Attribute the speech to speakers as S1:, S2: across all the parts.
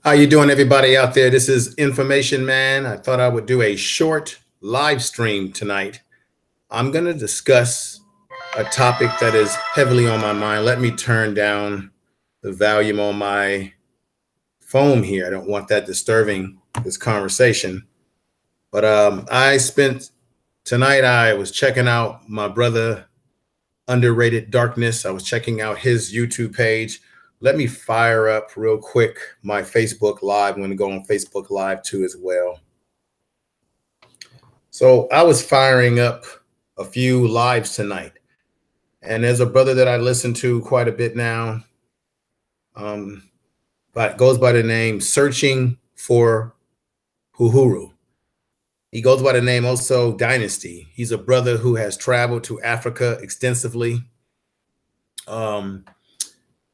S1: How you doing, everybody out there? This is Information Man. I thought I would do a short live stream tonight. I'm going to discuss a topic that is heavily on my mind. Let me turn down the volume on my phone here. I don't want that disturbing this conversation. But I was checking out my brother, Underrated Darkness. I was checking out his YouTube page. Let me fire up real quick my Facebook Live. I'm going to go on Facebook Live too as well. So I was firing up a few lives tonight. And there's a brother that I listen to quite a bit now. But goes by the name Searching for Uhuru. He goes by the name also Dynasty. He's a brother who has traveled to Africa extensively.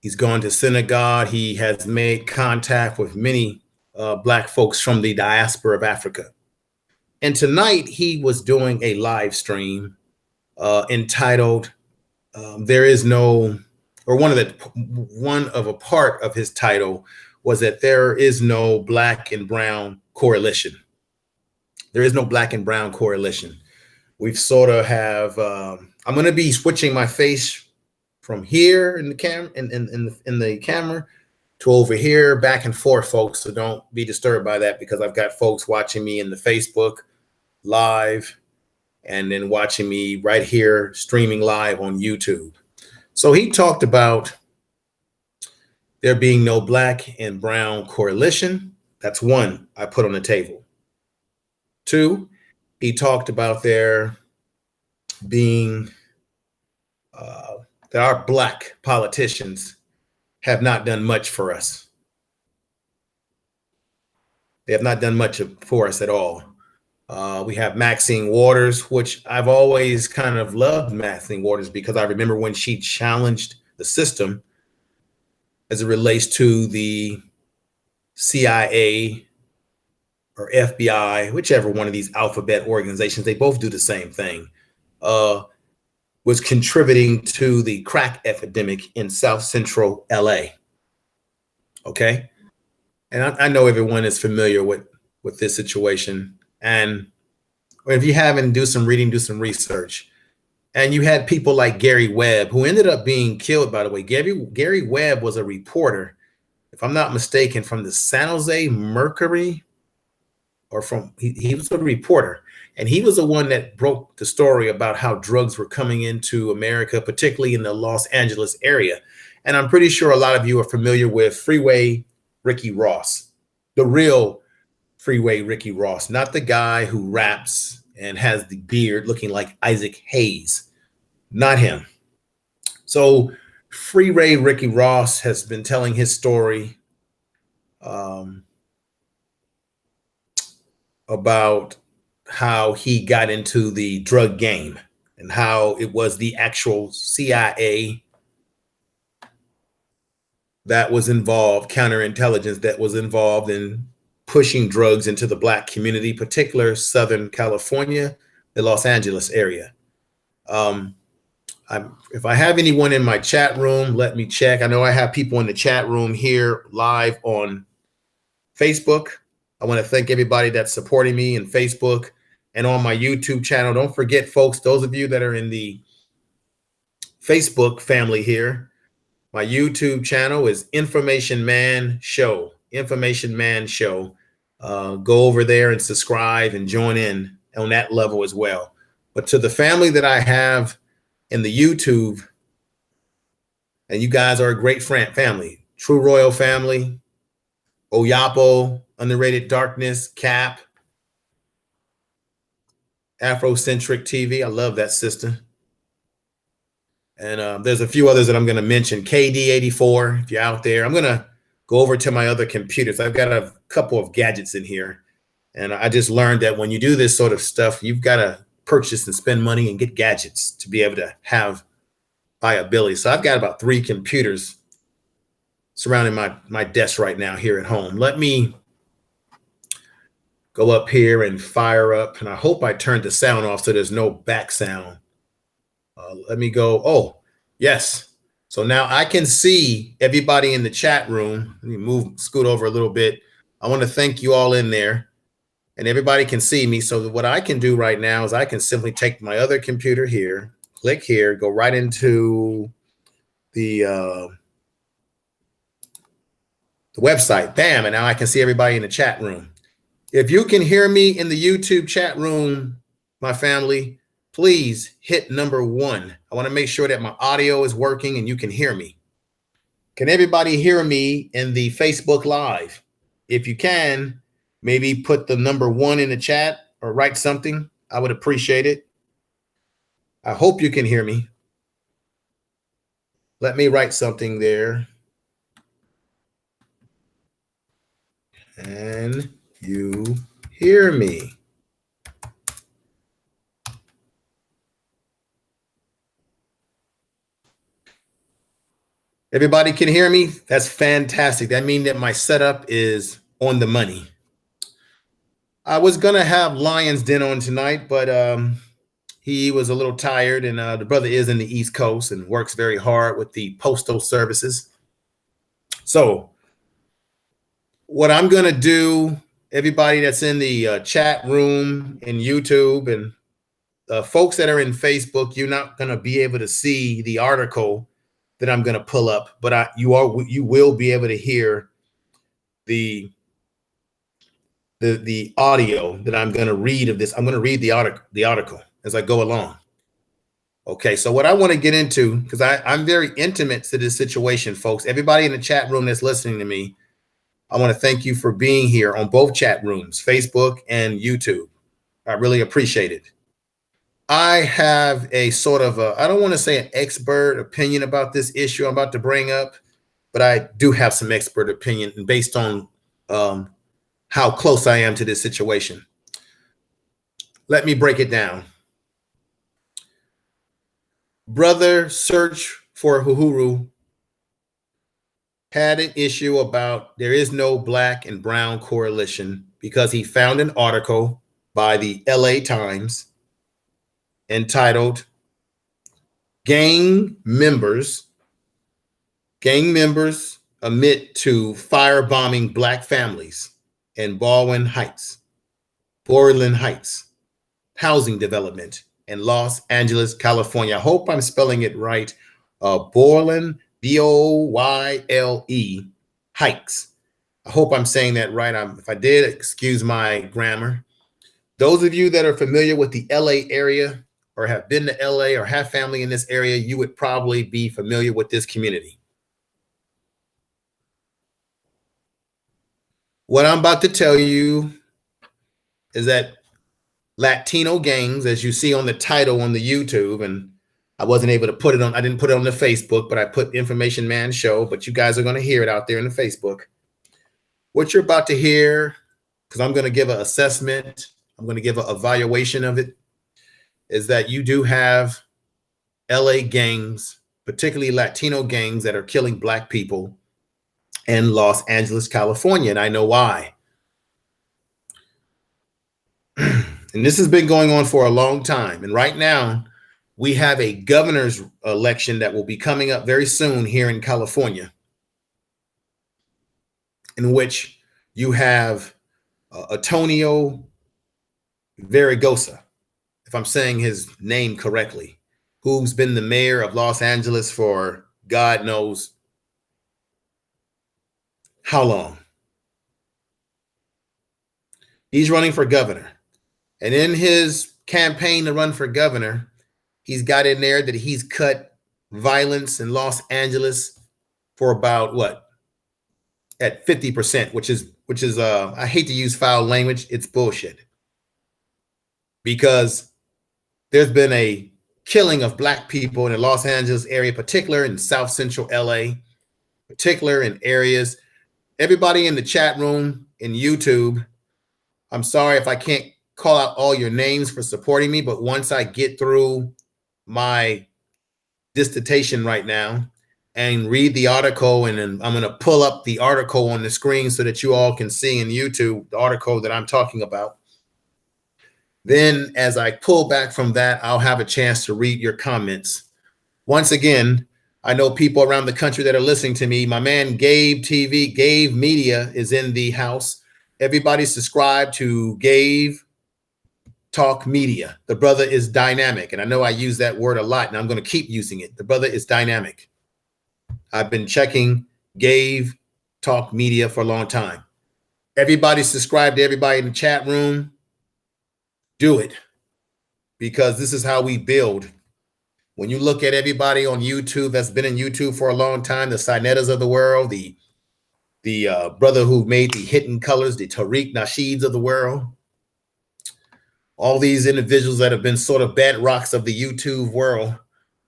S1: He's gone to synagogue. He has made contact with many Black folks from the diaspora of Africa. And tonight he was doing a live stream entitled "There Is No," or one of a part of his title was that there is no Black and Brown coalition. There is no Black and Brown coalition. We've sort of have. I'm going to be switching my face from here in the camera to over here, back and forth, folks. So don't be disturbed by that, because I've got folks watching me in the Facebook Live and then watching me right here streaming live on YouTube. So he talked about there being no Black and Brown coalition. That's one I put on the table. Two, he talked about there being that our Black politicians have not done much for us. They have not done much for us at all. We have Maxine Waters, which I've always kind of loved Maxine Waters, because I remember when she challenged the system as it relates to the CIA or FBI, whichever one of these alphabet organizations, they both do the same thing, was contributing to the crack epidemic in South Central LA. Okay. And I know everyone is familiar with this situation. And if you haven't, do some reading, do some research. And you had people like Gary Webb, who ended up being killed, by the way. Gary Webb was a reporter, if I'm not mistaken, from the San Jose Mercury, or he was a reporter. And he was the one that broke the story about how drugs were coming into America, particularly in the Los Angeles area. And I'm pretty sure a lot of you are familiar with Freeway Ricky Ross, the real Freeway Ricky Ross, not the guy who raps and has the beard looking like Isaac Hayes, not him. So Freeway Ricky Ross has been telling his story about how he got into the drug game and how it was the actual CIA that was involved, counterintelligence that was involved in pushing drugs into the Black community, particular Southern California, the Los Angeles area. If I have anyone in my chat room, let me check. I know I have people in the chat room here live on Facebook. I want to thank everybody that's supporting me in Facebook and on my YouTube channel. Don't forget, folks, those of you that are in the Facebook family here, my YouTube channel is Information Man Show. Information Man Show. Go over there and subscribe and join in on that level as well. But to the family that I have in the YouTube, and you guys are a great family, True Royal Family, Oyapo, Underrated Darkness, Cap, Afrocentric TV. I love that sister. And there's a few others that I'm going to mention. KD84, if you're out there. I'm going to go over to my other computers. I've got a couple of gadgets in here. And I just learned that when you do this sort of stuff, you've got to purchase and spend money and get gadgets to be able to have viability. So I've got about 3 computers surrounding my desk right now here at home. Let me go up here and fire up. And I hope I turned the sound off so there's no back sound. Let me go. Oh, yes. So now I can see everybody in the chat room. Let me scoot over a little bit. I want to thank you all in there, and everybody can see me. So what I can do right now is I can simply take my other computer here, click here, go right into the website, bam, and now I can see everybody in the chat room. If you can hear me in the YouTube chat room, my family, please hit number 1. I want to make sure that my audio is working and you can hear me. Can everybody hear me in the Facebook Live? If you can, maybe put the number 1 in the chat or write something. I would appreciate it. I hope you can hear me. Let me write something there. Can you hear me? Everybody can hear me? That's fantastic. That means that my setup is on the money. I was going to have Lion's Den on tonight, but he was a little tired, and the brother is in the East Coast and works very hard with the postal services. So what I'm going to do, everybody that's in the chat room and YouTube and folks that are in Facebook, you're not going to be able to see the article that I'm going to pull up, but you will be able to hear the audio that I'm going to read of this. I'm going to read the article as I go along. Okay, so what I want to get into, because I'm very intimate to this situation, folks. Everybody in the chat room that's listening to me, I want to thank you for being here on both chat rooms, Facebook and YouTube. I really appreciate it. I have a sort of I don't want to say an expert opinion about this issue I'm about to bring up, but I do have some expert opinion based on how close I am to this situation. Let me break it down. Brother Search for Uhuru had an issue about there is no black and brown correlation because he found an article by the LA Times entitled Gang members admit to firebombing black families in Borland Heights housing development in Los Angeles, California. I hope I'm spelling it right. Borland, B-O-Y-L-E, Heights. I hope I'm saying that right. If I did, excuse my grammar. Those of you that are familiar with the LA area or have been to LA or have family in this area, you would probably be familiar with this community. What I'm about to tell you is that Latino gangs, as you see on the title on the YouTube, and I wasn't able to put it on, I didn't put it on the Facebook, but I put Information Man Show, but you guys are going to hear it out there in the Facebook. What you're about to hear, because I'm going to give an assessment, I'm going to give an evaluation of it, is that you do have LA gangs, particularly Latino gangs that are killing black people in Los Angeles, California, and I know why. And this has been going on for a long time. And right now, we have a governor's election that will be coming up very soon here in California, in which you have Antonio Verrigosa, if I'm saying his name correctly, who's been the mayor of Los Angeles for God knows how long. He's running for governor. And in his campaign to run for governor, he's got in there that he's cut violence in Los Angeles for about what? At 50%, which is I hate to use foul language, it's bullshit. Because there's been a killing of black people in the Los Angeles area, particular in South Central LA, particular in areas. Everybody in the chat room, in YouTube, I'm sorry if I can't call out all your names for supporting me, but once I get through my dissertation right now and read the article, and then I'm going to pull up the article on the screen so that you all can see in YouTube the article that I'm talking about. Then as I pull back from that, I'll have a chance to read your comments. Once again, I know people around the country that are listening to me. My man Gabe TV, Gabe Media is in the house. Everybody subscribe to Gabe Talk Media. The brother is dynamic. And I know I use that word a lot, and I'm going to keep using it. The brother is dynamic. I've been checking Gabe Talk Media for a long time. Everybody subscribe to everybody in the chat room. Do it, because this is how we build. When you look at everybody on YouTube that's been in YouTube for a long time, the Sinettas of the world, the brother who made the Hidden Colors, the Tariq Nasheeds of the world, all these individuals that have been sort of bedrocks of the YouTube world,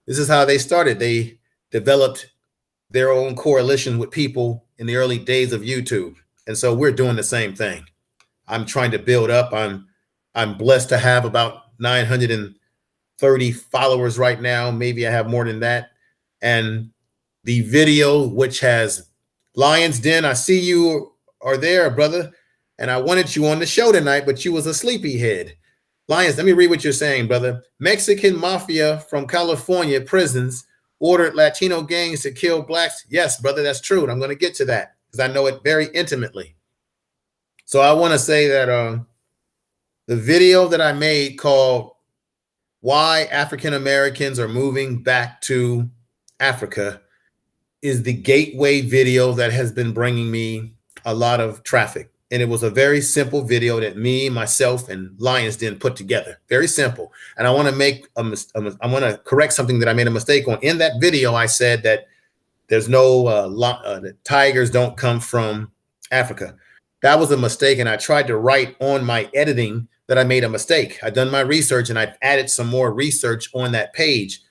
S1: this is how they started. They developed their own coalition with people in the early days of YouTube. And so we're doing the same thing. I'm trying to build up. I'm blessed to have about 930 followers right now. Maybe I have more than that. And the video, which has Lion's Den, I see you are there, brother. And I wanted you on the show tonight, but you was a sleepyhead. Lions, let me read what you're saying, brother. Mexican mafia from California prisons ordered Latino gangs to kill blacks. Yes, brother, that's true. And I'm going to get to that because I know it very intimately. So I want to say that the video that I made called Why African Americans Are Moving Back to Africa is the gateway video that has been bringing me a lot of traffic. And it was a very simple video that me, myself, and Lions Den put together. Very simple. And I want to make I want to correct something that I made a mistake on. In that video, I said that there's no the tigers don't come from Africa. That was a mistake, and I tried to write on my editing that I made a mistake. I've done my research, and I've added some more research on that page.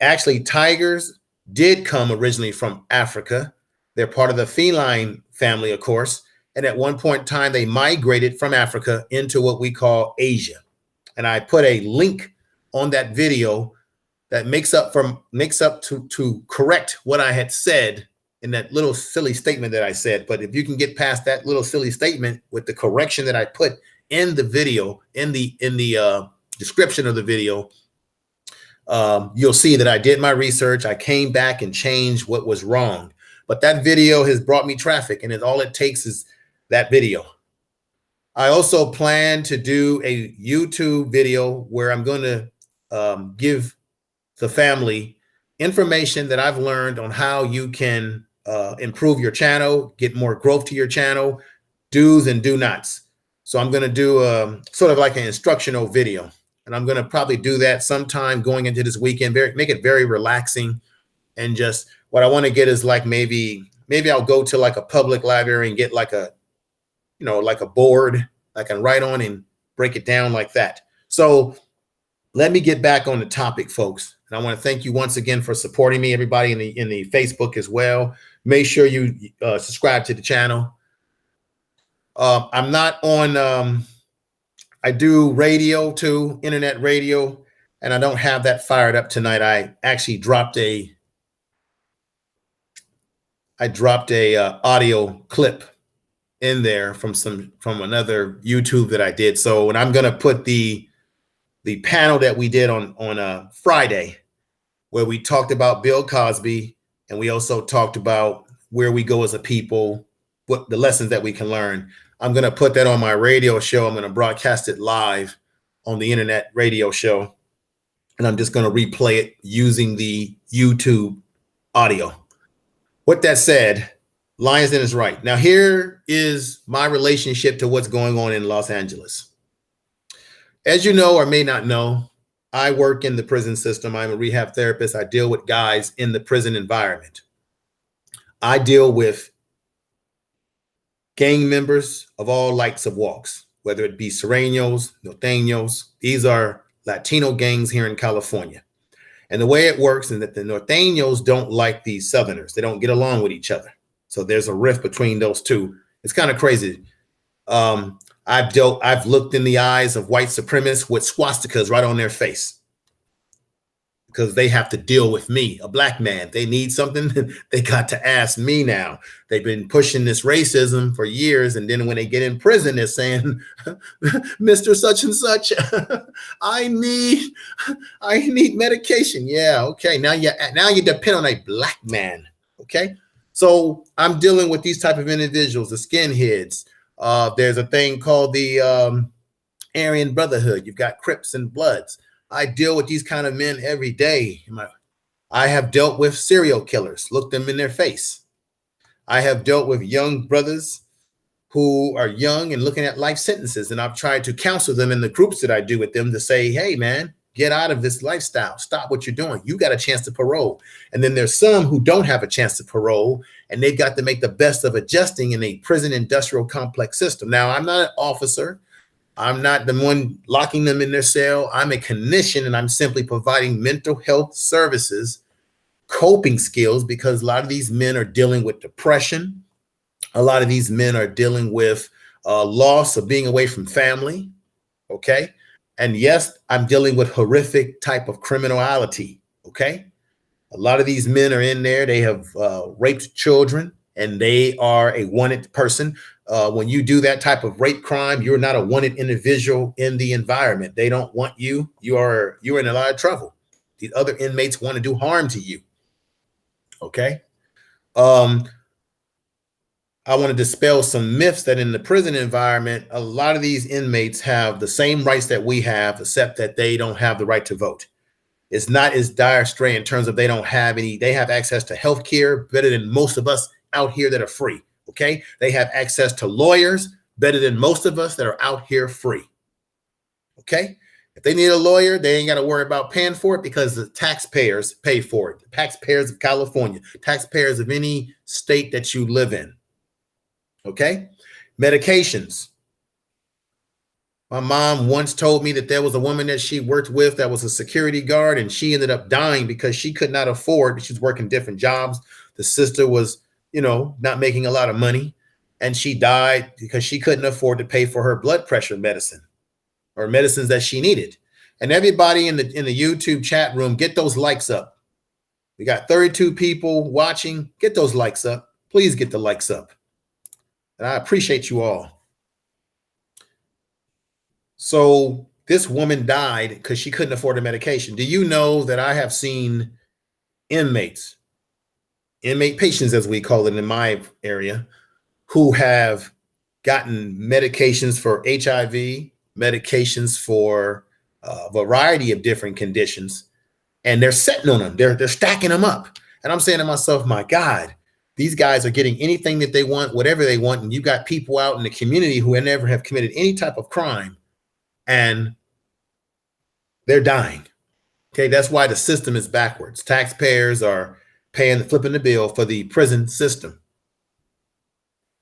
S1: Actually, tigers did come originally from Africa. They're part of the feline family, of course. And at one point in time, they migrated from Africa into what we call Asia. And I put a link on that video that makes up to correct what I had said in that little silly statement that I said. But if you can get past that little silly statement with the correction that I put in the video, in the description of the video, you'll see that I did my research. I came back and changed what was wrong. But that video has brought me traffic, and all it takes is that video. I also plan to do a YouTube video where I'm going to give the family information that I've learned on how you can improve your channel, get more growth to your channel, do's and do nots. So I'm going to do sort of like an instructional video, and I'm going to probably do that sometime going into this weekend. Make it very relaxing, and just what I want to get is like maybe I'll go to like a public library and get like a like a board I can write on and break it down like that. So let me get back on the topic, folks. And I want to thank you once again for supporting me, everybody in the Facebook as well. Make sure you subscribe to the channel. I'm not on, I do radio too, internet radio, and I don't have that fired up tonight. I actually dropped a audio clip in there from another YouTube that I did. So, and I'm going to put the panel that we did on Friday, where we talked about Bill Cosby, and we also talked about where we go as a people, what the lessons that we can learn. I'm going to put that on my radio show. I'm going to broadcast it live on the internet radio show, and I'm just going to replay it using the YouTube audio. With that said, Lions Den is right. Now, here is my relationship to what's going on in Los Angeles. As you know or may not know, I work in the prison system. I'm a rehab therapist. I deal with guys in the prison environment. I deal with gang members of all likes of walks, whether it be Sureños, Norteños. These are Latino gangs here in California. And the way it works is that the Norteños don't like these Southerners. They don't get along with each other. So there's a rift between those two. It's kind of crazy. I've looked in the eyes of white supremacists with swastikas right on their face. because they have to deal with me, a black man. They need something, they got to ask me now. They've been pushing this racism for years, and then when they get in prison, they're saying, Mr. Such and Such, I need medication. Yeah, okay. Now you depend on a black man. Okay. So I'm dealing with these type of individuals, the skinheads. There's a thing called the Aryan Brotherhood. You've got Crips and Bloods. I deal with these kind of men every day. I have dealt with serial killers, looked them in their face. I have dealt with young brothers who are young and looking at life sentences, and I've tried to counsel them in the groups that I do with them to say, hey, man, get out of this lifestyle. Stop what you're doing. You got a chance to parole. And then there's some who don't have a chance to parole, and they've got to make the best of adjusting in a prison industrial complex system. Now, I'm not an officer. I'm not the one locking them in their cell. I'm a clinician, and I'm simply providing mental health services, coping skills, because a lot of these men are dealing with depression. A lot of these men are dealing with loss of being away from family. Okay. And yes, I'm dealing with horrific type of criminality. Okay. A lot of these men are in there. They have raped children, and they are a wanted person. When you do that type of rape crime, you're not a wanted individual in the environment. They don't want you. You're in a lot of trouble. These other inmates want to do harm to you. Okay. I want to dispel some myths that in the prison environment, a lot of these inmates have the same rights that we have, except that they don't have the right to vote. It's not as dire straits in terms of they don't have any, they have access to health care better than most of us out here that are free. Okay. They have access to lawyers better than most of us that are out here free. Okay. If they need a lawyer, they ain't got to worry about paying for it because the taxpayers pay for it. The taxpayers of California, taxpayers of any state that you live in. Okay. Medications. My mom once told me that there was a woman that she worked with that was a security guard, and she ended up dying because she could not afford, she was working different jobs. The sister was, not making a lot of money, and she died because she couldn't afford to pay for her blood pressure medicine or medicines that she needed. And everybody in the YouTube chat room, get those likes up. We got 32 people watching. Get those likes up. Please get the likes up. And I appreciate you all. So this woman died because she couldn't afford the medication. Do you know that I have seen inmate patients, as we call it in my area, who have gotten medications for HIV, medications for a variety of different conditions, and they're sitting on them. They're stacking them up. And I'm saying to myself, my God, these guys are getting anything that they want, whatever they want. And you got people out in the community who never have committed any type of crime, and they're dying. Okay, that's why the system is backwards. Taxpayers are flipping the bill for the prison system.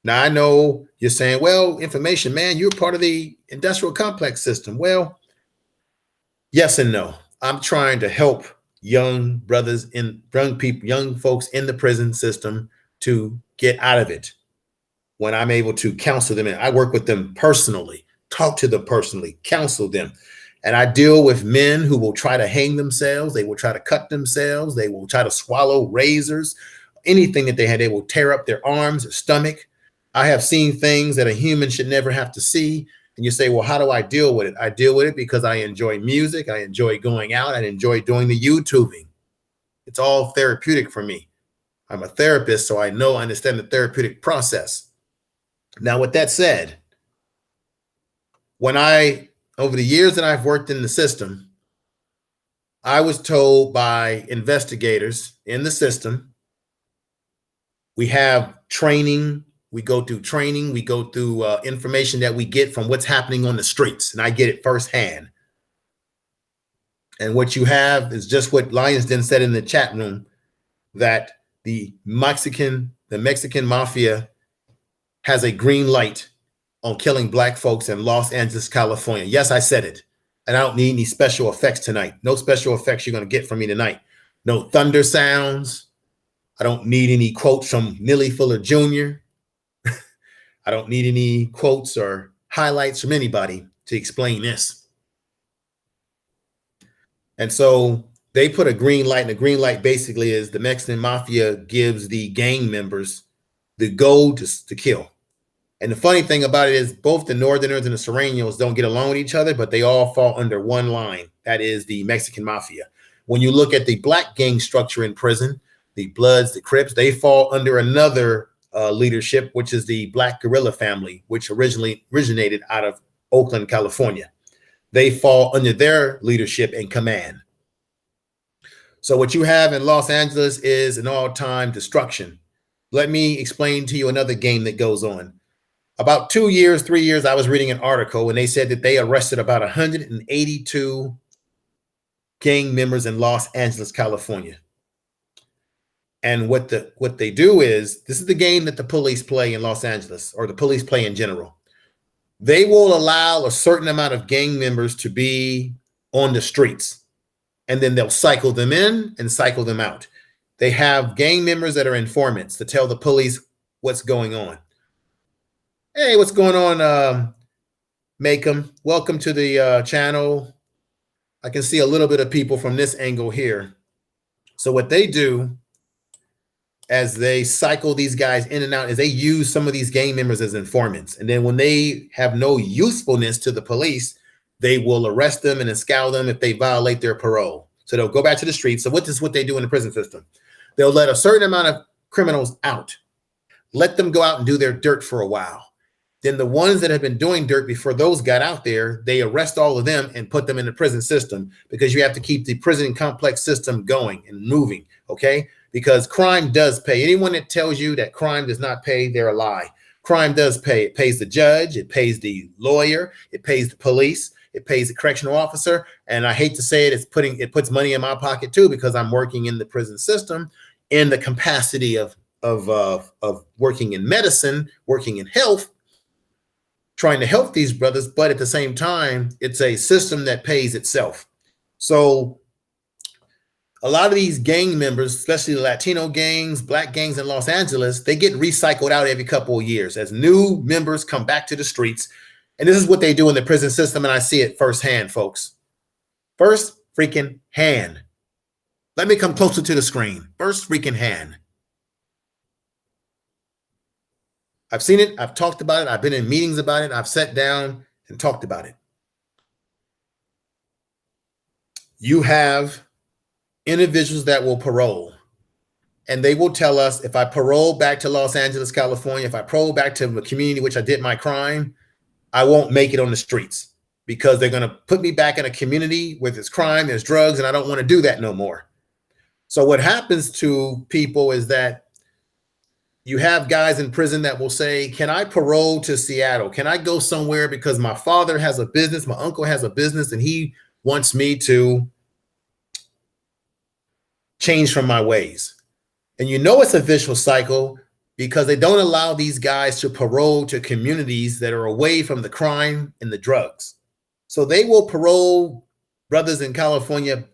S1: Now, I know you're saying, well, information, man, you're part of the industrial complex system. Well, yes and no. I'm trying to help young brothers, young folks in the prison system to get out of it. When I'm able to counsel them, and I work with them personally, talk to them personally, counsel them. And I deal with men who will try to hang themselves. They will try to cut themselves. They will try to swallow razors, anything that they had. They will tear up their arms or stomach. I have seen things that a human should never have to see. And you say, well, how do I deal with it? I deal with it because I enjoy music. I enjoy going out. I enjoy doing the YouTubing. It's all therapeutic for me. I'm a therapist, so I understand the therapeutic process. Now, with that said, over the years that I've worked in the system, I was told by investigators in the system, we have training, we go through training, we go through information that we get from what's happening on the streets, and I get it firsthand. And what you have is just what Lions Den said in the chat room, that the Mexican mafia has a green light on killing Black folks in Los Angeles, California. Yes, I said it. And I don't need any special effects tonight. No special effects you're going to get from me tonight. No thunder sounds. I don't need any quotes from Millie Fuller Jr. I don't need any quotes or highlights from anybody to explain this. And so They put a green light, and the green light basically is the Mexican mafia gives the gang members the gold to kill. And the funny thing about it is both the Northerners and the Serranos don't get along with each other, but they all fall under one line. That is the Mexican mafia. When you look at the black gang structure in prison, the Bloods, the Crips, they fall under another leadership, which is the Black Guerrilla family, which originally originated out of Oakland, California. They fall under their leadership and command. So what you have in Los Angeles is an all-time destruction. Let me explain to you another game that goes on. About 2 years, 3 years, I was reading an article and they said that they arrested about 182 gang members in Los Angeles, California. And what they do is, this is the game that the police play in Los Angeles, or the police play in general. They will allow a certain amount of gang members to be on the streets, and then they'll cycle them in and cycle them out. They have gang members that are informants to tell the police what's going on. Hey, what's going on, Macom? Welcome to the channel. I can see a little bit of people from this angle here. So what they do as they cycle these guys in and out is they use some of these gang members as informants. And then when they have no usefulness to the police, they will arrest them and scowl them if they violate their parole. So they'll go back to the streets. So what is what they do in the prison system? They'll let a certain amount of criminals out, let them go out and do their dirt for a while. Then the ones that have been doing dirt before those got out there, they arrest all of them and put them in the prison system, because you have to keep the prison complex system going and moving, okay? Because crime does pay. Anyone that tells you that crime does not pay, they're a lie. Crime does pay. It pays the judge, it pays the lawyer, it pays the police, it pays the correctional officer. And I hate to say it, it puts money in my pocket too, because I'm working in the prison system in the capacity of working in medicine, working in health, trying to help these brothers, but at the same time, it's a system that pays itself. So a lot of these gang members, especially the Latino gangs, black gangs in Los Angeles, they get recycled out every couple of years as new members come back to the streets. And this is what they do in the prison system, and I see it firsthand, folks. First freaking hand. Let me come closer to the screen. First freaking hand. I've seen it. I've talked about it. I've been in meetings about it. I've sat down and talked about it. You have individuals that will parole, and they will tell us, if I parole back to Los Angeles, California, if I parole back to the community which I did my crime, I won't make it on the streets, because they're going to put me back in a community where there's crime, there's drugs, and I don't want to do that no more. So what happens to people is that you have guys in prison that will say, can I parole to Seattle? Can I go somewhere because my father has a business, my uncle has a business, and he wants me to change from my ways? And you know it's a vicious cycle, because they don't allow these guys to parole to communities that are away from the crime and the drugs. So they will parole brothers in California,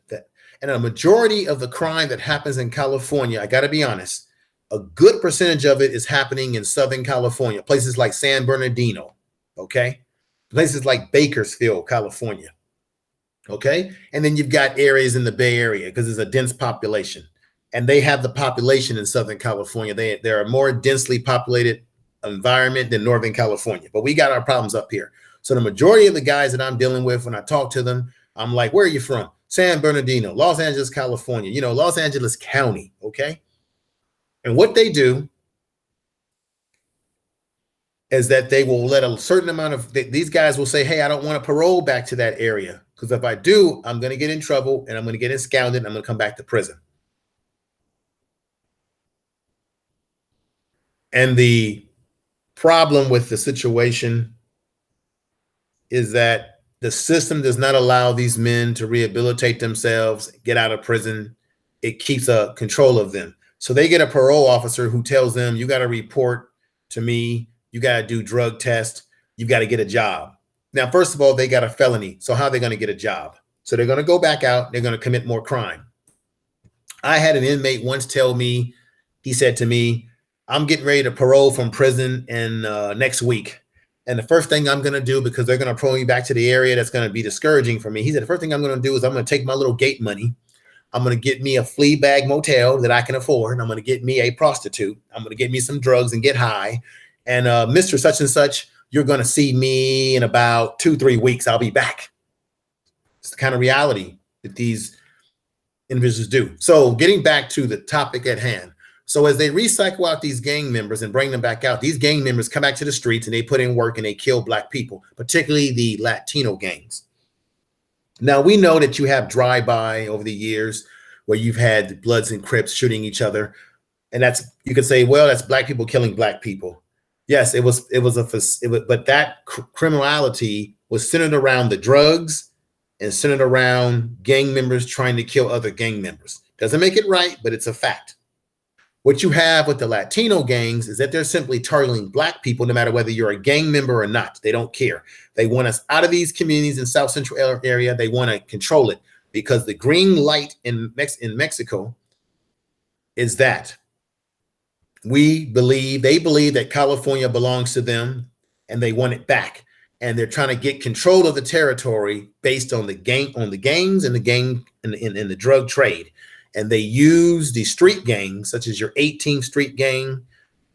S1: and a majority of the crime that happens in California, I got to be honest, a good percentage of it is happening in Southern California, places like San Bernardino, okay? Places like Bakersfield, California, okay? And then you've got areas in the Bay Area, because there's a dense population. And they have the population in Southern California. They're a more densely populated environment than Northern California. But we got our problems up here. So the majority of the guys that I'm dealing with, when I talk to them, I'm like, where are you from? San Bernardino, Los Angeles, California, you know, Los Angeles County, okay? And what they do is that they will let a certain amount of, these guys will say, hey, I don't want to parole back to that area, because if I do, I'm going to get in trouble and I'm going to get enscounded and I'm going to come back to prison. And the problem with the situation is that the system does not allow these men to rehabilitate themselves, get out of prison. It keeps a control of them. So they get a parole officer who tells them, you got to report to me, you got to do drug tests, you got to get a job. Now, first of all, they got a felony. So how are they going to get a job? So they're going to go back out, they're going to commit more crime. I had an inmate once tell me, he said to me, I'm getting ready to parole from prison in next week. And the first thing I'm going to do, because they're going to parole me back to the area that's going to be discouraging for me. He said, the first thing I'm going to do is I'm going to take my little gate money. I'm going to get me a flea bag motel that I can afford. I'm going to get me a prostitute. I'm going to get me some drugs and get high. And Mr. Such and Such, you're going to see me in about 2-3 weeks. I'll be back. It's the kind of reality that these individuals do. So getting back to the topic at hand. So as they recycle out these gang members and bring them back out, these gang members come back to the streets and they put in work and they kill Black people, particularly the Latino gangs. Now, we know that you have drive-by over the years where you've had Bloods and Crips shooting each other. And that's, you could say, well, that's Black people killing Black people. Yes, but that criminality was centered around the drugs and centered around gang members trying to kill other gang members. Doesn't make it right, but it's a fact. What you have with the Latino gangs is that they're simply targeting Black people, no matter whether you're a gang member or not. They don't care. They want us out of these communities in South Central area. They want to control it because the green light in Mexico is that they believe that California belongs to them and they want it back. And they're trying to get control of the territory based on the gangs and the drug trade. And they use the street gangs, such as your 18th Street gang,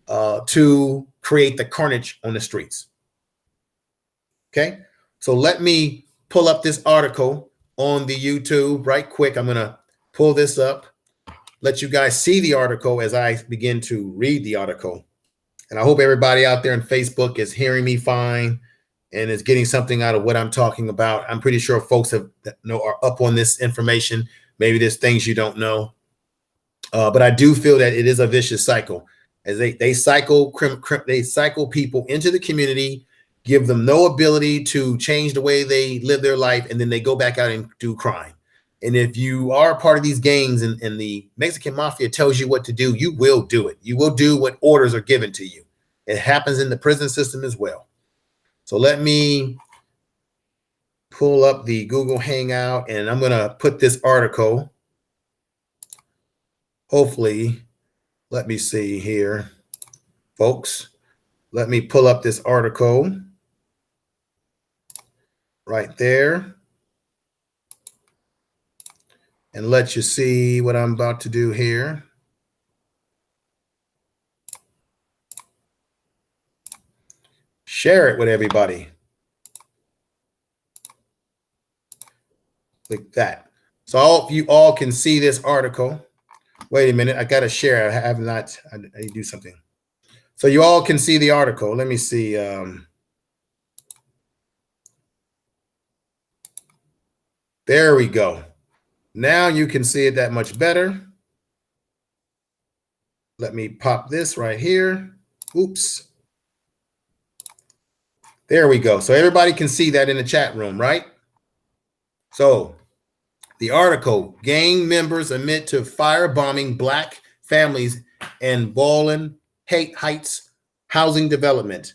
S1: to create the carnage on the streets. Okay, so let me pull up this article on the YouTube right quick. I'm going to pull this up, let you guys see the article as I begin to read the article. And I hope everybody out there on Facebook is hearing me fine and is getting something out of what I'm talking about. I'm pretty sure folks are up on this information. Maybe there's things you don't know, but I do feel that it is a vicious cycle as they cycle people into the community, give them no ability to change the way they live their life, and then they go back out and do crime. And if you are a part of these gangs and the Mexican mafia tells you what to do, you will do it. You will do what orders are given to you. It happens in the prison system as well. So let me pull up the Google Hangout and I'm going to put this article. Hopefully, let me see here, folks. Let me pull up this article right there and let you see what I'm about to do here. Share it with everybody. Like that. So I hope you all can see this article. Wait a minute, I gotta share. I need to do something. So you all can see the article. Let me see. There we go. Now you can see it that much better. Let me pop this right here. Oops. There we go. So everybody can see that in the chat room, right? So the article, gang members admit to firebombing Black families in Bowling Heights housing development.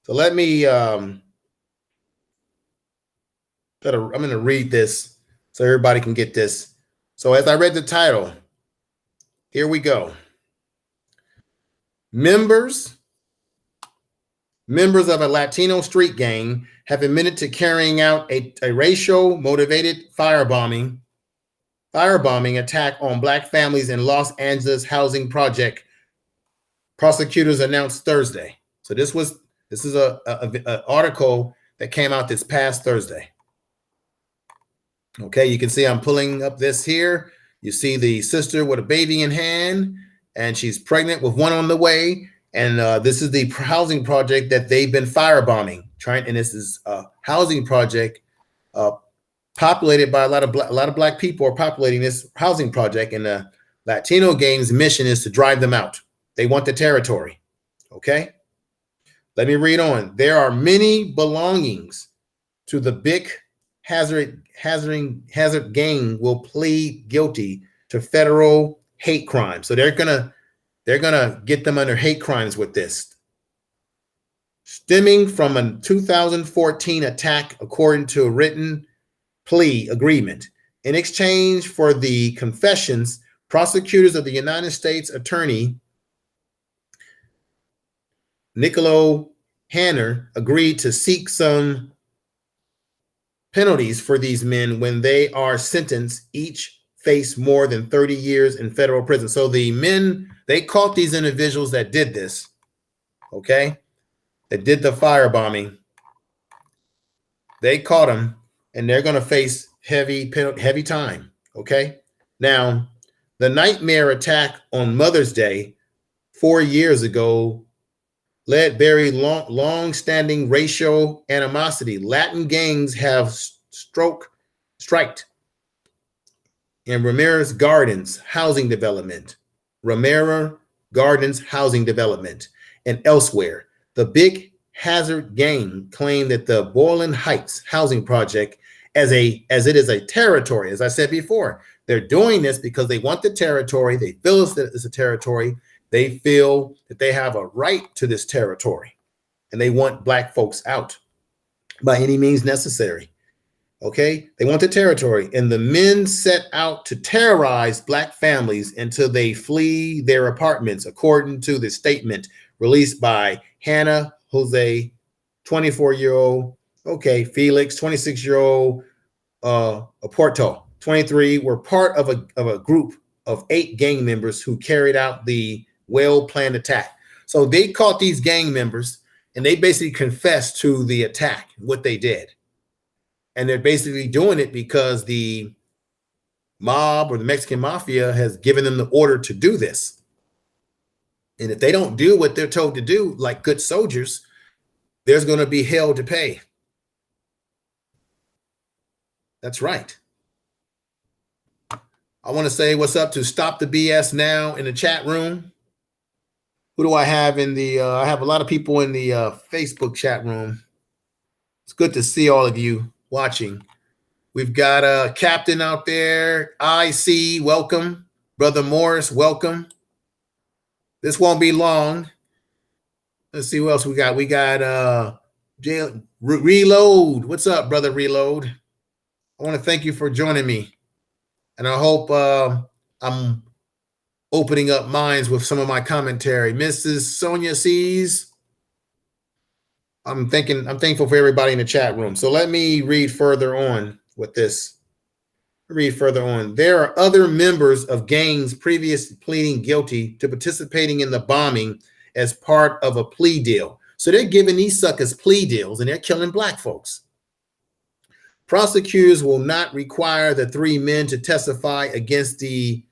S1: So let me, I'm going to read this so everybody can get this. So as I read the title, here we go. Members of a Latino street gang have admitted to carrying out a racial motivated firebombing attack on Black families in Los Angeles housing project. Prosecutors announced Thursday. So this is a article that came out this past Thursday. Okay, you can see I'm pulling up this here. You see the sister with a baby in hand, and she's pregnant with one on the way. And this is the housing project that they've been firebombing. And this is a housing project populated by a lot of Black people are populating this housing project. And the Latino gang's mission is to drive them out. They want the territory. Okay, let me read on. There are many belongings to the big hazard gang will plead guilty to federal hate crime. So they're gonna get them under hate crimes with this, stemming from a 2014 attack, according to a written plea agreement. In exchange for the confessions, prosecutors of the United States Attorney Nicolo Hanner agreed to seek some penalties for these men when they are sentenced, each face more than 30 years in federal prison. So the men, they caught these individuals that did this, okay, that did the firebombing. They caught them, and they're going to face heavy time, okay? Now, the nightmare attack on Mother's Day 4 years ago led very long-standing racial animosity. Latin gangs have striked in Ramirez Gardens housing development, and elsewhere. The Big Hazard gang claimed that the Boylan Heights housing project, as it is a territory, as I said before, they're doing this because they want the territory. They feel it's a territory. They feel that they have a right to this territory, and they want Black folks out by any means necessary. Okay, they want the territory, and the men set out to terrorize Black families until they flee their apartments, according to the statement released by Hannah Jose, 24-year-old, okay, Felix, 26-year-old, Porto, 23, were part of a group of 8 gang members who carried out the well-planned attack. So they caught these gang members, and they basically confessed to the attack, what they did. And they're basically doing it because the mob or the Mexican mafia has given them the order to do this. And if they don't do what they're told to do, like good soldiers, there's going to be hell to pay. That's right. I want to say what's up to Stop the BS Now in the chat room. Who do I have in the, I have a lot of people in the Facebook chat room. It's good to see all of you watching. We've got a Captain out there. IC, welcome. Brother Morris, welcome. This won't be long. Let's see what else we got. We got Reload. What's up, brother Reload? I want to thank you for joining me. And I hope I'm opening up minds with some of my commentary. Mrs. Sonia C's. I'm thankful for everybody in the chat room. So let me read further on with this. There are other members of gangs previously pleading guilty to participating in the bombing as part of a plea deal. So they're giving these suckers plea deals, and they're killing Black folks. Prosecutors will not require the 3 men to testify against the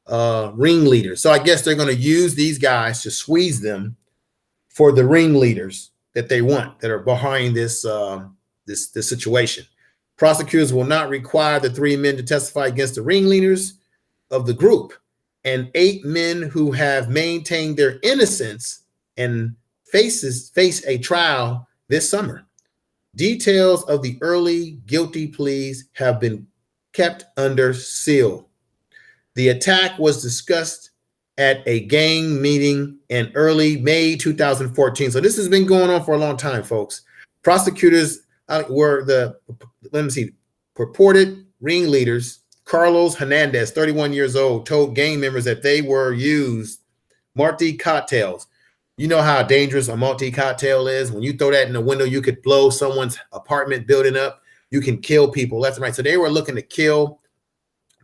S1: ringleaders. So I guess they're going to use these guys to squeeze them for the ringleaders that they want, that are behind this this situation. Prosecutors will not require the 3 men to testify against the ringleaders of the group, and 8 men who have maintained their innocence and face a trial this summer. Details of the early guilty pleas have been kept under seal. The attack was discussed at a gang meeting in early May 2014. So this has been going on for a long time, folks. Prosecutors were purported ringleaders. Carlos Hernandez, 31 years old, told gang members that they were used multi-cocktails. You know how dangerous a multi-cocktail is. When you throw that in the window, you could blow someone's apartment building up. You can kill people left and right. So they were looking to kill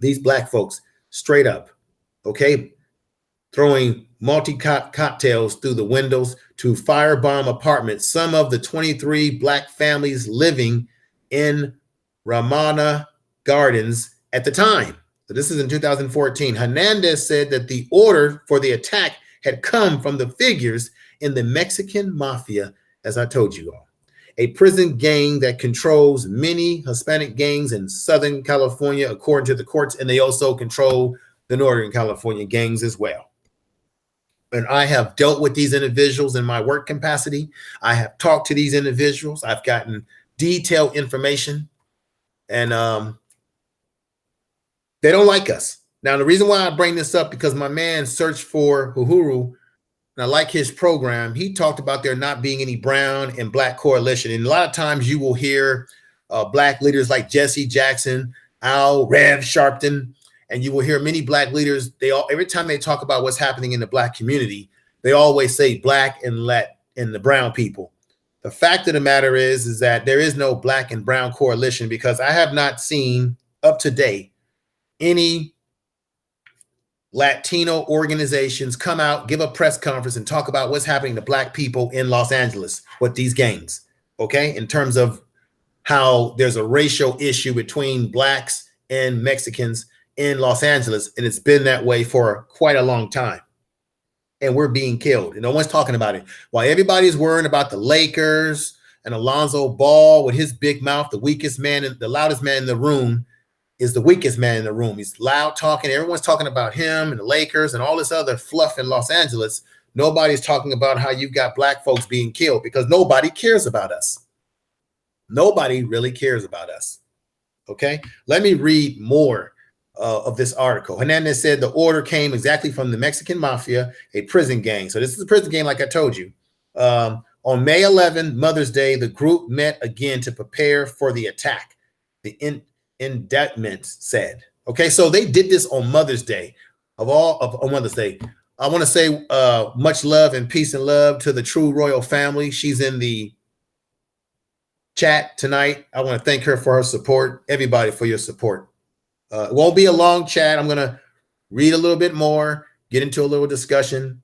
S1: these Black folks straight up, okay? Throwing multi-cocktails through the windows to firebomb apartments. Some of the 23 Black families living in Ramona Gardens at the time. So this is in 2014. Hernandez said that the order for the attack had come from the figures in the Mexican mafia, as I told you all, a prison gang that controls many Hispanic gangs in Southern California, according to the courts, and they also control the Northern California gangs as well. And I have dealt with these individuals in my work capacity. I have talked to these individuals. I've gotten detailed information, and they don't like us. Now, the reason why I bring this up, because my man searched for Uhuru, and I like his program. He talked about there not being any brown and Black coalition. And a lot of times you will hear Black leaders like Jesse Jackson, Al Rev Sharpton, and you will hear many Black leaders. Every time they talk about what's happening in the Black community, they always say Black and the brown people. The fact of the matter is that there is no Black and brown coalition, because I have not seen up to date any Latino organizations come out, give a press conference, and talk about what's happening to Black people in Los Angeles with these gangs, okay? In terms of how there's a racial issue between Blacks and Mexicans in Los Angeles, and it's been that way for quite a long time. And we're being killed, and no one's talking about it. While everybody's worrying about the Lakers and Alonzo Ball with his big mouth, the weakest man, the loudest man in the room is the weakest man in the room. He's loud talking. Everyone's talking about him and the Lakers and all this other fluff in Los Angeles. Nobody's talking about how you've got Black folks being killed because nobody cares about us. Nobody really cares about us. Okay, let me read more of this article. Hernandez said the order came exactly from the Mexican mafia, a prison gang. So this is a prison gang, like I told you. On May 11, Mother's Day, the group met again to prepare for the attack. The indictment said. Okay, so they did this on Mother's Day, on Mother's Day. I want to say much love and peace and love to the True Royal family. She's in the chat tonight. I want to thank her for her support. Everybody for your support. It won't be a long chat. I'm going to read a little bit more, get into a little discussion,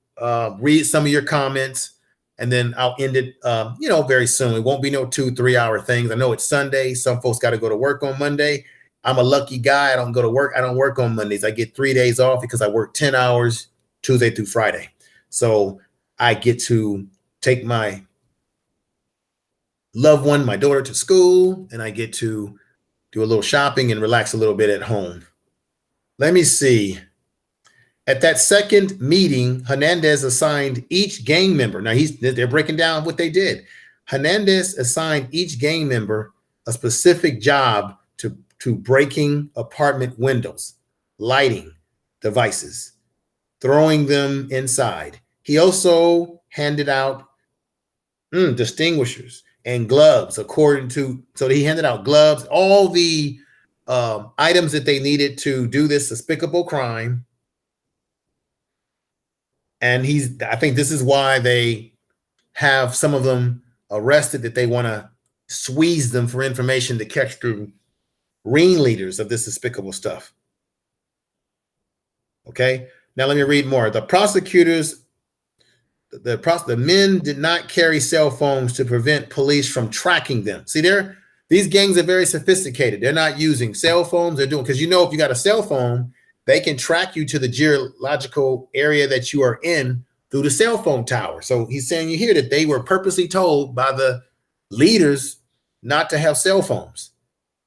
S1: read some of your comments, and then I'll end it, very soon. It won't be no 2-3 hour things. I know it's Sunday. Some folks got to go to work on Monday. I'm a lucky guy. I don't go to work. I don't work on Mondays. I get 3 days off because I work 10 hours Tuesday through Friday. So I get to take my loved one, my daughter, to school, and I get to do a little shopping and relax a little bit at home. Let me see. At that second meeting, Hernandez assigned each gang member. Now they're breaking down what they did. Hernandez assigned each gang member a specific job to breaking apartment windows, lighting devices, throwing them inside. He also handed out distinguishers and gloves so he handed out gloves, all the items that they needed to do this despicable crime. And I think this is why they have some of them arrested, that they want to squeeze them for information to catch the ringleaders of this despicable stuff. Okay, now let me read more. The prosecutors, the men did not carry cell phones to prevent police from tracking them. See, these gangs are very sophisticated. They're not using cell phones. They're doing, because if you got a cell phone, they can track you to the geological area that you are in through the cell phone tower. So he's saying you hear that they were purposely told by the leaders not to have cell phones.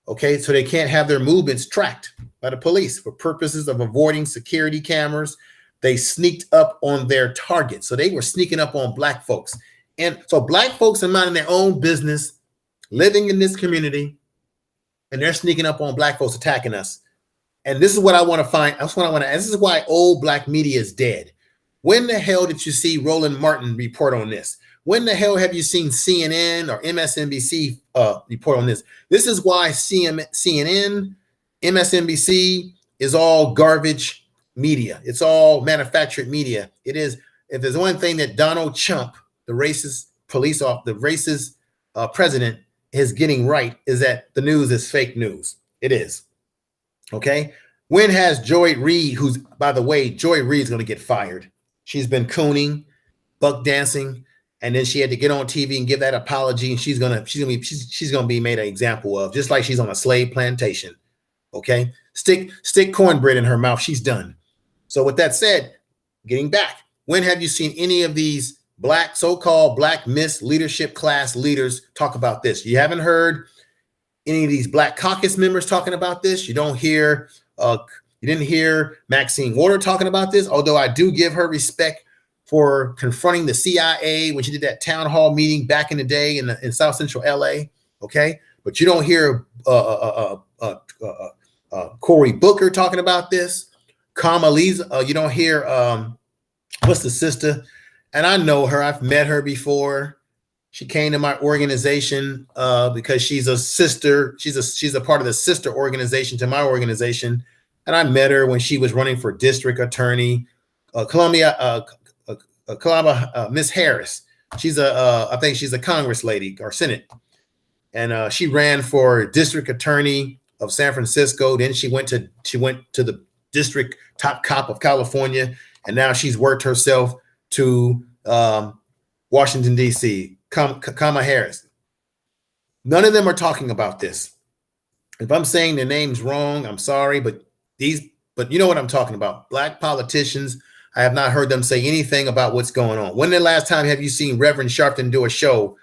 S1: Okay, so they can't have their movements tracked by the police for purposes of avoiding security cameras. They sneaked up on their target. So they were sneaking up on Black folks. And so Black folks are minding their own business, living in this community, and they're sneaking up on Black folks, attacking us. And this is what I want to find. That's what I want to. This is why old Black media is dead. When the hell did you see Roland Martin report on this? When the hell have you seen CNN or MSNBC report on this? This is why CNN, MSNBC is all garbage media. It's all manufactured media. It is. If there's one thing that Donald Trump, the racist president, is getting right, is that the news is fake news. It is. Okay. When has Joy Reid, who's, by the way, Joy Reid is going to get fired. She's been cooning, buck dancing, and then she had to get on TV and give that apology, and she's gonna be made an example of, just like she's on a slave plantation. Okay, stick cornbread in her mouth. She's done. So with that said, getting back, when have you seen any of these so-called Black Miss Leadership class leaders talk about this? You haven't heard any of these Black Caucus members talking about this. You didn't hear Maxine Waters talking about this, although I do give her respect for confronting the CIA when she did that town hall meeting back in the day in South Central LA. Okay, but you don't hear Cory Booker talking about this. Kamala, you don't hear what's the sister? And I know her. I've met her before. She came to my organization because she's a sister. She's a part of the sister organization to my organization. And I met her when she was running for district attorney, Columbia, Miss Harris. I think she's a Congress lady or Senate. And she ran for district attorney of San Francisco. Then she went to the district top cop of California, and now she's worked herself to Washington, D.C., Kamala Harris. None of them are talking about this. If I'm saying the names wrong, I'm sorry, but you know what I'm talking about. Black politicians, I have not heard them say anything about what's going on. When the last time have you seen Reverend Sharpton do a show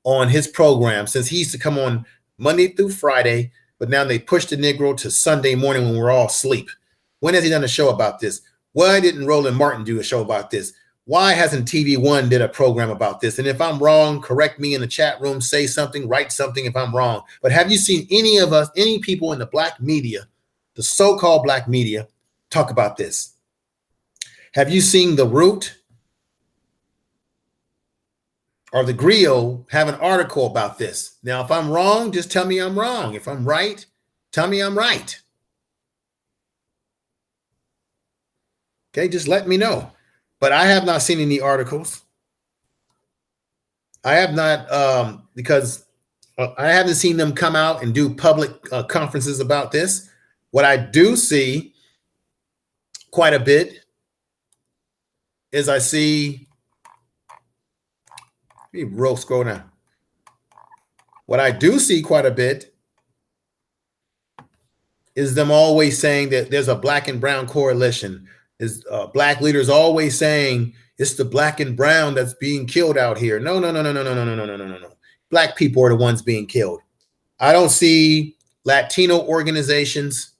S1: on his program, since he used to come on Monday through Friday, but now they pushed the Negro to Sunday morning when we're all asleep? When has he done a show about this? Why didn't Roland Martin do a show about this? Why hasn't TV One did a program about this? And if I'm wrong, correct me in the chat room, say something, write something if I'm wrong. But have you seen any people in the black media, the so-called black media, talk about this? Have you seen The Root or The Griot have an article about this? Now, if I'm wrong, just tell me I'm wrong. If I'm right, tell me I'm right. Okay, just let me know. But I have not seen any articles. I have not, because I haven't seen them come out and do public conferences about this. What I do see quite a bit is I see, let me scroll down. What I do see quite a bit is them always saying that there's a black and brown coalition. Is black leaders always saying it's the black and brown that's being killed out here? No. Black people are the ones being killed. I don't see Latino organizations.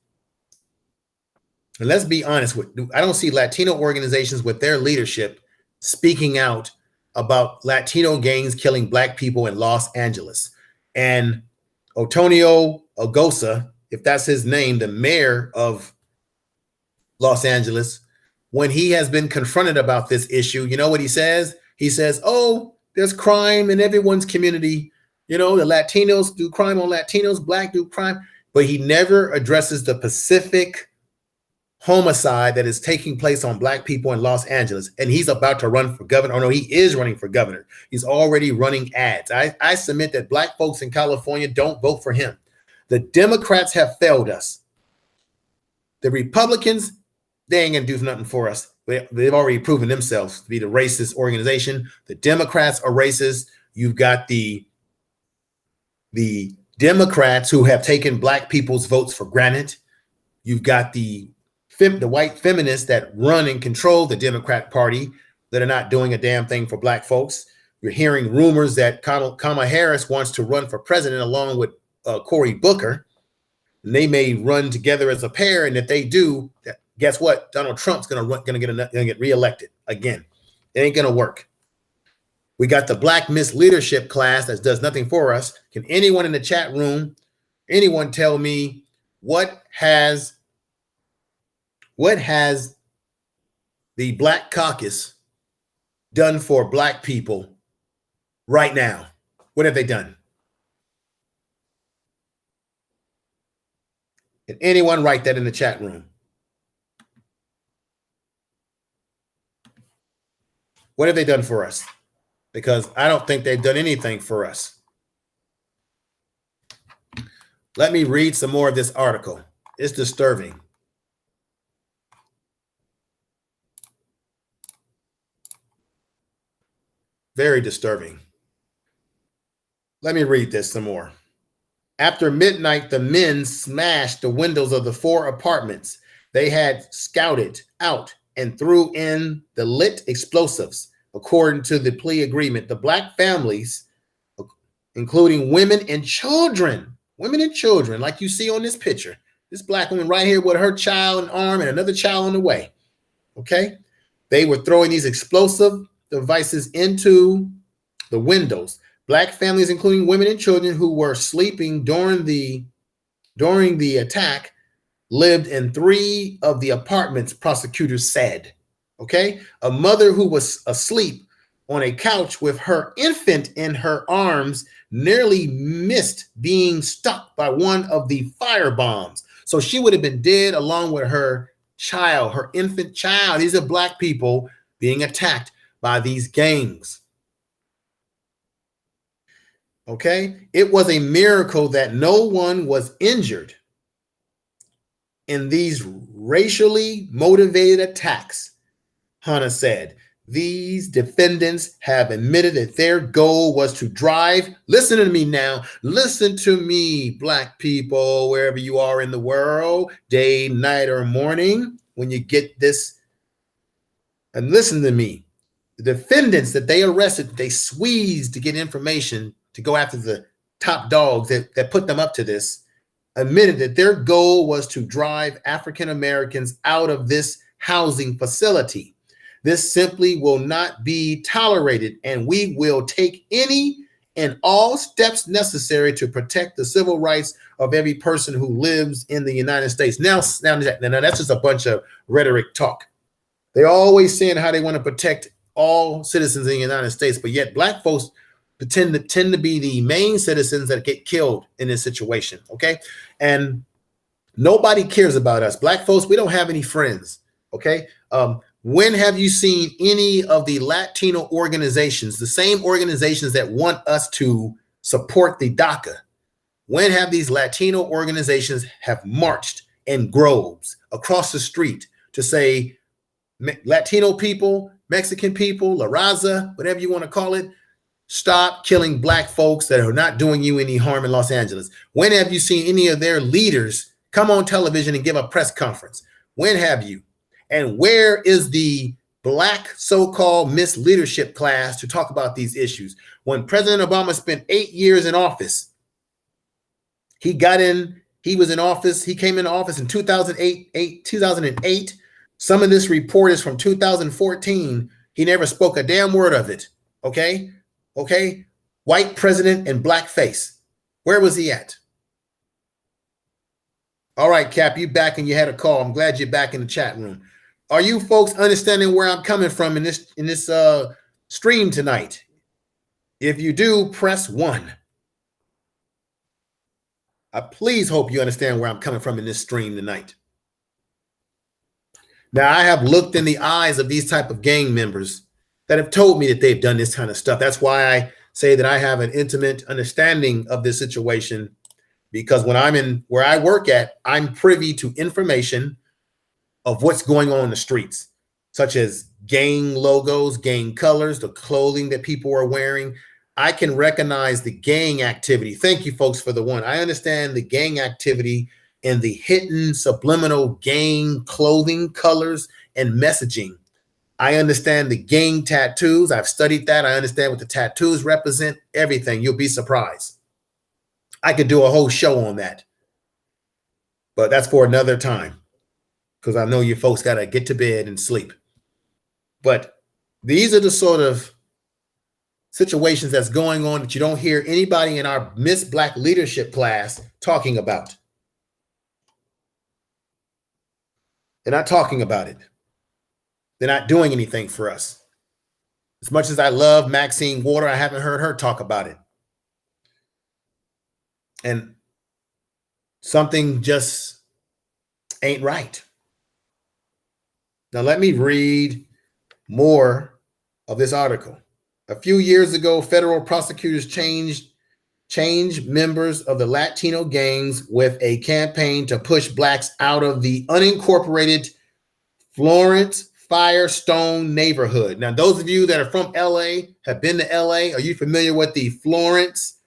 S1: And let's be honest, I don't see Latino organizations with their leadership speaking out about Latino gangs killing black people in Los Angeles. And Antonio Ogosa, if that's his name, the mayor of Los Angeles, when he has been confronted about this issue, you know what he says? He says, oh, there's crime in everyone's community. You know, the Latinos do crime on Latinos, black do crime, but he never addresses the Pacific homicide that is taking place on black people in Los Angeles. And he's about to run for governor. Oh no, he is running for governor. He's already running ads. I submit that black folks in California don't vote for him. The Democrats have failed us. The Republicans, they ain't gonna do nothing for us. They've already proven themselves to be the racist organization. The Democrats are racist. You've got the Democrats who have taken black people's votes for granted. You've got the white feminists that run and control the Democrat Party that are not doing a damn thing for black folks. You're hearing rumors that Kamala Harris wants to run for president along with Cory Booker. And they may run together as a pair, and if they do, guess what? Donald Trump's gonna get reelected again. It ain't gonna work. We got the Black Miss Leadership class that does nothing for us. Can anyone in the chat room, anyone tell me what has the Black Caucus done for black people right now? What have they done? Can anyone write that in the chat room? What have they done for us? Because I don't think they've done anything for us. Let me read some more of this article. It's disturbing. Very disturbing. Let me read this some more. After midnight, the men smashed the windows of the 4 apartments they had scouted out and threw in the lit explosives. According to the plea agreement, the black families, including women and children, like you see on this picture, this black woman right here with her child in arm and another child on the way, okay? They were throwing these explosive devices into the windows. Black families, including women and children who were sleeping during the attack, lived in 3 of the apartments, prosecutors said. Okay, a mother who was asleep on a couch with her infant in her arms nearly missed being struck by one of the fire bombs. So she would have been dead along with her child, her infant child. These are black people being attacked by these gangs. Okay, it was a miracle that no one was injured in these racially motivated attacks, Hunter said, these defendants have admitted that their goal was to drive, listen to me now, listen to me, Black people, wherever you are in the world, day, night, or morning, when you get this, and listen to me. The defendants that they arrested, they squeezed to get information to go after the top dogs that put them up to this, admitted that their goal was to drive African Americans out of this housing facility. This simply will not be tolerated, and we will take any and all steps necessary to protect the civil rights of every person who lives in the United States. Now that's just a bunch of rhetoric talk. They're always saying how they want to protect all citizens in the United States, but yet Black folks tend to be the main citizens that get killed in this situation, okay? And nobody cares about us. Black folks, we don't have any friends, okay? When have you seen any of the Latino organizations, the same organizations that want us to support the DACA? When have these Latino organizations have marched in groves across the street to say, Latino people, Mexican people, La Raza, whatever you want to call it, stop killing Black folks that are not doing you any harm in Los Angeles? When have you seen any of their leaders come on television and give a press conference? When have you? And where is the Black so-called Miss Leadership class to talk about these issues? When President Obama spent 8 years in office, he was in office, he came into office in 2008. Some of this report is from 2014. He never spoke a damn word of it, okay? Okay, white president and Black face. Where was he at? All right, Cap, you back and you had a call. I'm glad you're back in the chat room. Are you folks understanding where I'm coming from in this stream tonight? If you do, press 1. I please hope you understand where I'm coming from in this stream tonight. Now, I have looked in the eyes of these type of gang members that have told me that they've done this kind of stuff. That's why I say that I have an intimate understanding of this situation, because when I'm in where I work at, I'm privy to information of what's going on in the streets, such as gang logos, gang colors, the clothing that people are wearing. I can recognize the gang activity. Thank you, folks, for the one. I understand the gang activity and the hidden subliminal gang clothing, colors, and messaging. I understand the gang tattoos. I've studied that. I understand what the tattoos represent, everything. You'll be surprised. I could do a whole show on that, but that's for another time, because I know you folks got to get to bed and sleep. But these are the sort of situations that's going on that you don't hear anybody in our Miss Black Leadership class talking about. They're not talking about it. They're not doing anything for us. As much as I love Maxine Waters, I haven't heard her talk about it. And something just ain't right. Now, let me read more of this article. A few years ago, federal prosecutors changed members of the Latino gangs with a campaign to push Blacks out of the unincorporated Florence Firestone neighborhood. Now, those of you that are from LA, have been to LA, are you familiar with the Florence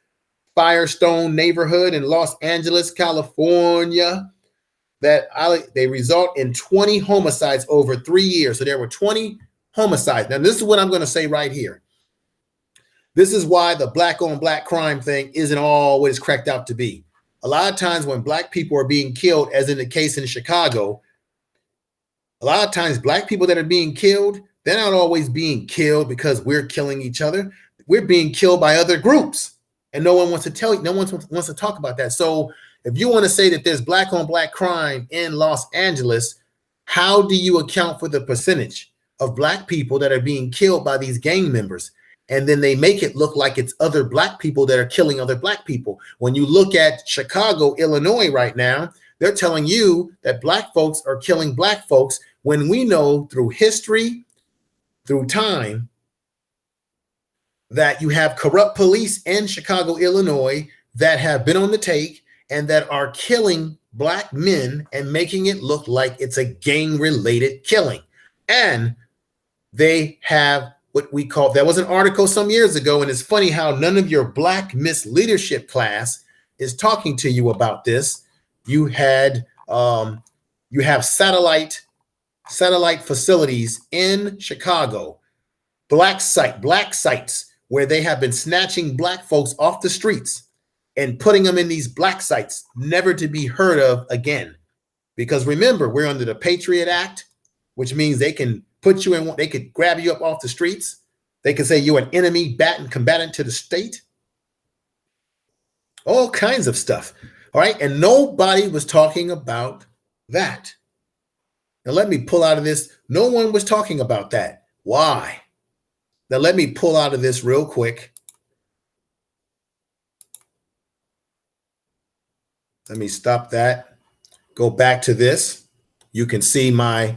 S1: Firestone neighborhood in Los Angeles, California? They result in 20 homicides over 3 years. So there were 20 homicides. Now, this is what I'm going to say right here. This is why the Black on Black crime thing isn't all what it's cracked out to be. A lot of times when Black people are being killed, as in the case in Chicago, a lot of times Black people that are being killed, they're not always being killed because we're killing each other. We're being killed by other groups, and no one wants to tell you. No one wants to talk about that. So if you want to say that there's Black on Black crime in Los Angeles, how do you account for the percentage of Black people that are being killed by these gang members? And then they make it look like it's other Black people that are killing other Black people. When you look at Chicago, Illinois right now, they're telling you that Black folks are killing Black folks, when we know through history, through time, that you have corrupt police in Chicago, Illinois that have been on the take and that are killing black men and making it look like it's a gang-related killing. And they have what we call, there was an article some years ago, and it's funny how none of your Black Miss Leadership class is talking to you about this. You have satellite facilities in Chicago, black sites where they have been snatching black folks off the streets and putting them in these black sites, never to be heard of again. Because remember, we're under the Patriot Act, which means they can put you in, they could grab you up off the streets. They can say you're an enemy combatant to the state. All kinds of stuff. All right. And nobody was talking about that. Now, let me pull out of this. No one was talking about that. Why? Now, let me pull out of this real quick. Let me stop that. Go back to this. You can see my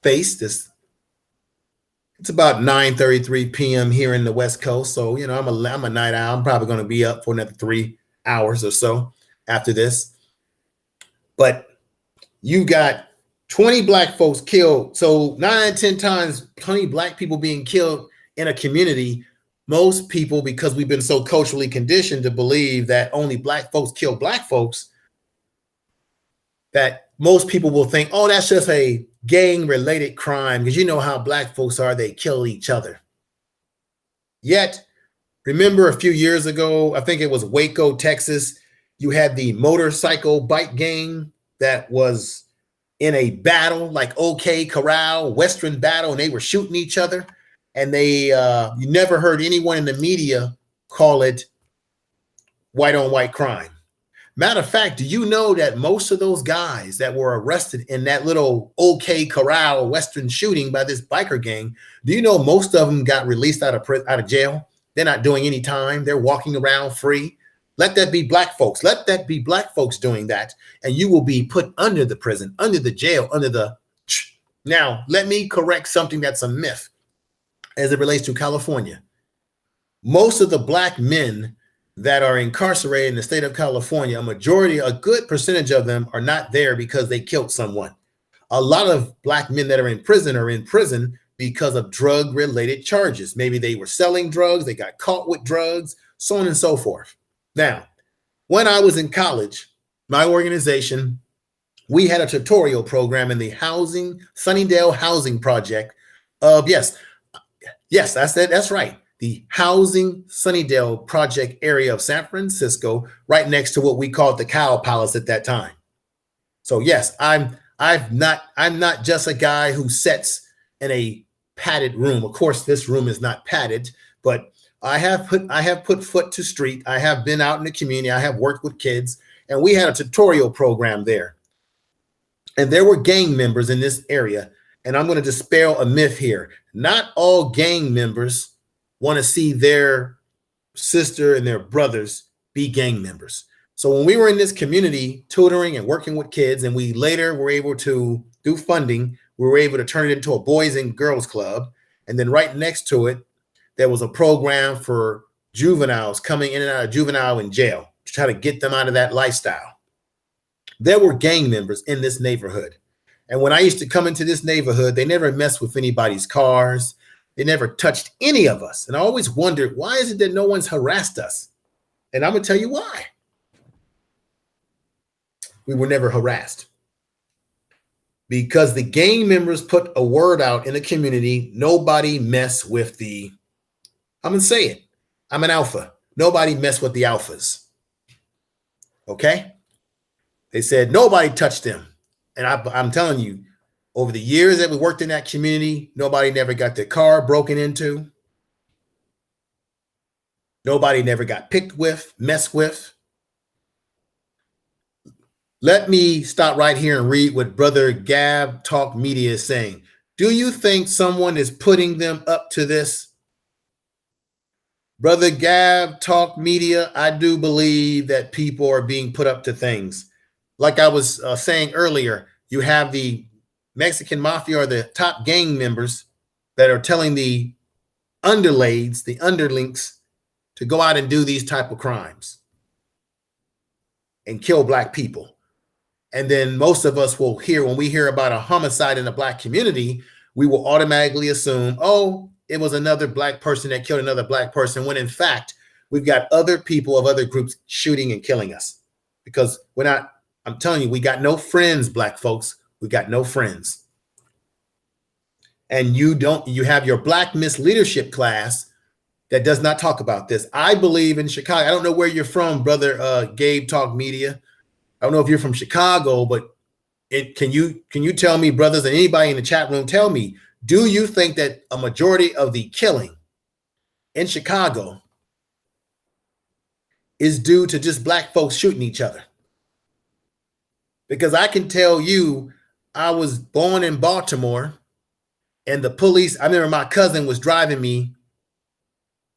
S1: face. It's about 9:33 p.m. here in the West Coast. So, you know, I'm a night owl. I'm probably going to be up for another 3 hours or so after this. But you got 20 black folks killed. So 9 10 times 20 black people being killed in a community. Most people, because we've been so culturally conditioned to believe that only black folks kill black folks, that most people will think, oh, that's just a gang-related crime, because you know how black folks are, they kill each other. Yet, remember a few years ago, I think it was Waco, Texas, you had the motorcycle bike gang that was in a battle, like OK Corral, Western battle, and they were shooting each other. And they, you never heard anyone in the media call it white on white crime. Matter of fact, do you know that most of those guys that were arrested in that little OK Corral Western shooting by this biker gang, do you know most of them got released out of jail? They're not doing any time. They're walking around free. Let that be black folks. Let that be black folks doing that. And you will be put under the prison, under the jail, under the... Now, let me correct something that's a myth as it relates to California. Most of the black men that are incarcerated in the state of California, a good percentage of them are not there because they killed someone. A lot of black men that are in prison because of drug-related charges. Maybe they were selling drugs, they got caught with drugs, so on and so forth. Now, when I was in college, my organization, we had a tutorial program in the Sunnydale Housing Project of, yes, I said that's right, the Housing Sunnydale Project area of San Francisco, right next to what we called the Cow Palace at that time. So yes, I'm not just a guy who sits in a padded room. Of course, this room is not padded, but I have put foot to street. I have been out in the community. I have worked with kids, and we had a tutorial program there. And there were gang members in this area. And I'm going to dispel a myth here. Not all gang members want to see their sister and their brothers be gang members. So when we were in this community tutoring and working with kids, and we later were able to do funding, we were able to turn it into a boys and girls club. And then right next to it, there was a program for juveniles coming in and out of juvenile in jail to try to get them out of that lifestyle. There were gang members in this neighborhood. And when I used to come into this neighborhood, they never messed with anybody's cars. They never touched any of us. And I always wondered, why is it that no one's harassed us? And I'm going to tell you why. We were never harassed. Because the gang members put a word out in the community, nobody mess with the, I'm going to say it, I'm an alpha. Nobody mess with the alphas. Okay? They said nobody touched them. And I'm telling you, over the years that we worked in that community, nobody never got their car broken into. Nobody never got picked with, messed with. Let me stop right here and read what Brother Gab Talk Media is saying. Do you think someone is putting them up to this? Brother Gab Talk Media, I do believe that people are being put up to things. Like I was saying earlier, you have the Mexican mafia or the top gang members that are telling the underlings to go out and do these type of crimes and kill black people. And then most of us will hear, when we hear about a homicide in the Black community, we will automatically assume, oh, it was another Black person that killed another Black person, when in fact, we've got other people of other groups shooting and killing us. Because we're not, I'm telling you, we got no friends, Black folks. We got no friends. And you have your Black Miss Leadership class that does not talk about this. I believe in Chicago. I don't know where you're from, brother Gabe Talk Media. I don't know if you're from Chicago, but can you tell me, brothers, and anybody in the chat room, tell me, do you think that a majority of the killing in Chicago is due to just Black folks shooting each other? Because I can tell you, I was born in Baltimore, and the police, I remember my cousin was driving me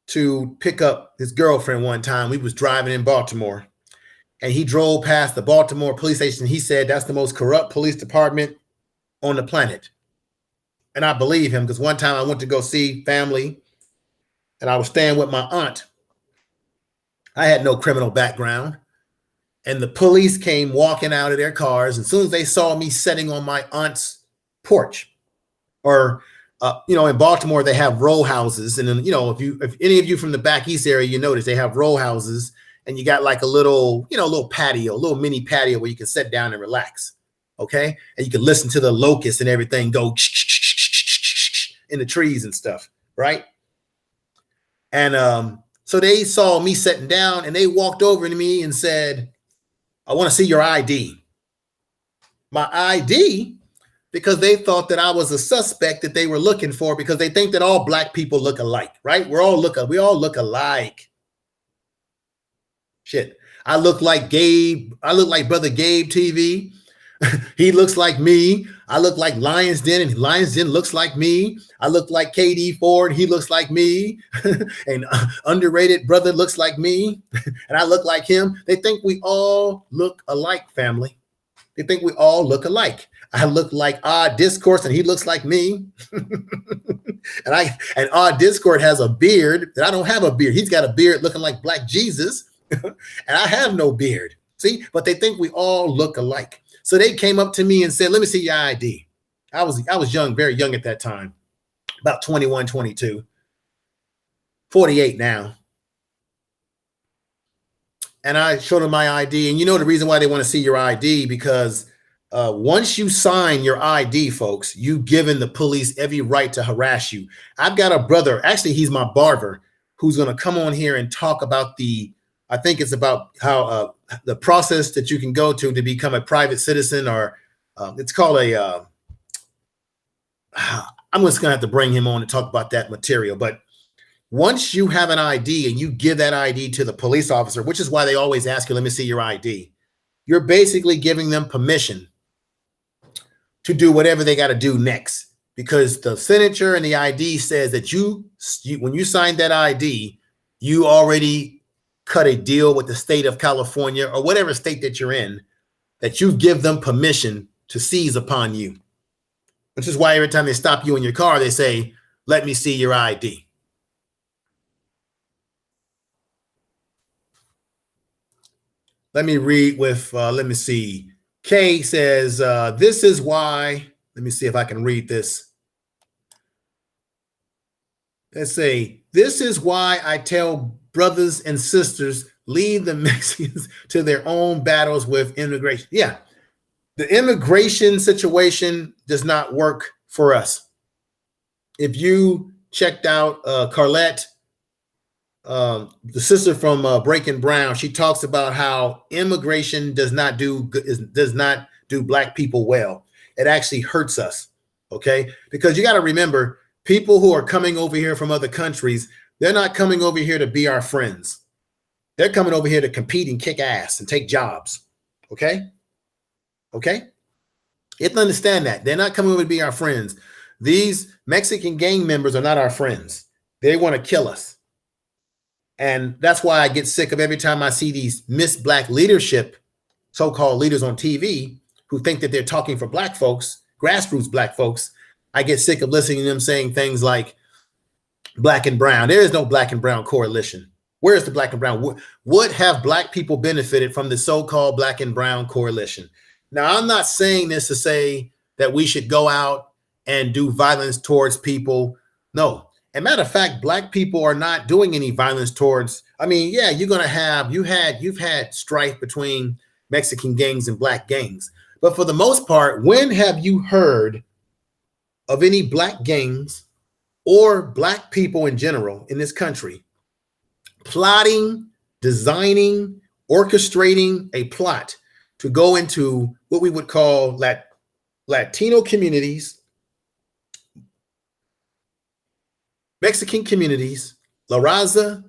S1: to pick up his girlfriend one time. We was driving in Baltimore, and he drove past the Baltimore police station. He said, that's the most corrupt police department on the planet. And I believe him, because one time I went to go see family, and I was staying with my aunt. I had no criminal background. And the police came walking out of their cars. And as soon as they saw me sitting on my aunt's porch, or, in Baltimore, they have row houses. And then, if any of you from the back East area, you notice they have row houses, and you got like a little, little patio, a little mini patio where you can sit down and relax. Okay. And you can listen to the locusts and everything go in the trees and stuff. Right. And so they saw me sitting down, and they walked over to me and said, I want to see your ID. My ID, because they thought that I was a suspect that they were looking for, because they think that all Black people look alike, right? We all look alike. Shit. I look like Gabe. I look like Brother Gabe TV. He looks like me. I look like Lions Den, and Lions Den looks like me. I look like KD Ford. He looks like me. And Underrated Brother looks like me. And I look like him. They think we all look alike, family. They think we all look alike. I look like Odd Discourse, and he looks like me. and Odd Discourse has a beard, and I don't have a beard. He's got a beard looking like Black Jesus. And I have no beard. See, but they think we all look alike. So they came up to me and said, let me see your ID. I was young, very young at that time, about 21, 22, 48 now. And I showed them my ID. And the reason why they want to see your ID, because once you sign your ID, folks, you've given the police every right to harass you. I've got a brother, actually, he's my barber, who's going to come on here and talk about I think it's about how the process that you can go to become a private citizen, or it's called I'm just going to have to bring him on to talk about that material. But once you have an ID and you give that ID to the police officer, which is why they always ask you, let me see your ID, you're basically giving them permission to do whatever they got to do next, because the signature and the ID says that when you signed that ID, you already cut a deal with the state of California, or whatever state that you're in, that you give them permission to seize upon you. Which is why every time they stop you in your car, they say, let me see your ID. Let me read with, let me see. Kay says, this is why, let me see if I can read this. Let's say, this is why I tell brothers and sisters, leave the Mexicans to their own battles with immigration. Yeah, the immigration situation does not work for us. If you checked out Carlette, the sister from Breaking Brown, she talks about how immigration does not do Black people well. It actually hurts us, okay? Because you got to remember, people who are coming over here from other countries, they're not coming over here to be our friends. They're coming over here to compete and kick ass and take jobs. Okay? Okay? You have to understand that. They're not coming over to be our friends. These Mexican gang members are not our friends. They want to kill us. And that's why I get sick of every time I see these Miss Black leadership, so-called leaders on TV, who think that they're talking for Black folks, grassroots Black folks. I get sick of listening to them saying things like, Black and brown. There is no Black and brown coalition. Where is the Black and brown? Would have Black people benefited from the so-called Black and brown coalition? Now, I'm not saying this to say that we should go out and do violence towards people. No. As a matter of fact, black people are not doing any violence towards. I mean, yeah, you're gonna have you've had strife between Mexican gangs and black gangs, but for the most part, when have you heard of any black gangs or black people in general in this country plotting, designing, orchestrating a plot to go into what we would call Latino communities, Mexican communities, La Raza,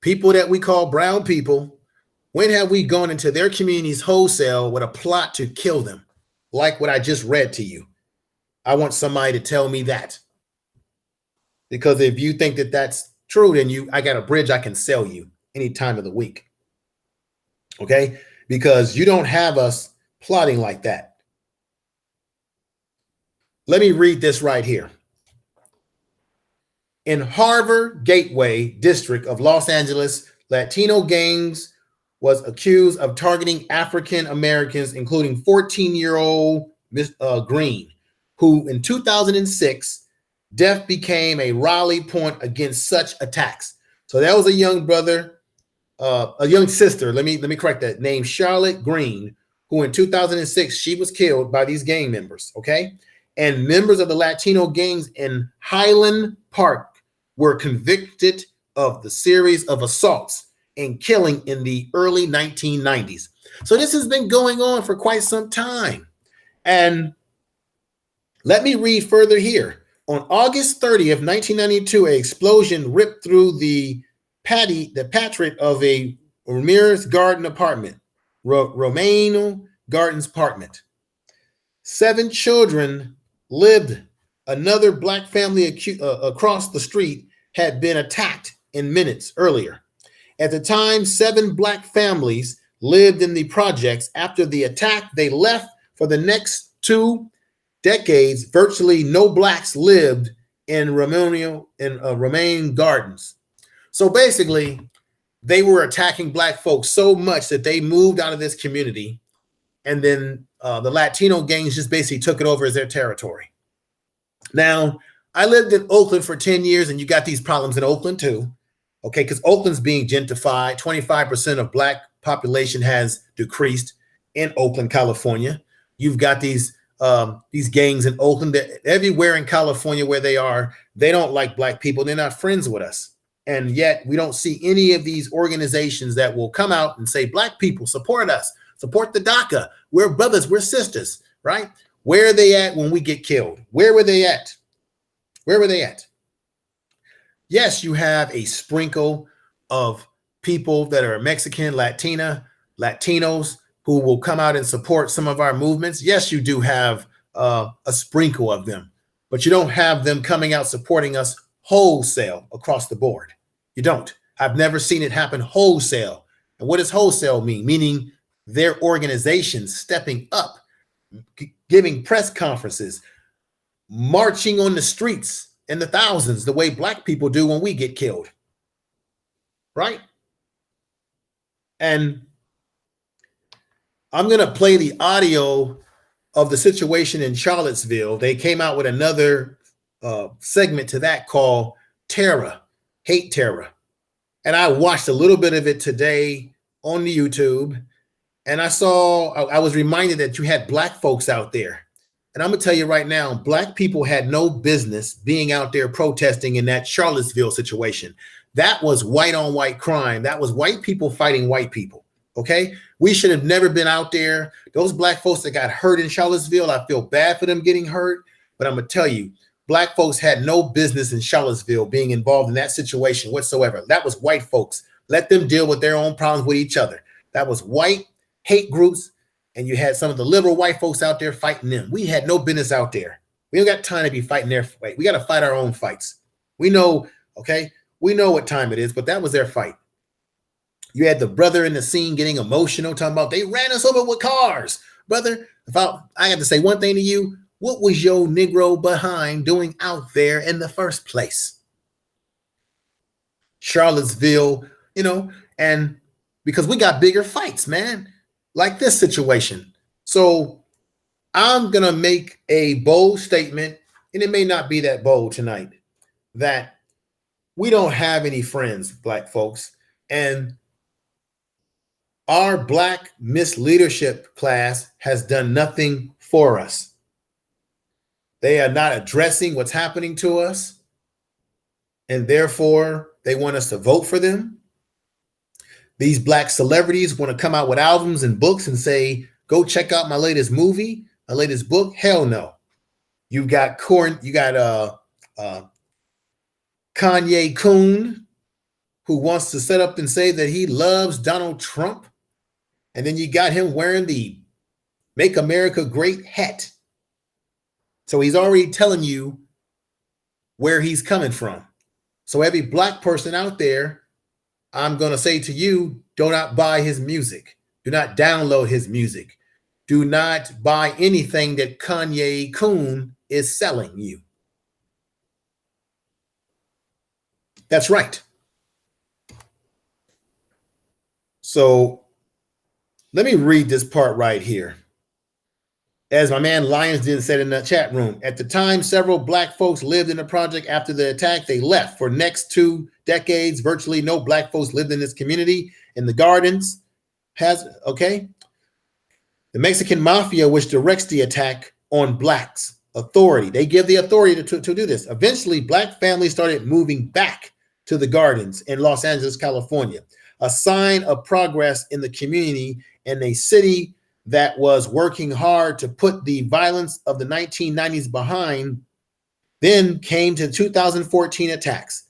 S1: people that we call brown people? When have we gone into their communities wholesale with a plot to kill them? Like what I just read to you. I want somebody to tell me that. Because if you think that that's true, then I got a bridge I can sell you any time of the week. Okay? Because you don't have us plotting like that. Let me read this right here. In Harvard Gateway District of Los Angeles, Latino gangs was accused of targeting African Americans, including 14-year-old Green, who in 2006, death became a rally point against such attacks. So that was a young brother, a young sister. Let me correct that, named Charlotte Green, who in 2006 she was killed by these gang members. Okay, and members of the Latino gangs in Highland Park were convicted of the series of assaults and killing in the early 1990s. So this has been going on for quite some time. And let me read further here. On August 30th, 1992, an explosion ripped through the patio of a Ramirez Garden apartment, Romano Gardens apartment. 7 children lived. Another black family across the street had been attacked in minutes earlier. At the time, 7 black families lived in the projects. After the attack, they left. For the next 2 decades, virtually no blacks lived in Romaine Gardens. So basically, they were attacking black folks so much that they moved out of this community, and then the Latino gangs just basically took it over as their territory. Now, I lived in Oakland for 10 years, and you got these problems in Oakland too, okay, because Oakland's being gentrified. 25% of black population has decreased in Oakland, California. You've got these gangs in Oakland. Everywhere in California where they are, they don't like black people. They're not friends with us. And yet we don't see any of these organizations that will come out and say, black people, support us, support the DACA. We're brothers, we're sisters, right? Where are they at when we get killed? Where were they at? Where were they at? Yes, you have a sprinkle of people that are Mexican, Latinos who will come out and support some of our movements. Yes, you do have a sprinkle of them, but you don't have them coming out supporting us wholesale across the board. You don't. I've never seen it happen wholesale. And what does wholesale mean? Meaning their organizations stepping up, giving press conferences, marching on the streets in the thousands, the way black people do when we get killed, right? And I'm going to play the audio of the situation in Charlottesville. They came out with another segment to that called Terror, Hate Terror. And I watched a little bit of it today on the YouTube. And I was reminded that you had black folks out there. And I'm going to tell you right now, black people had no business being out there protesting in that Charlottesville situation. That was white on white crime. That was white people fighting white people. Okay. We should have never been out there. Those black folks that got hurt in Charlottesville, I feel bad for them getting hurt. But I'm going to tell you, black folks had no business in Charlottesville being involved in that situation whatsoever. That was white folks. Let them deal with their own problems with each other. That was white hate groups. And you had some of the liberal white folks out there fighting them. We had no business out there. We don't got time to be fighting their fight. We got to fight our own fights. We know, okay? We know what time it is, but that was their fight. You had the brother in the scene getting emotional, talking about they ran us over with cars. Brother, I have to say one thing to you. What was your Negro behind doing out there in the first place? Charlottesville, and because we got bigger fights, man. Like this situation. So I'm going to make a bold statement, and it may not be that bold tonight, that we don't have any friends, Black folks. And our Black Miss Leadership class has done nothing for us. They are not addressing what's happening to us, and therefore they want us to vote for them. These Black celebrities want to come out with albums and books and say, go check out my latest movie, my latest book. Hell no. You got Kanye Coon, who wants to set up and say that he loves Donald Trump. And then you got him wearing the Make America Great hat. So he's already telling you where he's coming from. So every Black person out there, I'm going to say to you, do not buy his music. Do not download his music. Do not buy anything that Kanye Coon is selling you. That's right. So let me read this part right here. As my man Lionsden said in the chat room, at the time, several Black folks lived in the project. After the attack, they left. For next 2 decades, virtually no Black folks lived in this community. In the Gardens, the Mexican mafia, which directs the attack on Blacks, authority. They give the authority to do this. Eventually, Black families started moving back to the Gardens in Los Angeles, California, a sign of progress in the community and a city that was working hard to put the violence of the 1990s behind. Then came to 2014 attacks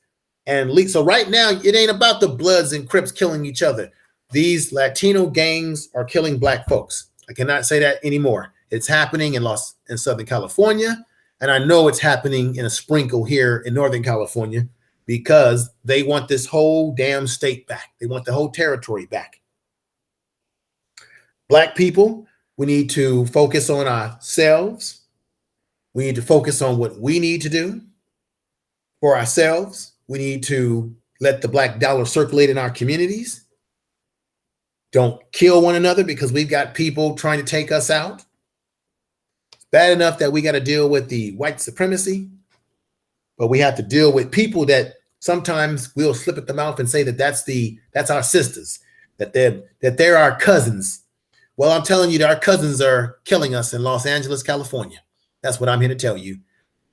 S1: and leaks. So right now, it ain't about the Bloods and Crips killing each other. These Latino gangs are killing Black folks. I cannot say that anymore. It's happening in Southern California, and I know it's happening in a sprinkle here in Northern California because they want this whole damn state back. They want the whole territory back. Black people, we need to focus on ourselves. We need to focus on what we need to do for ourselves. We need to let the Black dollar circulate in our communities. Don't kill one another because we've got people trying to take us out. It's bad enough that we got to deal with the white supremacy, but we have to deal with people that sometimes we'll slip at the mouth and say that that's our sisters, that they're our cousins. Well, I'm telling you that our cousins are killing us in Los Angeles, California. That's what I'm here to tell you.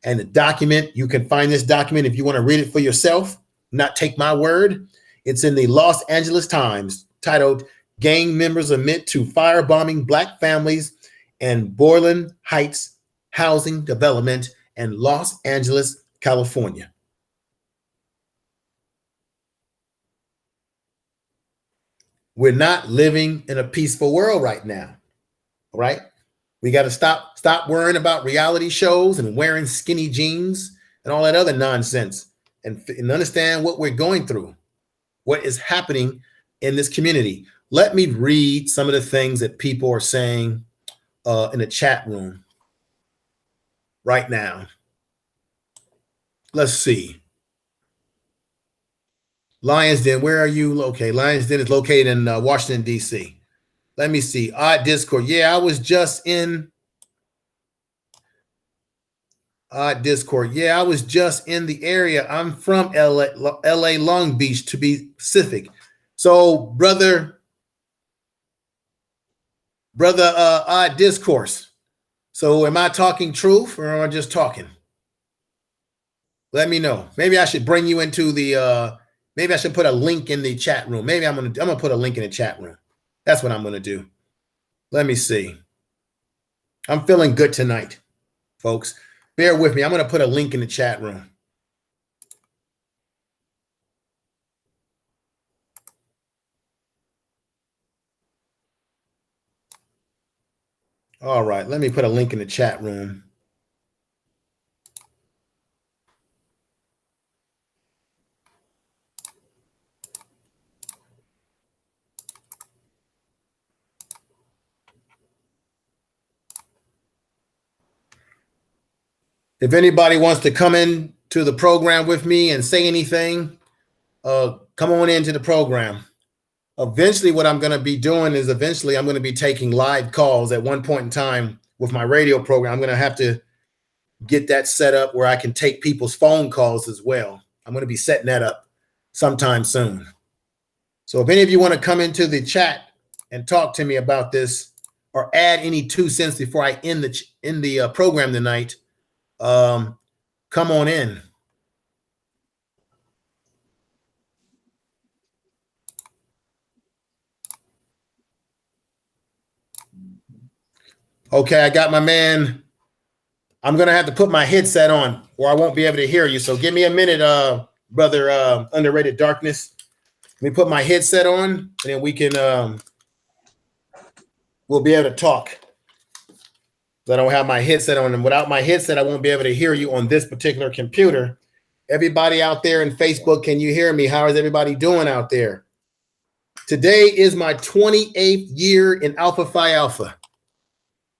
S1: And the document, you can find this document if you want to read it for yourself, not take my word. It's in the Los Angeles Times, titled Gang Members Admit to Firebombing Black Families and Borland Heights Housing Development in Los Angeles, California. We're not living in a peaceful world right now, right? We got to stop worrying about reality shows and wearing skinny jeans and all that other nonsense and understand what we're going through, what is happening in this community. Let me read some of the things that people are saying in the chat room right now. Let's see. Lions Den, where are you located? Lions Den is located in Washington, D.C. Let me see. Odd Discord. Yeah, I was just in Odd Discord. Yeah, I was just in the area. I'm from LA, Long Beach, to be specific. So, brother, Odd Discourse. So, am I talking truth or am I just talking? Let me know. Maybe I should bring you into the. Maybe I should put a link in the chat room. Maybe I'm gonna put a link in the chat room. That's what I'm gonna do. Let me see. I'm feeling good tonight, folks. Bear with me. I'm gonna put a link in the chat room. All right, let me put a link in the chat room. If anybody wants to come in to the program with me and say anything, come on into the program. Eventually, what I'm going to be doing is I'm going to be taking live calls at one point in time with my radio program. I'm going to have to get that set up where I can take people's phone calls as well. I'm going to be setting that up sometime soon. So if any of you want to come into the chat and talk to me about this or add any 2 cents before I end the program tonight, come on in. Okay, I got my man. I'm going to have to put my headset on or I won't be able to hear you. So give me a minute, brother, Underrated Darkness. Let me put my headset on and then we can, we'll be able to talk. I don't have my headset on, and without my headset, I won't be able to hear you on this particular computer. Everybody out there in Facebook, can you hear me? How is everybody doing out there? Today is my 28th year in Alpha Phi Alpha.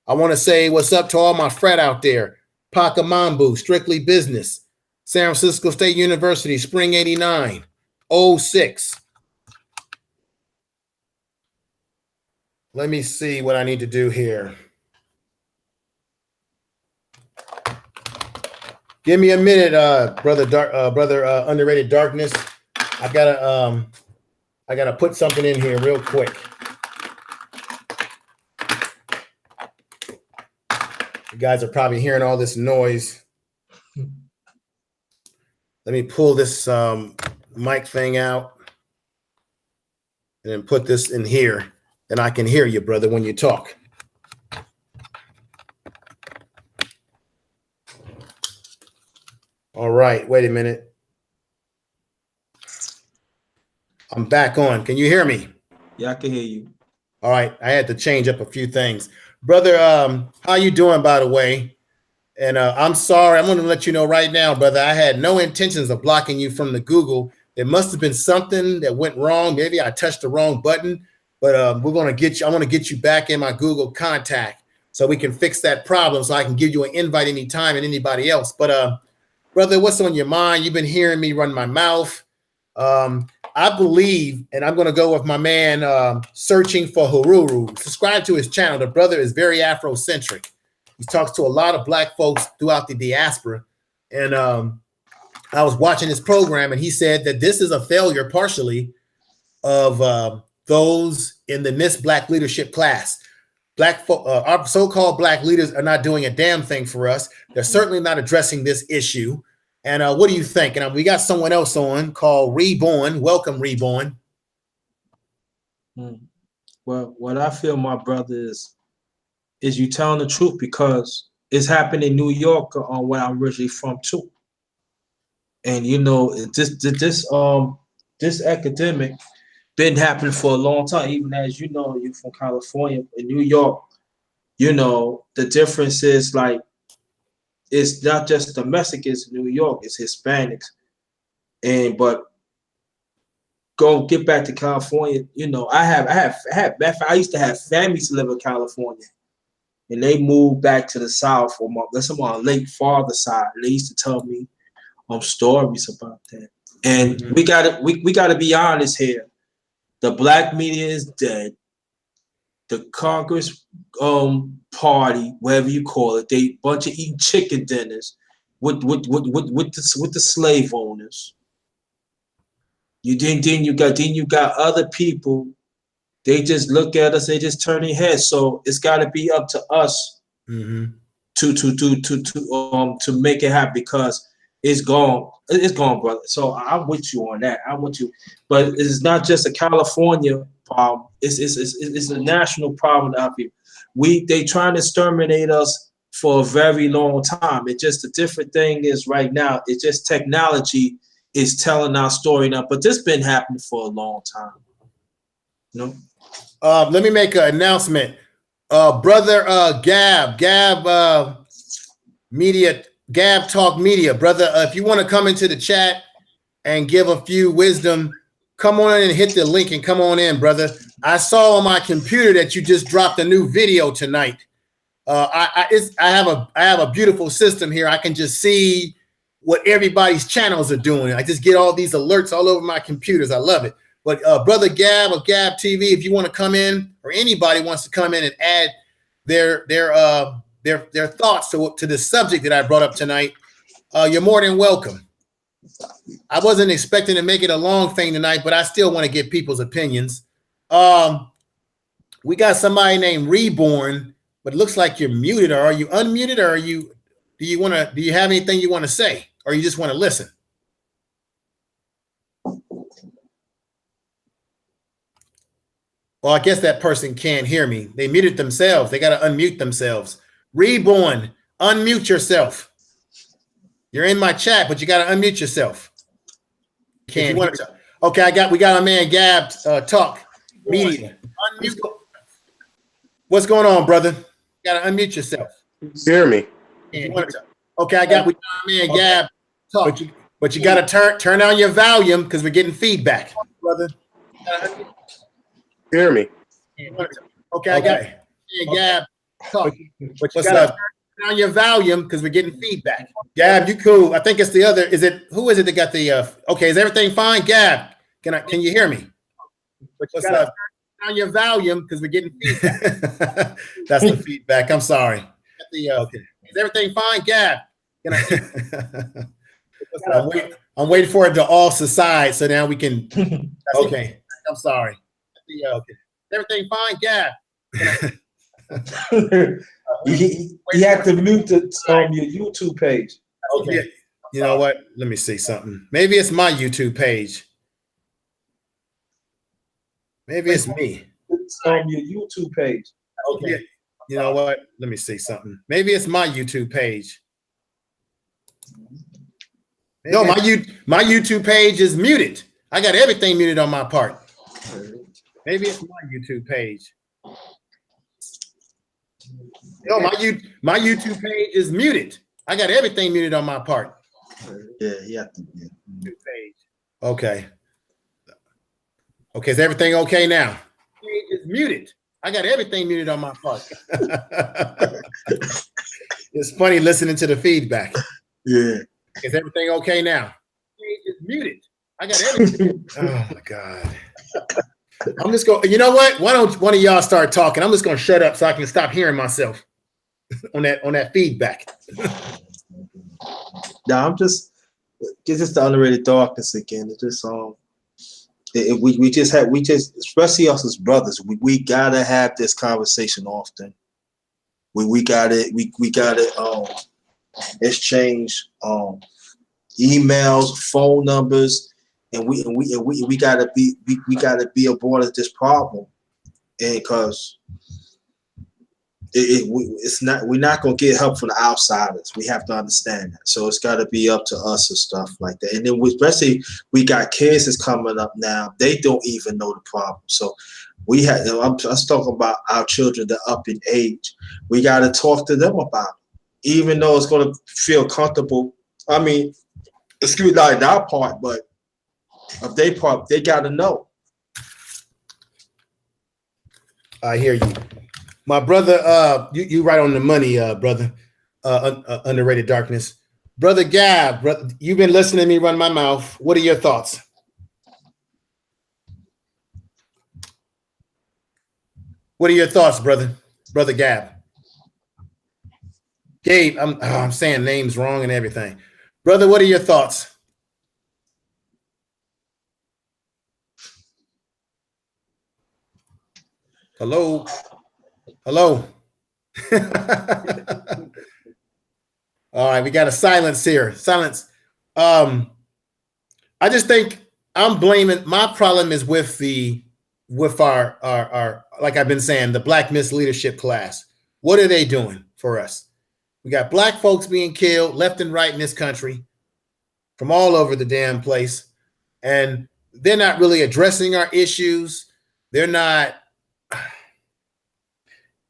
S1: I want to say what's up to all my frat out there. Pacamambu, Strictly Business, San Francisco State University, Spring 89, 06. Let me see what I need to do here. Give me a minute, brother Underrated Darkness. I gotta put something in here real quick. You guys are probably hearing all this noise. Let me pull this mic thing out and then put this in here. Then I can hear you, brother, when you talk. All right, wait a minute. I'm back on. Can you hear me?
S2: Yeah, I can hear you.
S1: All right, I had to change up a few things. Brother, how you doing, by the way? And I'm sorry, I'm going to let you know right now, brother, I had no intentions of blocking you from the Google. There must have been something that went wrong. Maybe I touched the wrong button, but we're going to get you. I want to get you back in my Google contact so we can fix that problem so I can give you an invite anytime and anybody else. But brother, what's on your mind? You've been hearing me run my mouth. I believe, and I'm going to go with my man, Searching for Haruru. Subscribe to his channel. The brother is very Afrocentric. He talks to a lot of Black folks throughout the diaspora. And I was watching his program, and he said that this is a failure partially of those in the Miss Black leadership class. Our so-called Black leaders are not doing a damn thing for us. They're certainly not addressing this issue. And what do you think? And we got someone else on called Reborn. Welcome, Reborn.
S2: Well, what I feel, my brother, is you telling the truth, because it's happened in New York, where I'm originally from too. And you know, this academic been happening for a long time. Even as you know, you from California, in New York. You know, the difference is like, it's not just the Mexicans in New York, it's Hispanics. But go get back to California, you know, I used to have families live in California, and they moved back to the South, or that's on my late father side. And they used to tell me stories about that. And we gotta be honest here. The Black media is dead. The Congress party, whatever you call it, they bunch of eating chicken dinners with the slave owners. Then you got other people. They just look at us. They just turn their heads. So it's got to be up to us to make it happen, because it's gone. It's gone, brother. So I'm with you on that. I'm with you. But it's not just a California problem. It's a national problem out here. They trying to exterminate us for a very long time. It's just the different thing is right now. It's just technology is telling our story now. But this been happening for a long time. You know?
S1: Let me make an announcement. Brother Gab Media, Gab Talk Media, brother, if you want to come into the chat and give a few wisdom, come on in and hit the link and come on in, brother. I saw on my computer that you just dropped a new video tonight. I have a beautiful system here. I can just see what everybody's channels are doing. I just get all these alerts all over my computers. I love it. But Brother Gab of Gab TV, if you want to come in, or anybody wants to come in and add their thoughts to the subject that I brought up tonight, you're more than welcome. I wasn't expecting to make it a long thing tonight, but I still want to get people's opinions. We got somebody named Reborn, but it looks like you're muted. Or are you unmuted? Or do you have anything you want to say, or you just want to listen? Well, I guess that person can't hear me. They muted themselves. They got to unmute themselves. Reborn, unmute yourself. You're in my chat, but you got to unmute yourself. Can't hear. Okay, we got our man Gab talk media. Unmute. What's going on, brother? You got to unmute yourself.
S3: Hear me?
S1: Okay, we got our man Gab talk, but you got to turn down your volume because we're getting feedback, brother.
S3: Hear me?
S1: Okay, I got Gab talk, but you got to turn down your volume because we're getting feedback. Gab, you cool? I think it's the other. Who is it that got the? Okay, is everything fine, Gab? Can you hear me? But you got to turn down your volume because we're getting feedback. That's the feedback. I'm sorry. Okay, is everything fine, Gab? I'm waiting for it to all subside so now we can. Okay, I'm sorry. Okay. Everything fine, Gab?
S2: You have to mute your YouTube page.
S1: Okay. You know what? Let me see something. Maybe it's my YouTube page. Maybe it's me.
S2: It's on your YouTube page.
S1: Okay. You know what? Let me see something. Maybe it's my YouTube page. No, my YouTube page is muted. I got everything muted on my part. Maybe it's my YouTube page. No, my YouTube page is muted. I got everything muted on my part.
S2: Yeah.
S1: Page. Okay. Okay, is everything okay now? Page is muted. I got everything muted on my part. It's funny listening to the feedback.
S2: Yeah.
S1: Is everything okay now? Page is muted. I got everything. Oh my God. I'm just going. You know what? Why don't one of y'all start talking? I'm just going to shut up so I can stop hearing myself on that feedback.
S2: No, it's just the underrated darkness again. It's just we just especially us as brothers, we gotta have this conversation often. We gotta exchange emails, phone numbers. And we gotta be aboard of this problem, and because we're not gonna get help from the outsiders. We have to understand that. So it's got to be up to us and stuff like that. And then especially we got kids that's coming up now. They don't even know the problem. So we had. I'm talking about our children that are up in age. We got to talk to them about it, even though it's gonna feel comfortable. I mean, excuse me, not our part, but. Of their part, they got to know.
S1: I hear you, my brother. You right on the money, brother. Underrated darkness, brother Gab. You've been listening to me run my mouth. What are your thoughts? What are your thoughts, brother Gab? Gabe, I'm saying names wrong and everything, brother. What are your thoughts? Hello. All right, we got a silence here. Silence. I just think I'm blaming. My problem is with our like I've been saying, the Black Miss Leadership class. What are they doing for us? We got Black folks being killed left and right in this country from all over the damn place, and they're not really addressing our issues. They're not.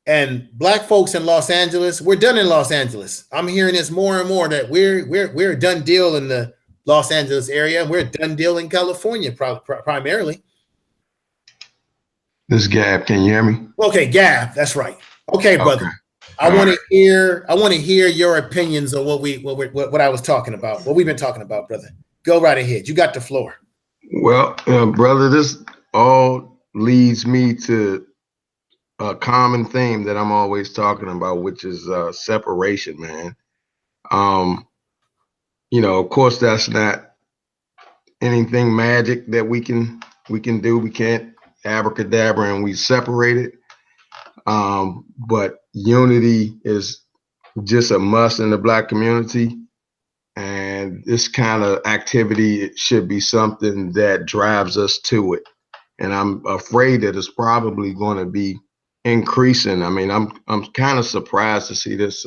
S1: And Black folks in Los Angeles, we're done in Los Angeles. I'm hearing this more and more that we're a done deal in the Los Angeles area. We're a done deal in California, primarily.
S3: This is Gab. Can you hear me?
S1: Okay, Gab, that's right. Okay, brother. Okay. I want to hear your opinions on what I was talking about. What we've been talking about, brother. Go right ahead. You got the floor.
S3: Well, brother, this all leads me to a common theme that I'm always talking about, which is separation, man. Of course, that's not anything magic that we can do. We can't abracadabra and we separate it. But unity is just a must in the Black community. And this kind of activity, it should be something that drives us to it. And I'm afraid that it's probably going to be increasing. I mean, I'm kind of surprised to see this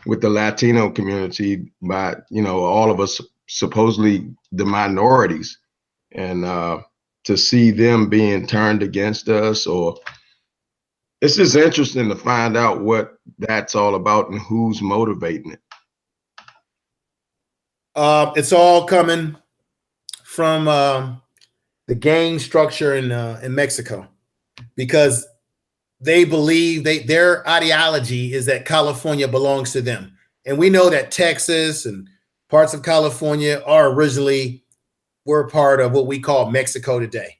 S3: with the Latino community by, all of us supposedly the minorities, and to see them being turned against us, or it's just interesting to find out what that's all about and who's motivating it.
S1: It's all coming from the gang structure in Mexico, because they believe their ideology is that California belongs to them. And we know that Texas and parts of California were part of what we call Mexico today.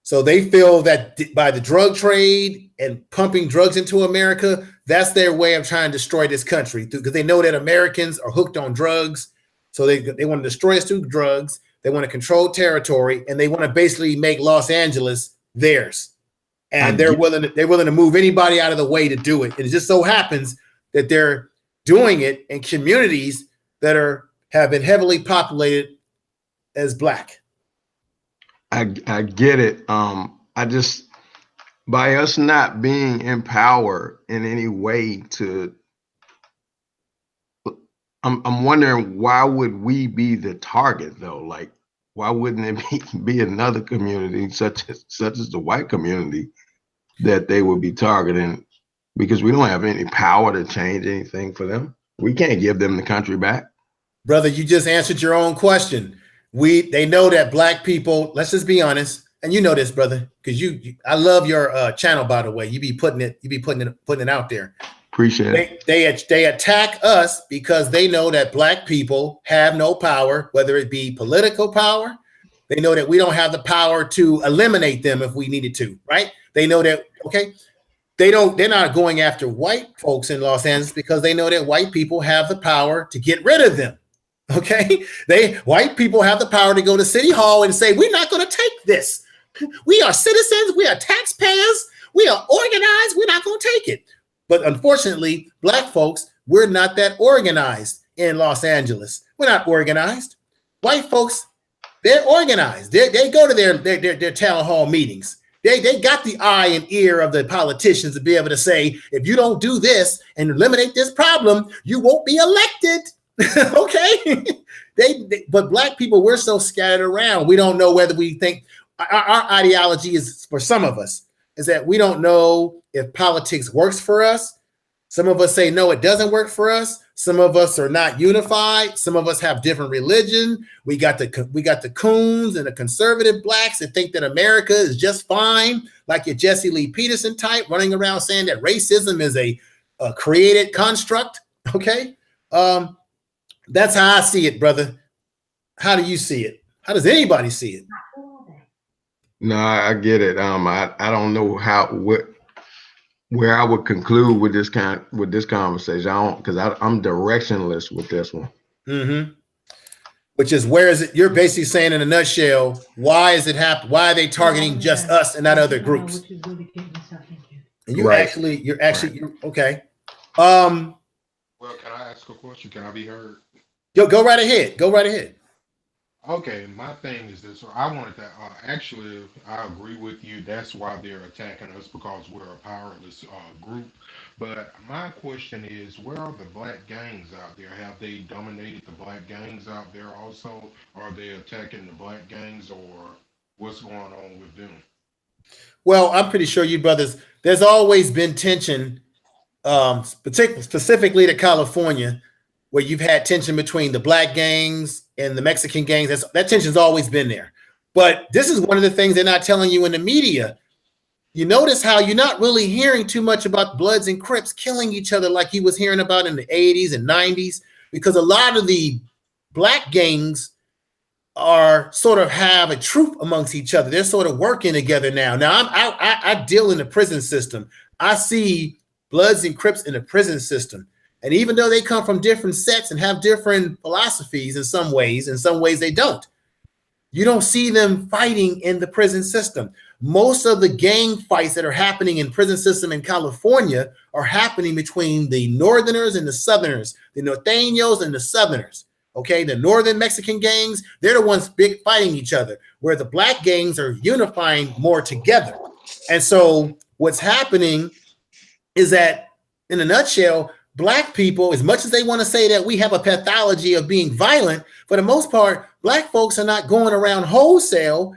S1: So they feel that by the drug trade and pumping drugs into America, that's their way of trying to destroy this country, because they know that Americans are hooked on drugs. So they want to destroy us through drugs. They want to control territory, and they want to basically make Los Angeles theirs. And they're willing to move anybody out of the way to do it. And it just so happens that they're doing it in communities that have been heavily populated as Black.
S3: I get it. I just, by us not being empowered in any way to, I'm wondering, why would we be the target though? Like, why wouldn't it be another community such as the white community that they would be targeting? Because we don't have any power to change anything for them. We can't give them the country back.
S1: Brother, you just answered your own question. They know that Black people, let's just be honest, and you know this, brother, because I love your channel, by the way. You be putting it out there.
S3: Appreciate it.
S1: They attack us because they know that Black people have no power, whether it be political power. They know that we don't have the power to eliminate them if we needed to, right? They know that, okay, they're not going after white folks in Los Angeles because they know that white people have the power to get rid of them. Okay, white people have the power to go to City Hall and say, we're not going to take this. We are citizens. We are taxpayers. We are organized. We're not going to take it. But unfortunately, Black folks, we're not that organized in Los Angeles. We're not organized. White folks, they're organized. They go to their town hall meetings. They got the eye and ear of the politicians to be able to say, if you don't do this and eliminate this problem, you won't be elected. Okay. But Black people, we're so scattered around. We don't know whether we think our ideology is, for some of us, is that we don't know if politics works for us. Some of us say, no, it doesn't work for us. Some of us are not unified. Some of us have different religion. We got the coons and the conservative Blacks that think that America is just fine, like your Jesse Lee Peterson type running around saying that racism is a created construct. Okay. That's how I see it, brother. How do you see it? How does anybody see it?
S3: No, I get it. I don't know where I would conclude with this conversation. Because I'm directionless with this one. Mm-hmm.
S1: Which is, where is it? You're basically saying in a nutshell, why is it happen? Why are they targeting just us and not other groups? And you're right. You're okay.
S4: Well, can I ask a question? Can I be heard?
S1: Go right ahead. Go right ahead.
S4: Okay, my thing is this. I wanted to actually, I agree with you. That's why they're attacking us, because we're a powerless group. But my question is, where are the Black gangs out there? Have they dominated the Black gangs out there also? Are they attacking the Black gangs, or what's going on with them?
S1: Well, I'm pretty sure you brothers, there's always been tension, specifically to California, where you've had tension between the Black gangs and the Mexican gangs. That tension's always been there. But this is one of the things they're not telling you in the media. You notice how you're not really hearing too much about Bloods and Crips killing each other like you was hearing about in the 80s and 90s, because a lot of the Black gangs are sort of have a troop amongst each other. They're sort of working together now. Now I deal in the prison system. I see Bloods and Crips in the prison system. And even though they come from different sets and have different philosophies in some ways they don't. You don't see them fighting in the prison system. Most of the gang fights that are happening in prison system in California are happening between the Northerners and the Southerners, the Norteños and the Southerners. Okay, the Northern Mexican gangs, they're the ones big fighting each other, where the Black gangs are unifying more together. And so what's happening is that, in a nutshell, Black people, as much as they want to say that we have a pathology of being violent, for the most part, Black folks are not going around wholesale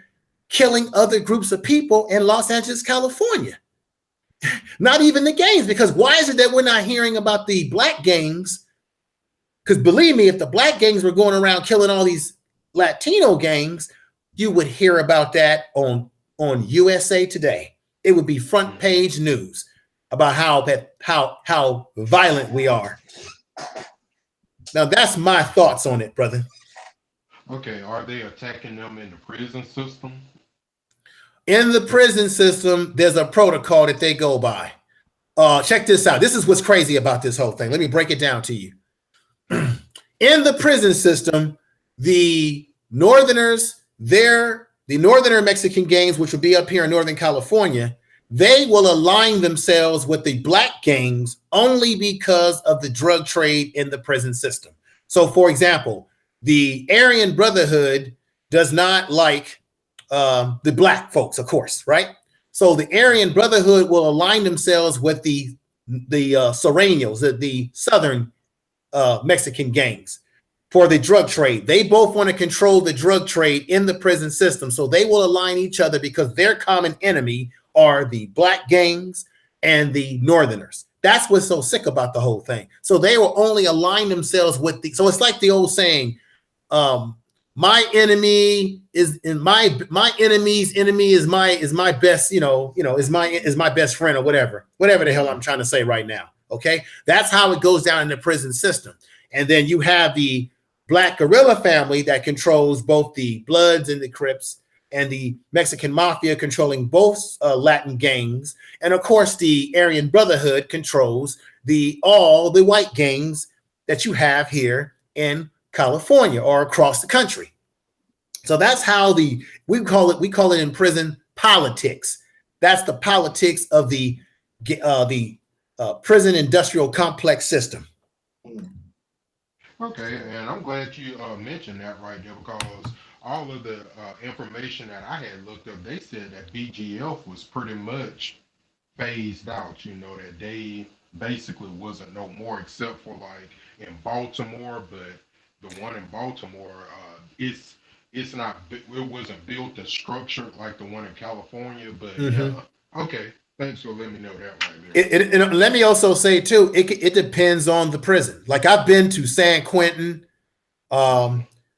S1: killing other groups of people in Los Angeles, California. Not even the gangs, because why is it that we're not hearing about the Black gangs? Because believe me, if the Black gangs were going around killing all these Latino gangs, you would hear about that on USA Today. It would be front page news about how violent we are. Now that's my thoughts on it, brother.
S4: Okay, are they attacking them in the prison system?
S1: In the prison system, there's a protocol that they go by. Check this out. This is what's crazy about this whole thing. Let me break it down to you. In the prison system, the Northerners, the Northerner Mexican gangs, which will be up here in Northern California, they will align themselves with the Black gangs only because of the drug trade in the prison system. So, for example, the Aryan Brotherhood does not like the Black folks, of course, right? So the Aryan Brotherhood will align themselves with the Sureños, the Southern Mexican gangs for the drug trade. They both want to control the drug trade in the prison system. So they will align each other because their common enemy are the Black gangs and the Northerners. That's what's so sick about the whole thing. So they will only align themselves with so it's like the old saying, my enemy is my enemy's enemy is my best, is my best friend, or whatever the hell I'm trying to say right now. Okay, that's how it goes down in the prison system. And then you have the Black guerrilla family that controls both the Bloods and the Crips, and the Mexican mafia controlling both Latin gangs. And of course, the Aryan Brotherhood controls all the white gangs that you have here in California or across the country. So that's how we call it in prison politics. That's the politics of the prison industrial complex system.
S4: Okay, and I'm glad you mentioned that right there, because all of the information that I had looked up, they said that BGF was pretty much phased out, that they basically wasn't no more, except for like in Baltimore. But the one in Baltimore, it's not, it wasn't built as structured like the one in California. But yeah, okay, thanks for letting me know that right there.
S1: And let me also say too, it depends on the prison. Like I've been to San Quentin,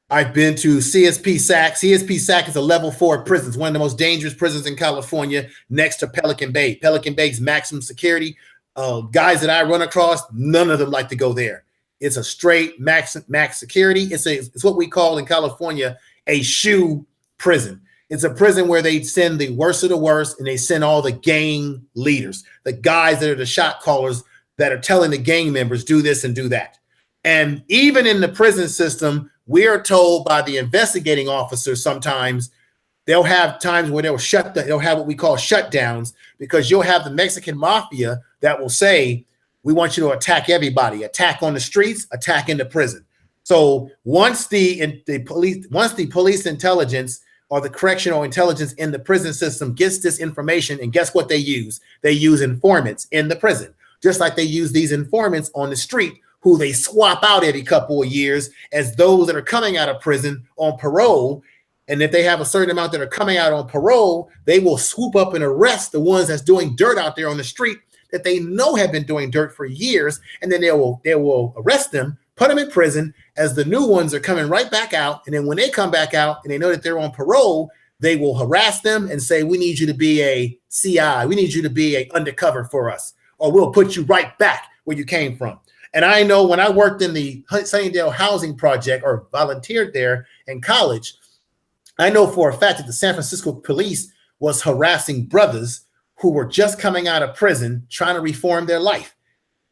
S1: I've been to CSP SAC. CSP SAC is a level 4 prison. It's one of the most dangerous prisons in California, next to Pelican Bay. Pelican Bay's maximum security. Guys that I run across, none of them like to go there. It's a straight max security. It's what we call in California a shoe prison. It's a prison where they send the worst of the worst, and they send all the gang leaders, the guys that are the shot callers that are telling the gang members, do this and do that. And even in the prison system, we are told by the investigating officers sometimes they'll have times where they'll have what we call shutdowns, because you'll have the Mexican mafia that will say, we want you to attack everybody, attack on the streets, attack in the prison. So once the police intelligence or the correctional intelligence in the prison system gets this information, and guess what they use? They use informants in the prison, just like they use these informants on the street, who they swap out every couple of years as those that are coming out of prison on parole. And if they have a certain amount that are coming out on parole, they will swoop up and arrest the ones that's doing dirt out there on the street that they know have been doing dirt for years. And then they will arrest them, put them in prison as the new ones are coming right back out. And then when they come back out and they know that they're on parole, they will harass them and say, we need you to be a CI. We need you to be a undercover for us, or we'll put you right back where you came from. And I know when I worked in the Sunnydale Housing Project, or volunteered there in college, I know for a fact that the San Francisco police was harassing brothers who were just coming out of prison, trying to reform their life,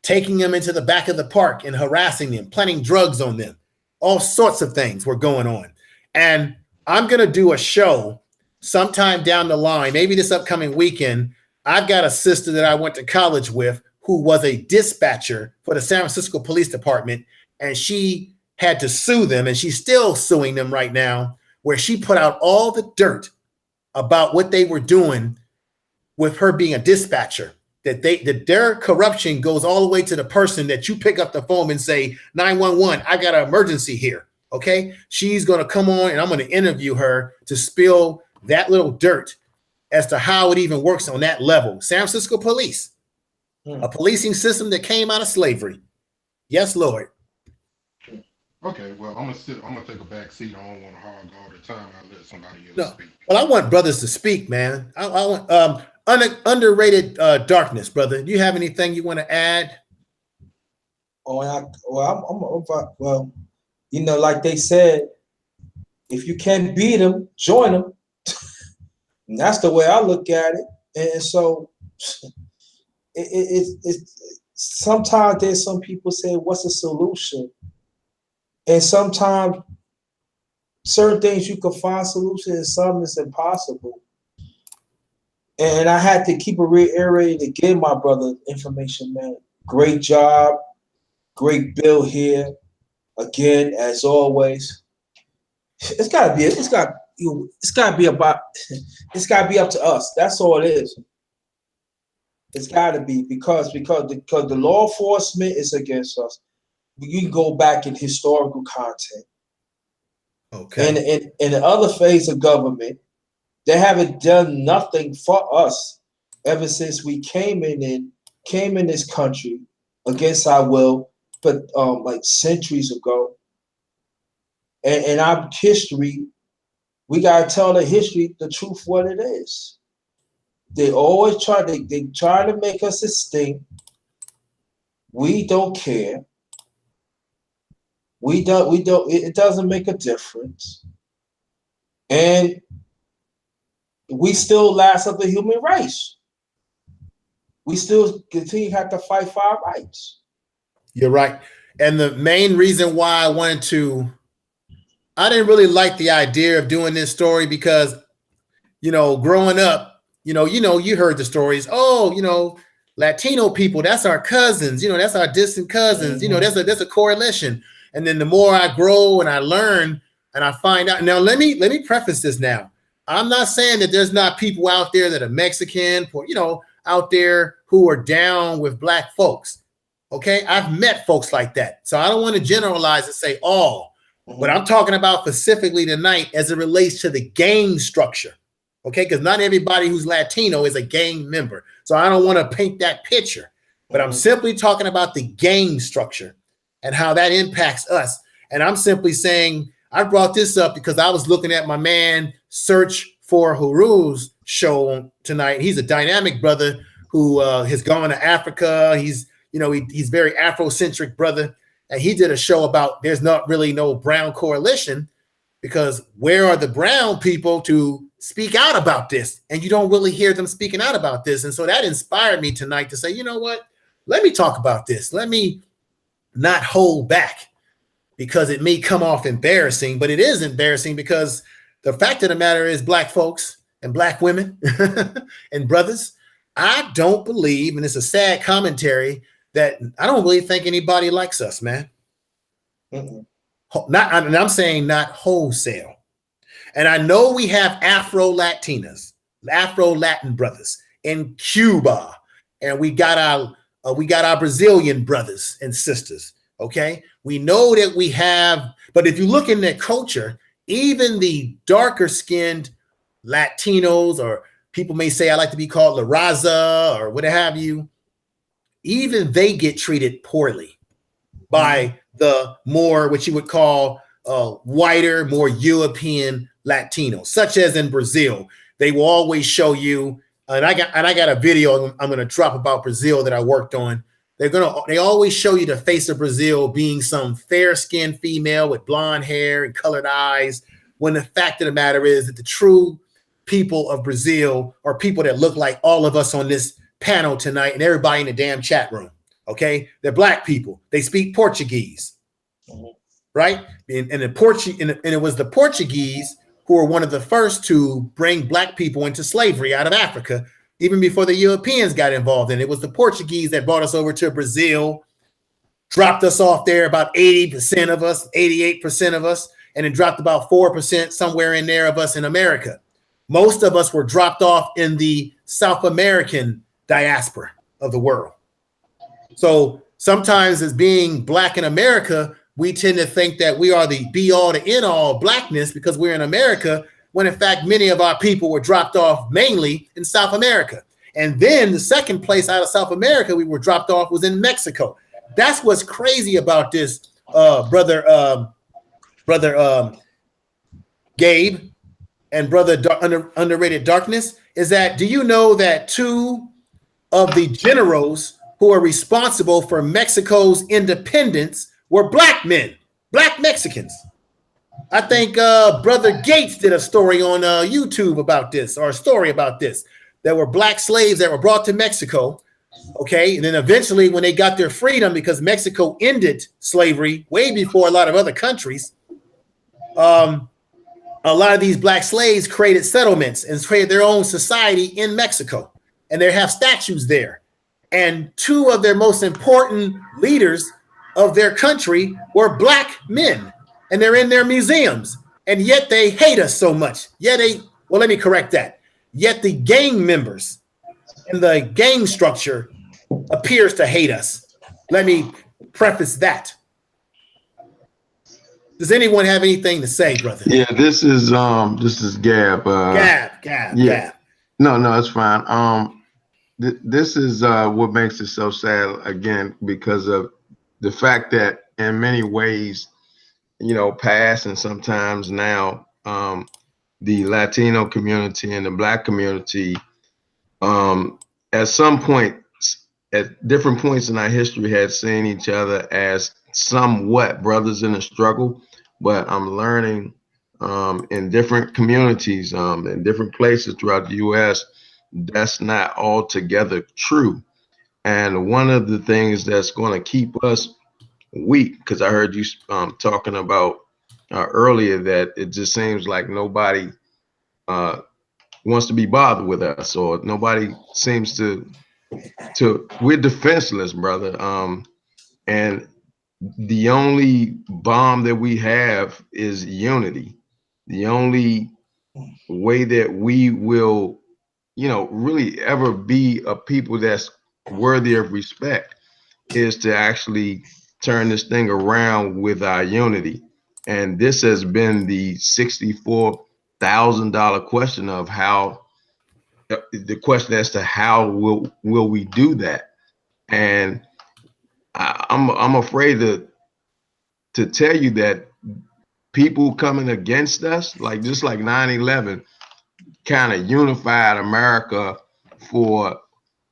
S1: taking them into the back of the park and harassing them, planting drugs on them. All sorts of things were going on. And I'm going to do a show sometime down the line, maybe this upcoming weekend. I've got a sister that I went to college with who was a dispatcher for the San Francisco Police Department, and she had to sue them, and she's still suing them right now, where she put out all the dirt about what they were doing with her being a dispatcher, that their corruption goes all the way to the person that you pick up the phone and say, 911, I got an emergency here. Okay. She's going to come on and I'm going to interview her to spill that little dirt as to how it even works on that level. San Francisco police, a policing system that came out of slavery. Yes, Lord.
S4: Okay, well, I'm gonna take a back seat. I don't want to hog all the time. I'll let somebody else speak.
S1: Well, I want brothers to speak, man. I want underrated darkness, brother. Do you have anything you want to add?
S2: Well, you know, like they said, if you can't beat them, join them. And that's the way I look at it. And so it's sometimes there's some people say, what's the solution? And sometimes certain things you can find solutions, and some is impossible. And I had to keep reiterating to give my brother information, man. Great job, great bill here. Again, as always, it's gotta be up to us. That's all it is. It's gotta be because the law enforcement is against us. You can go back in historical content.
S1: Okay.
S2: And in the other phase of government, they haven't done nothing for us ever since we came in this country against our will, but like centuries ago. And in our history, we gotta tell the history, the truth, what it is. They always try to make us extinct. We don't care. We don't, it doesn't make a difference. And we still last of the human race. We still continue to have to fight for our rights.
S1: You're right. And the main reason why I didn't really like the idea of doing this story because, you know, growing up, you heard the stories. Oh, Latino people, that's our cousins, that's our distant cousins, there's a correlation. And then the more I grow and I learn and I find out. Now, let me preface this now. I'm not saying that there's not people out there that are Mexican, out there who are down with Black folks. Okay. I've met folks like that. So I don't want to generalize and say all, but I'm talking about specifically tonight as it relates to the gang structure. Okay. Because not everybody who's Latino is a gang member. So I don't want to paint that picture, but I'm simply talking about the gang structure and how that impacts us. And I'm simply saying, I brought this up because I was looking at my man Search for Huru's show tonight. He's a dynamic brother who has gone to Africa. He's very Afrocentric brother. And he did a show about there's not really no brown coalition because where are the brown people to speak out about this? And you don't really hear them speaking out about this. And so that inspired me tonight to say, you know what? Let me talk about this. Let me not hold back because it may come off embarrassing, but it is embarrassing because the fact of the matter is Black folks and Black women and brothers, I don't believe, and it's a sad commentary, that I don't really think anybody likes us, man. And I'm saying not wholesale. And I know we have Afro-Latinas, Afro-Latin brothers in Cuba, and we got our Brazilian brothers and sisters. Okay. We know that we have, but if you look in their culture, even the darker skinned Latinos, or people may say I like to be called La Raza or what have you, even they get treated poorly by the more, what you would call whiter, more European Latinos, such as in Brazil. They will always show you, and I got a video I'm going to drop about Brazil that I worked on. They always show you the face of Brazil being some fair-skinned female with blonde hair and colored eyes, when the fact of the matter is that the true people of Brazil are people that look like all of us on this panel tonight and everybody in the damn chat room. Okay, they're black people. They speak Portuguese, right? And it was the Portuguese who were one of the first to bring black people into slavery out of Africa, even before the Europeans got involved. And it was the Portuguese that brought us over to Brazil, dropped us off there, about 80% of us, 88% of us, and then dropped about 4% somewhere in there of us in America. Most of us were dropped off in the South American diaspora of the world. So sometimes as being black in America, we tend to think that we are the be all to end all blackness because we're in America, when in fact, many of our people were dropped off mainly in South America. And then the second place out of South America we were dropped off was in Mexico. That's what's crazy about this, brother Gabe and brother Underrated Darkness, is that, do you know that two of the generals who are responsible for Mexico's independence were black men, black Mexicans? I think Brother Gates did a story on YouTube about this, or a story about this. There were black slaves that were brought to Mexico, okay? And then eventually when they got their freedom, because Mexico ended slavery way before a lot of other countries, a lot of these black slaves created settlements and created their own society in Mexico. And they have statues there. And two of their most important leaders of their country were black men, and they're in their museums. And yet they hate us so much. Yet let me correct that. Yet the gang members and the gang structure appears to hate us. Let me preface that. Does anyone have anything to say, brother?
S3: Yeah, this is Gab.
S1: Gab.
S3: No, it's fine. This is what makes it so sad, again, because of the fact that in many ways, past and sometimes now, the Latino community and the black community, at some point, at different points in our history, had seen each other as somewhat brothers in a struggle. But I'm learning in different communities, in different places throughout the U.S., that's not altogether true. And one of the things that's going to keep us weak, because I heard you talking about earlier that it just seems like nobody wants to be bothered with us, or nobody seems to we're defenseless, brother. And the only bomb that we have is unity. The only way that we will, really ever be a people that's worthy of respect is to actually turn this thing around with our unity. And this has been the $64,000 question of how, the question as to how will we do that? And I'm afraid to tell you that people coming against us, just like 9/11, kind of unified America for,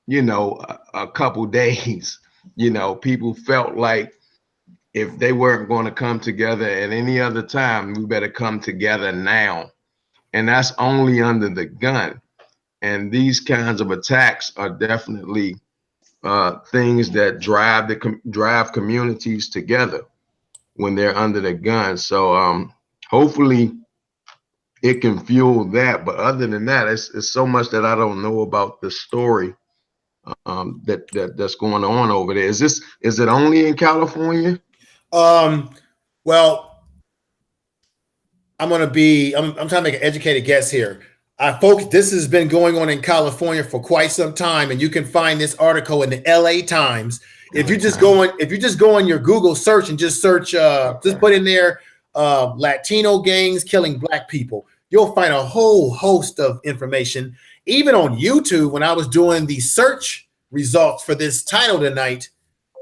S3: a couple days. People felt like if they weren't going to come together at any other time, we better come together now. And that's only under the gun. And these kinds of attacks are definitely things that drive communities together when they're under the gun. So hopefully it can fuel that. But other than that, it's so much that I don't know about the story that's going on over there. Is it only in California?
S1: Well, I'm trying to make an educated guess here. Folks, this has been going on in California for quite some time, and you can find this article in the LA Times. If you just go on your Google search and just search, just put in there Latino gangs killing black people, you'll find a whole host of information. Even on YouTube, when I was doing the search results for this title tonight,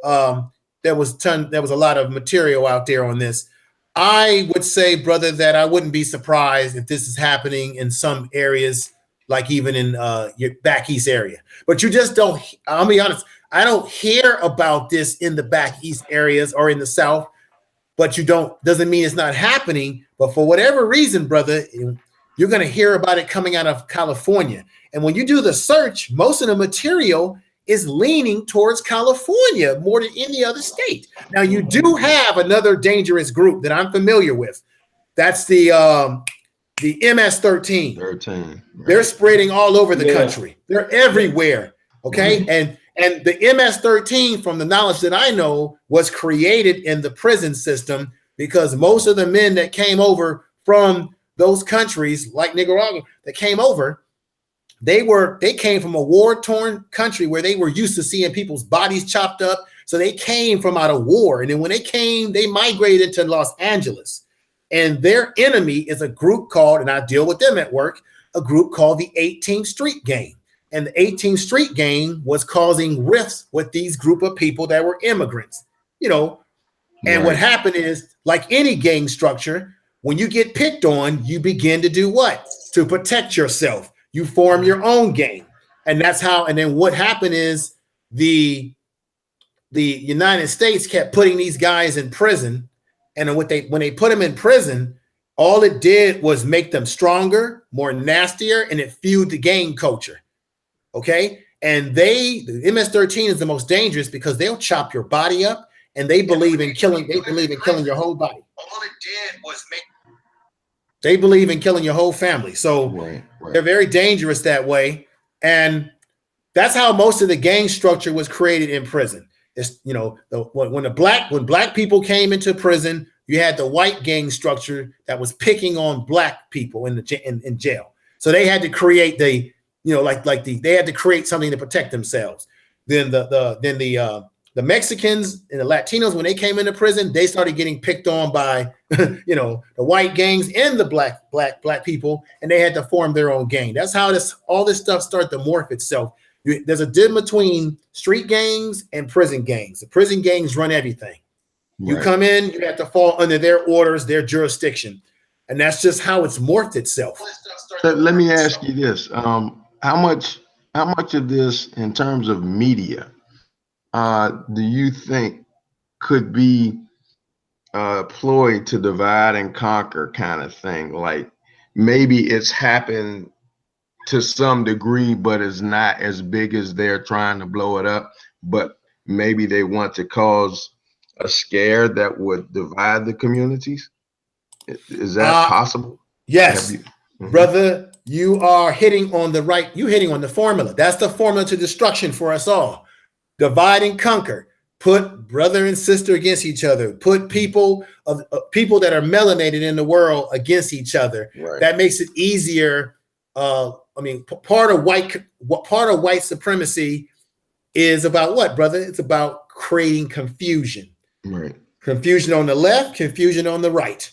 S1: there was a lot of material out there on this. I would say, brother, that I wouldn't be surprised if this is happening in some areas, like even in your back east area. But you just don't, I'll be honest, I don't hear about this in the back east areas or in the South. but you don't, doesn't mean it's not happening. But for whatever reason, brother, you're going to hear about it coming out of California. And when you do the search, most of the material is leaning towards California more than any other state. Now, you do have another dangerous group that I'm familiar with. That's the MS-13.
S3: 13. Right.
S1: They're spreading all over the country. They're everywhere. Okay. And the MS-13, from the knowledge that I know, was created in the prison system because most of the men that came over from those countries, like Nicaragua, that came over, they came from a war-torn country where they were used to seeing people's bodies chopped up. So they came from out of war. And then when they came, they migrated to Los Angeles. And their enemy is a group called, and I deal with them at work, a group called the 18th Street Gang. And the 18th Street Gang was causing rifts with these group of people that were immigrants, you know. And what happened is, like any gang structure, when you get picked on, you begin to do what? To protect yourself. You form your own gang. And that's how, and then what happened is the United States kept putting these guys in prison. And when they put them in prison, all it did was make them stronger, more nastier, and it fueled the gang culture. Okay. And the MS-13 is the most dangerous because they'll chop your body up, and they believe in killing. They believe in killing your whole body. All it did was they believe in killing your whole family. So they're very dangerous that way. And that's how most of the gang structure was created in prison. It's, you know, when black people came into prison, you had the white gang structure that was picking on black people in jail. So they had to create they had to create something to protect themselves. Then the Mexicans and the Latinos, when they came into prison, they started getting picked on by the white gangs and the black people, and they had to form their own gang. That's how all this stuff started to morph itself. There's a difference between street gangs and prison gangs. The prison gangs run everything. You come in, you have to fall under their orders, their jurisdiction. And that's just how it's morphed itself.
S3: Let me ask you this. How much of this, in terms of media, do you think could be ployed to divide and conquer kind of thing? Like maybe it's happened to some degree, but it's not as big as they're trying to blow it up. But maybe they want to cause a scare that would divide the communities. Is that possible?
S1: Yes, brother, you are hitting on the right. You're hitting on the formula. That's the formula to destruction for us all. Divide and conquer. Put brother and sister against each other. Put people people that are melanated in the world against each other. That makes it easier. Part of white supremacy is about what, brother? It's about creating confusion. Confusion on the left, confusion on the right.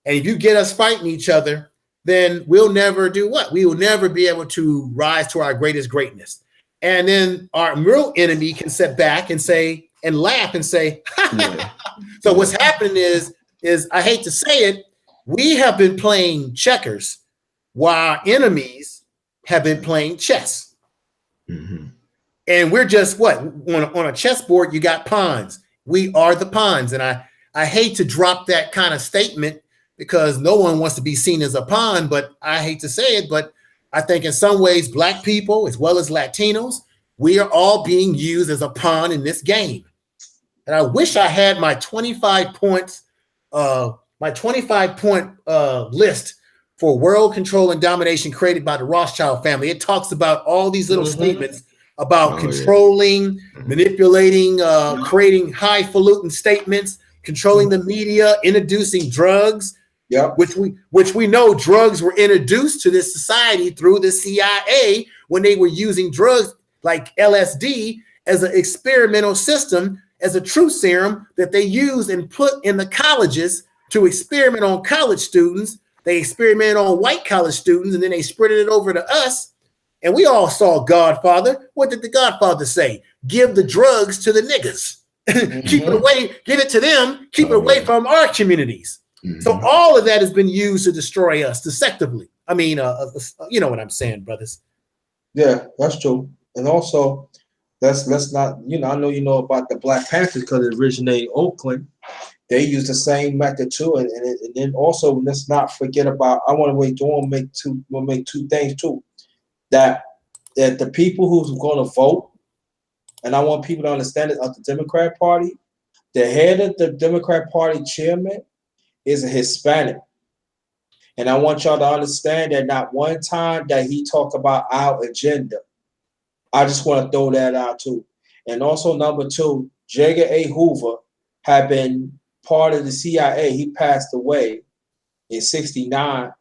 S1: And if you get us fighting each other, then we'll never do what? We will never be able to rise to our greatest greatness. And then our real enemy can sit back and say, and laugh and say, So what's happening is I hate to say it, we have been playing checkers while our enemies have been playing chess. And we're just what? On a chessboard, you got pawns. We are the pawns. And I hate to drop that kind of statement because no one wants to be seen as a pawn, but I hate to say it, but I think in some ways, black people, as well as Latinos, we are all being used as a pawn in this game. And I wish I had my 25 points, my 25-point list for world control and domination created by the Rothschild family. It talks about all these little statements about controlling, manipulating, creating highfalutin statements, controlling the media, introducing drugs, which we know drugs were introduced to this society through the CIA when they were using drugs like LSD as an experimental system, as a truth serum that they used and put in the colleges to experiment on college students. They experimented on white college students, and then they spreaded it over to us. And we all saw Godfather. What did the Godfather say? Give the drugs to the niggas. Keep it away, give it to them, keep it away from our communities. So all of that has been used to destroy us deceptively. I mean, you know what I'm saying, brothers.
S2: Yeah, that's true. And also, let's not, I know you know about the Black Panthers because it originated in Oakland. They use the same method too, and then also let's not forget about. I want to make two things too. That the people who's going to vote, and I want people to understand it, of the Democrat Party, the head of the Democrat Party chairman is a Hispanic. And I want y'all to understand that not one time that he talked about our agenda. I just want to throw that out too. And also number two, J. Edgar Hoover had been part of the CIA. He passed away in '69.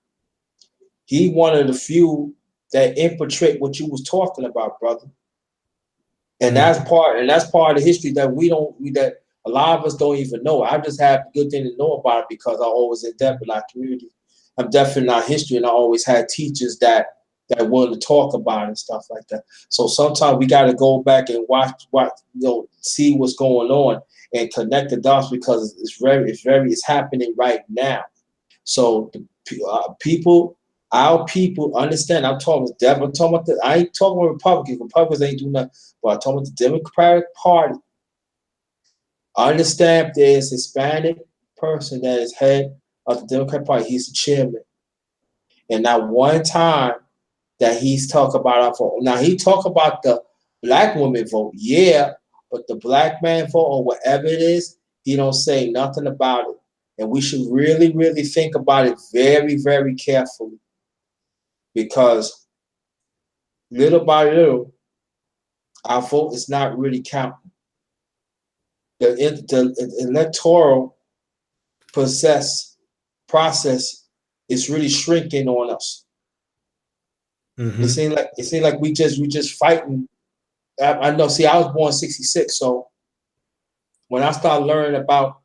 S2: He one of the few that infiltrate what you was talking about, brother. And that's part of the history that that a lot of us don't even know. I just have a good thing to know about it because I always in depth with our community. I'm definitely not history, and I always had teachers that wanted to talk about it and stuff like that. So sometimes we got to go back and watch, see what's going on and connect the dots because it's happening right now. So our people understand. I ain't talking about Republicans. Republicans ain't doing nothing. But I'm talking about the Democratic Party. I understand there's a Hispanic person that is head of the Democratic Party. He's the chairman. And not one time that he's talked about our vote. Now he talk about the black woman vote, yeah, but the black man vote or whatever it is, he don't say nothing about it. And we should really, really think about it very, very carefully. Because little by little, our vote is not really counting. The electoral process is really shrinking on us. Mm-hmm. It seems like we just fighting. I know. See, I was born '66, so when I started learning about,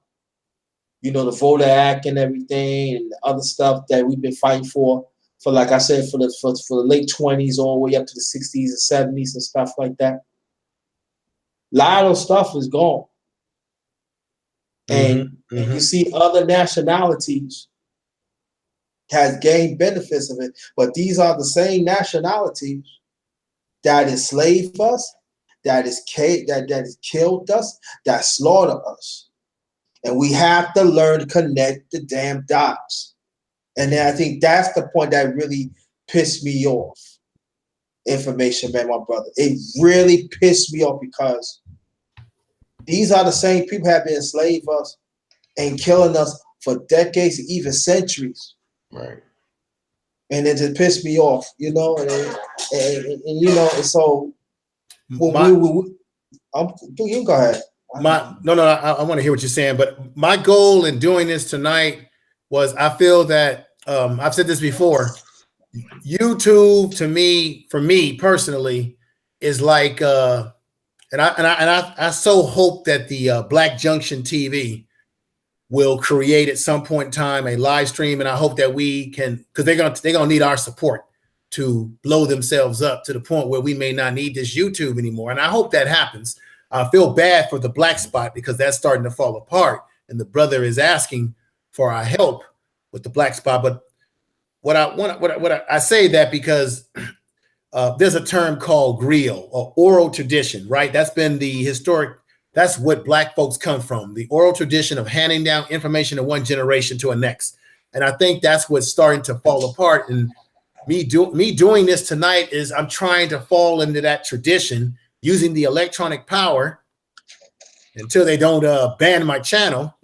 S2: the Voter Act and everything and the other stuff that we've been fighting for like I said, for the late 20s all the way up to the 60s and 70s and stuff like that. A lot of stuff is gone. And you see other nationalities has gained benefits of it, but these are the same nationalities that enslaved us, that is killed us, that slaughtered us. And we have to learn to connect the damn dots. And then I think that's the point that really pissed me off. Information, man, my brother. It really pissed me off because these are the same people that have been enslaved us and killing us for decades, even centuries.
S3: Right.
S2: And it just pissed me off, and so you go ahead.
S1: I want to hear what you're saying, but my goal in doing this tonight was I feel that I've said this before. YouTube for me personally, is like, and I so hope that the Black Junction TV will create at some point in time a live stream, and I hope that we can, because they're gonna need our support to blow themselves up to the point where we may not need this YouTube anymore. And I hope that happens. I feel bad for the Black Spot because that's starting to fall apart, and the brother is asking for our help with the Black Spot. But I say that because there's a term called griot or oral tradition, right? That's been the historic. That's what Black folks come from, the oral tradition of handing down information in one generation to a next. And I think that's what's starting to fall apart. And me doing this tonight is I'm trying to fall into that tradition using the electronic power until they don't ban my channel.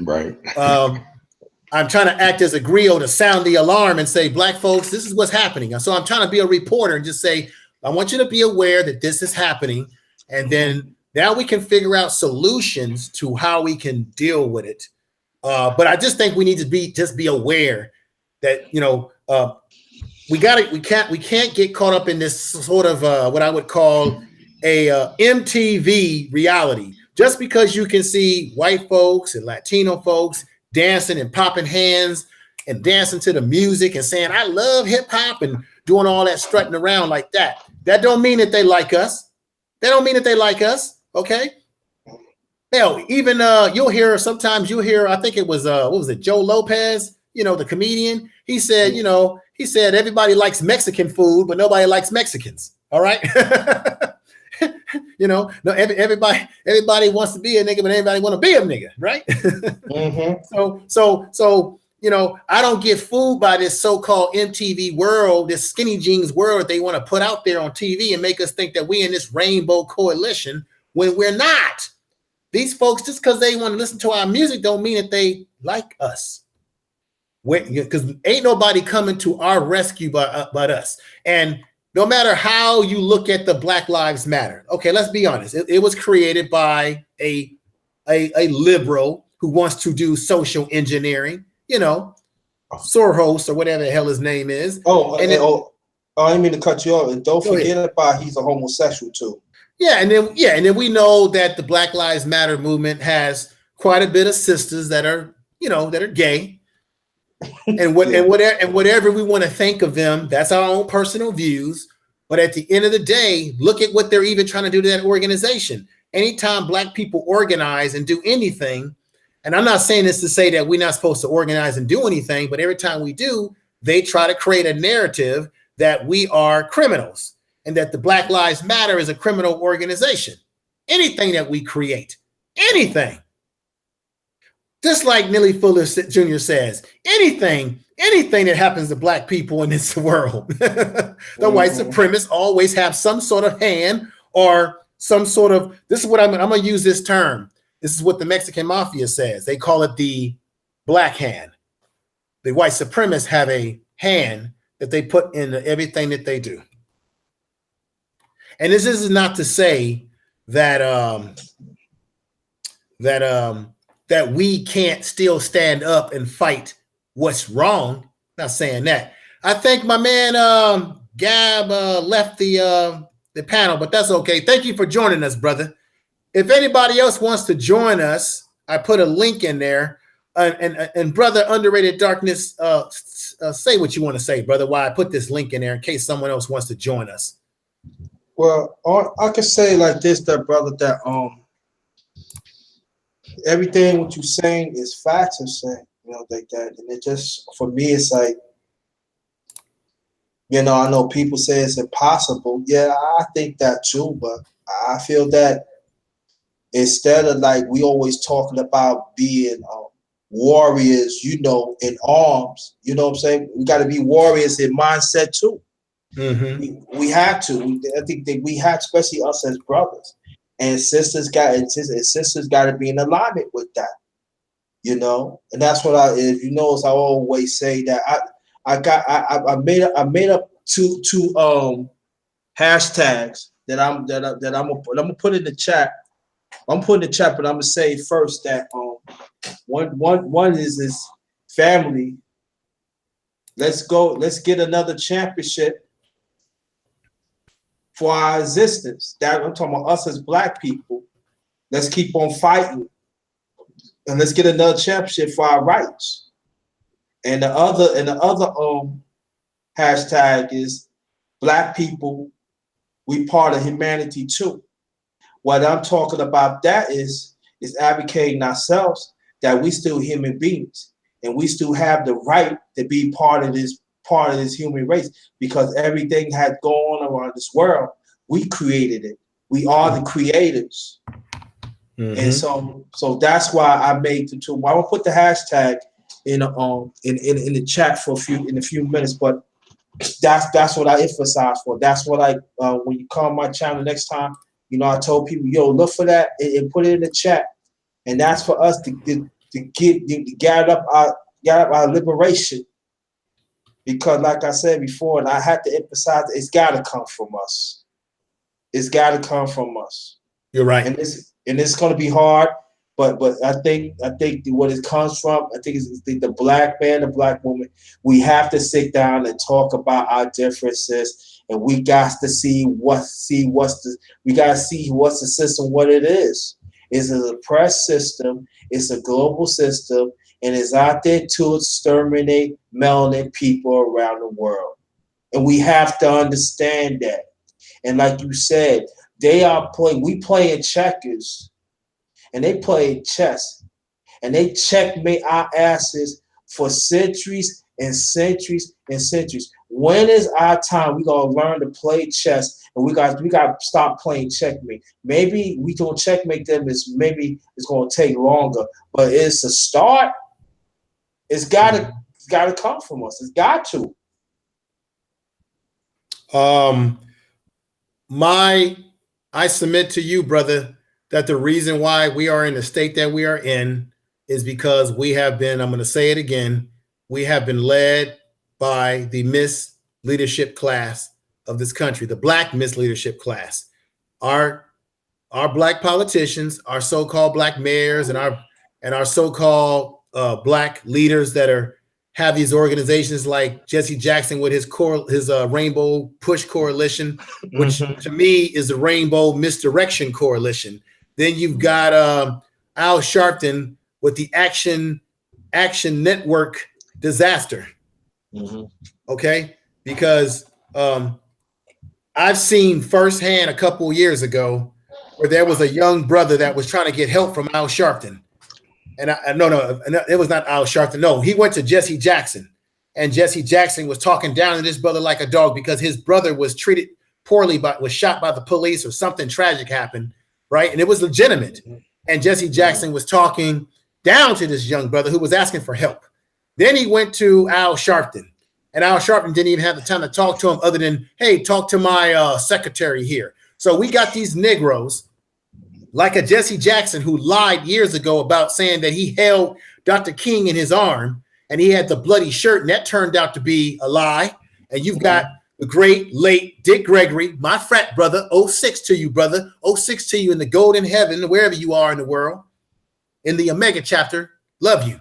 S3: Right.
S1: I'm trying to act as a griot to sound the alarm and say, Black folks, this is what's happening. So I'm trying to be a reporter and just say, I want you to be aware that this is happening. And then now we can figure out solutions to how we can deal with it. But I just think we need to be aware that, we can't get caught up in this sort of what I would call a MTV reality. Just because you can see white folks and Latino folks dancing and popping hands and dancing to the music and saying, I love hip hop and doing all that strutting around like that. That don't mean that they like us. They don't mean that they like us. Okay. Hell, even you'll hear, I think it was what was it, Joe Lopez, the comedian. He said, everybody likes Mexican food, but nobody likes Mexicans. All right. You know, no, everybody wants to be a nigga, but everybody want to be a nigga, right? So, you know, I don't get fooled by this so-called MTV world, this skinny jeans world that they want to put out there on TV and make us think that we in this rainbow coalition when we're not. These folks, just because they want to listen to our music, don't mean that they like us. Because ain't nobody coming to our rescue but us. And no matter how you look at the Black Lives Matter, okay, let's be honest. It was created by a liberal who wants to do social engineering, you know, Soros or whatever the hell his name is.
S2: I didn't mean to cut you off. And don't forget about he's a homosexual too.
S1: Yeah, and then we know that the Black Lives Matter movement has quite a bit of sisters that are, you know, that are gay. And whatever we want to think of them, that's our own personal views. But at the end of the day, look at what they're even trying to do to that organization. Anytime Black people organize and do anything, and I'm not saying this to say that we're not supposed to organize and do anything, but every time we do, they try to create a narrative that we are criminals and that the Black Lives Matter is a criminal organization. Anything that we create, anything. Just like Nelly Fuller Jr. says, anything that happens to Black people in this world, the white supremacists always have some sort of hand or some sort of, this is what I'm going to use this term. This is what the Mexican mafia says. They call it the black hand. The white supremacists have a hand that they put in everything that they do. And this is not to say that that we can't still stand up and fight what's wrong. Not saying that. I think my man Gab left the panel, but that's okay. Thank you for joining us, brother. If anybody else wants to join us, I put a link in there. And brother, Underrated Darkness, say what you want to say, brother. Why I put this link in there in case someone else wants to join us.
S2: Well, I can say like this, that brother, that everything what you're saying is facts and saying, you know, like that. And it just, for me, it's like, you know, I know people say it's impossible. Yeah, I think that too, but I feel that instead of like we always talking about being warriors, you know, in arms, you know what I'm saying? We got to be warriors in mindset too. Mm-hmm. We have to. I think that we have, especially us as brothers. And sisters got to be in alignment with that, you know. And that's what if you notice, I always say that I made up two hashtags that I'm gonna put in the chat. I'm putting in the chat, but I'm gonna say first that one is this family. Let's get another championship for our existence. That I'm talking about us as Black people. Let's keep on fighting, and let's get another championship for our rights. And the other hashtag is Black people. We part of humanity too. What I'm talking about that is advocating ourselves that we still human beings and we still have the right to be part of this human race, because everything had gone around this world, we created it. We are the creators. Mm-hmm. And so that's why I made the two. I will put the hashtag in the chat in a few minutes, but that's what I emphasize for. That's what I when you come on my channel next time, you know, I told people, yo, look for that and put it in the chat. And that's for us to gather up our liberation. Because like I said before, and I had to emphasize, it's got to come from us. It's got to come from us.
S1: You're right.
S2: And it's going to be hard, but I think what it comes from, I think is the Black man, the Black woman. We have to sit down and talk about our differences, and we got to see what's the system, what it is. It's an oppressed system. It's a global system. And it's out there to exterminate melanin people around the world. And we have to understand that. And like you said, we playing checkers, and they play chess. And they checkmate our asses for centuries and centuries and centuries. When is our time? We gonna learn to play chess, and we got to stop playing checkmate. Maybe we don't checkmate them. Maybe it's gonna take longer, but it's a start. It's gotta come from us. It's got to.
S1: I submit to you, brother, that the reason why we are in the state that we are in is because we have been, I'm going to say it again, we have been led by the misleadership class of this country, the black misleadership class. Our black politicians, our so-called black mayors, and our so-called black leaders that have these organizations like Jesse Jackson with his Rainbow Push Coalition, which to me is the Rainbow Misdirection Coalition. Then you've got Al Sharpton with the Action Network Disaster. Okay, because I've seen firsthand a couple of years ago where there was a young brother that was trying to get help from Al Sharpton. And no, it was not Al Sharpton. No, he went to Jesse Jackson, and Jesse Jackson was talking down to this brother like a dog because his brother was treated poorly, was shot by the police or something tragic happened, right? And it was legitimate. And Jesse Jackson was talking down to this young brother who was asking for help. Then he went to Al Sharpton, and Al Sharpton didn't even have the time to talk to him other than, hey, talk to my secretary here. So we got these Negroes like a Jesse Jackson who lied years ago about saying that he held Dr. King in his arm and he had the bloody shirt, and that turned out to be a lie. And you've got the great late Dick Gregory, my frat brother, 06 to you, brother, 06 to you in the golden heaven, wherever you are in the world, in the Omega chapter, love you.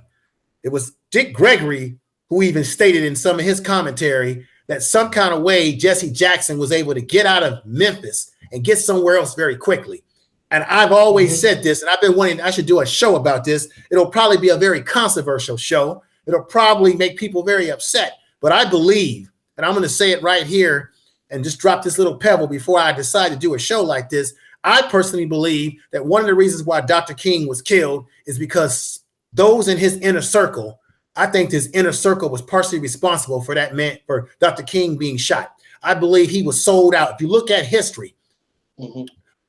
S1: It was Dick Gregory who even stated in some of his commentary that some kind of way Jesse Jackson was able to get out of Memphis and get somewhere else very quickly. And I've always said this, and I've been wanting, I should do a show about this. It'll probably be a very controversial show. It'll probably make people very upset. But I believe, and I'm going to say it right here and just drop this little pebble before I decide to do a show like this. I personally believe that one of the reasons why Dr. King was killed is because those in his inner circle, I think his inner circle was partially responsible for that man, for Dr. King being shot. I believe he was sold out. If you look at history,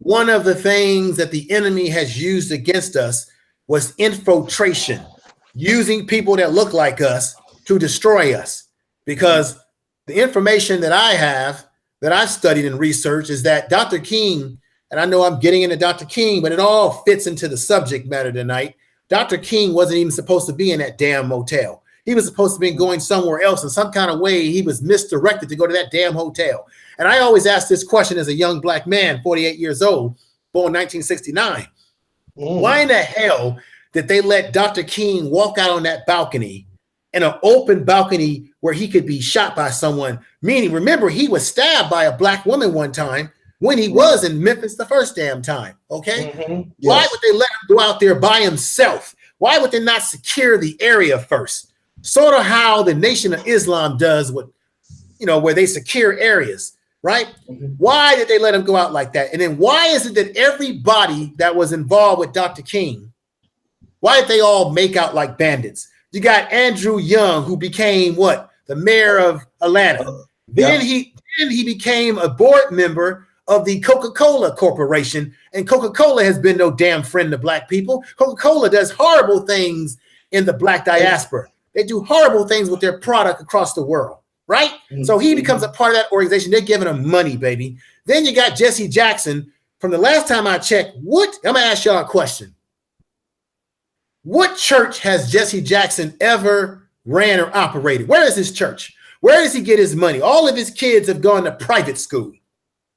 S1: one of the things that the enemy has used against us was infiltration, using people that look like us to destroy us. Because the information that I have, that I've studied and researched, is that Dr. King, and I know I'm getting into Dr. King, but it all fits into the subject matter tonight. Dr. King wasn't even supposed to be in that damn motel. He was supposed to be going somewhere else. In some kind of way, he was misdirected to go to that damn hotel. And I always ask this question as a young black man, 48 years old, born 1969. Why in the hell did they let Dr. King walk out on that balcony, in an open balcony where he could be shot by someone? Meaning, remember, he was stabbed by a black woman one time when he was in Memphis the first damn time, okay? Why would they let him go out there by himself? Why would they not secure the area first? Sort of how the Nation of Islam does with, where they secure areas, right? Why did they let him go out like that? And then why is it that everybody that was involved with Dr. King, why did they all make out like bandits? You got Andrew Young, who became what? The mayor of Atlanta. Then he became a board member of the Coca-Cola Corporation, and Coca-Cola has been no damn friend to black people. Coca-Cola does horrible things in the black diaspora. They do horrible things with their product across the world, right? So he becomes a part of that organization. They're giving him money, baby. Then you got Jesse Jackson. From the last time I checked, I'm going to ask y'all a question. What church has Jesse Jackson ever ran or operated? Where is his church? Where does he get his money? All of his kids have gone to private school.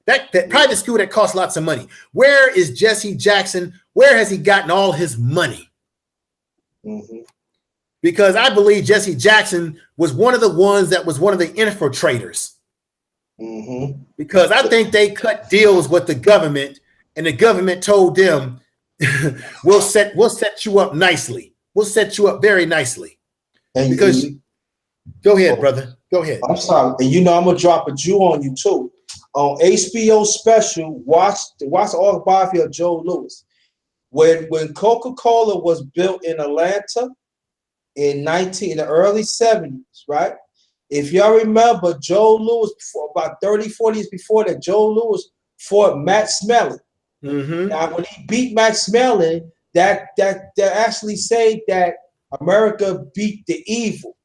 S1: That private school that costs lots of money. Where is Jesse Jackson? Where has he gotten all his money? Because I believe Jesse Jackson was one of the ones that was one of the infiltrators. Because I think they cut deals with the government, and the government told them, we'll set you up nicely. We'll set you up very nicely. And go ahead, brother. Go ahead.
S2: I'm sorry. And I'm gonna drop a Jew on you too. On HBO special, watch the autobiography of Joe Louis. When Coca-Cola was built in Atlanta in the early 70s, right? If y'all remember, Joe Louis, about 30, 40 years before that, Joe Louis fought Matt Smelling. Now, when he beat Matt Smelling, that actually said that America beat the evil.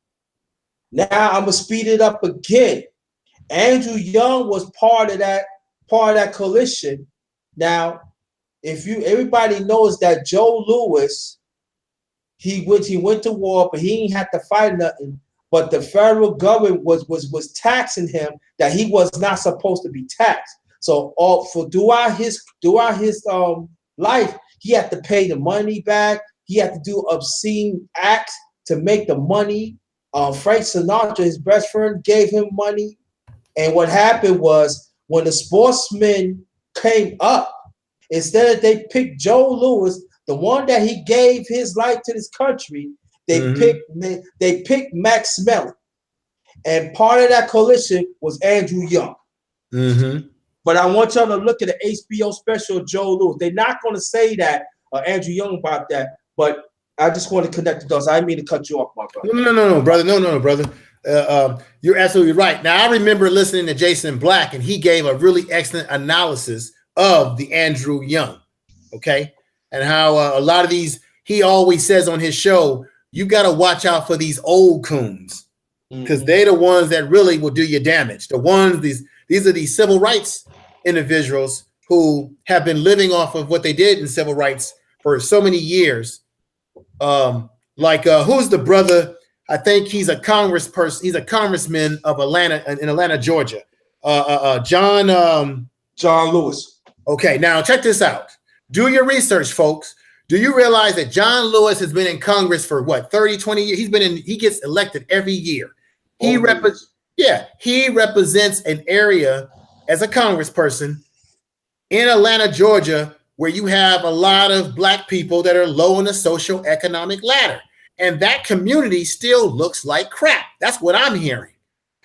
S2: Now I'm gonna speed it up again. Andrew Young was part of that coalition. Now, everybody knows that Joe Louis, he went to war, but he ain't had to fight nothing. But the federal government was taxing him that he was not supposed to be taxed. So throughout his life, he had to pay the money back. He had to do obscene acts to make the money. Frank Sinatra, his best friend, gave him money. And what happened was, when the sportsmen came up, instead of they picked Joe Louis, the one that he gave his life to this country, they picked Max Smelling. And part of that coalition was Andrew Young. But I want y'all to look at the HBO special Joe Louis. They're not going to say that Andrew Young about that, but I just want to connect the dots. I didn't mean to cut you off, my brother.
S1: No, brother. No, brother. You're absolutely right. Now, I remember listening to Jason Black, and he gave a really excellent analysis of the Andrew Young, okay? And how a lot of these, he always says on his show, you got to watch out for these old coons, because they're the ones that really will do you damage. The ones, these are the civil rights individuals who have been living off of what they did in civil rights for so many years. Who's the brother? I think he's a congressperson. He's a congressman of Atlanta, in Atlanta, Georgia. John
S2: Lewis.
S1: Okay, now check this out. Do your research, folks. Do you realize that John Lewis has been in Congress for what, 30, 20 years? He gets elected every year. He represents an area as a congressperson in Atlanta, Georgia, where you have a lot of Black people that are low on the social economic ladder. And that community still looks like crap. That's what I'm hearing.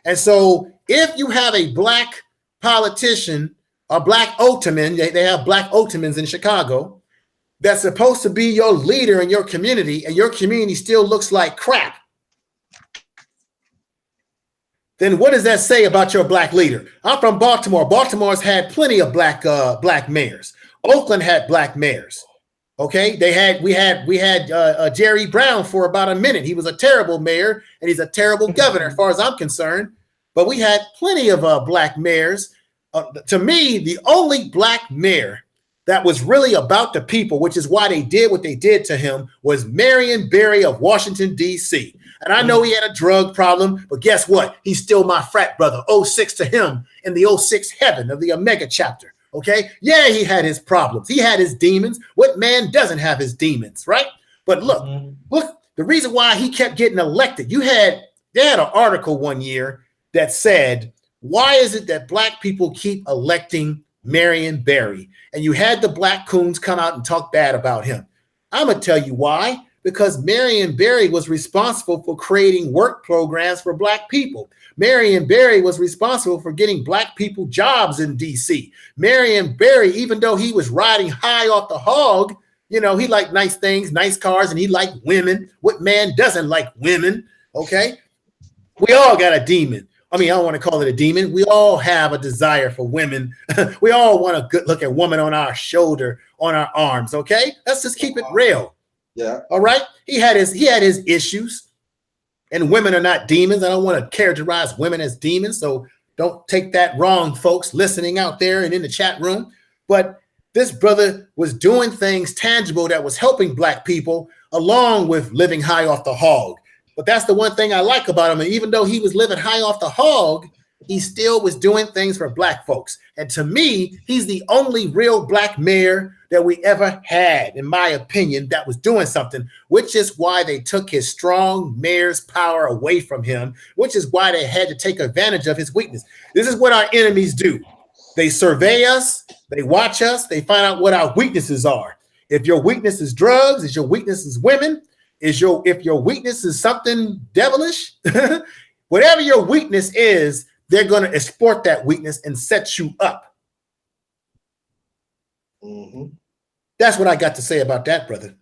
S1: And so if you have a Black politician, a Black alderman, they have Black aldermen in Chicago, that's supposed to be your leader in your community, and your community still looks like crap, then what does that say about your Black leader? I'm from Baltimore. Baltimore's had plenty of black mayors. Oakland had Black mayors. Okay, we had Jerry Brown for about a minute. He was a terrible mayor, and he's a terrible governor as far as I'm concerned. But we had plenty of Black mayors. To me, the only Black mayor that was really about the people, which is why they did what they did to him, was Marion Barry of Washington, D.C. And I know he had a drug problem, but guess what? He's still my frat brother. 06 to him in the 06 heaven of the Omega chapter. Okay. Yeah, he had his problems. He had his demons. What man doesn't have his demons, right? But look, the reason why he kept getting elected, they had an article one year that said, why is it that Black people keep electing Marion Barry? And you had the Black coons come out and talk bad about him. I'm going to tell you why. Because Marion Barry was responsible for creating work programs for Black people. Marion Barry was responsible for getting Black people jobs in D.C. Marion Barry, even though he was riding high off the hog, he liked nice things, nice cars, and he liked women. What man doesn't like women? Okay. We all got a demon. I mean, I don't want to call it a demon. We all have a desire for women. We all want a good look at woman on our shoulder, on our arms. Okay. Let's just keep it real.
S2: Yeah.
S1: All right. He had his issues, and women are not demons. I don't want to characterize women as demons, so don't take that wrong, folks listening out there and in the chat room. But this brother was doing things tangible that was helping Black people, along with living high off the hog. But that's the one thing I like about him. And even though he was living high off the hog, he still was doing things for Black folks. And to me, he's the only real Black mayor that we ever had, in my opinion, that was doing something, which is why they took his strong mayor's power away from him, which is why they had to take advantage of his weakness. This is what our enemies do. They survey us, they watch us, they find out what our weaknesses are. If your weakness is drugs, if your weakness is women, if your weakness is something devilish, whatever your weakness is, they're going to exploit that weakness and set you up. That's what I got to say about that, brother.